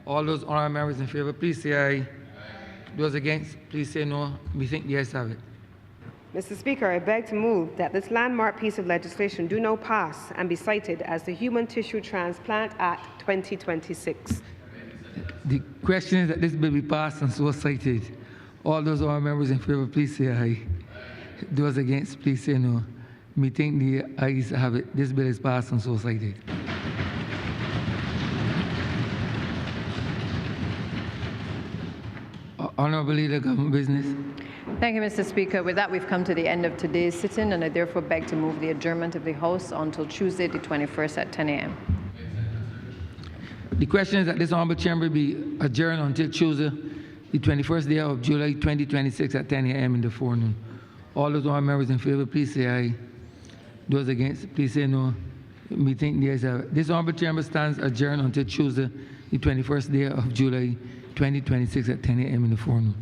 All those honourable members in favour, please say aye. Those against, please say no. We think the ayes have it. Mr. Speaker, I beg to move that this landmark piece of legislation do now pass and be cited as the Human Tissue Transplant Act 2026. The question is that this bill be passed and so cited. All those honourable members in favor, please say aye. Those against, please say no. Me think the ayes have it. This bill is passed and so cited. Honourable Leader, Government Business. Thank you, Mr. Speaker. With that, we've come to the end of today's sitting, and I therefore beg to move the adjournment of the House until Tuesday, the 21st at 10 a.m. The question is that this honourable chamber be adjourned until Tuesday, the 21st day of July 2026 at 10 a.m. in the forenoon. All those honourable members in favor, please say aye. Those against, please say no. Me think the ayes have it. This honourable chamber stands adjourned until Tuesday, the 21st day of July 2026 at 10 a.m. in the forenoon.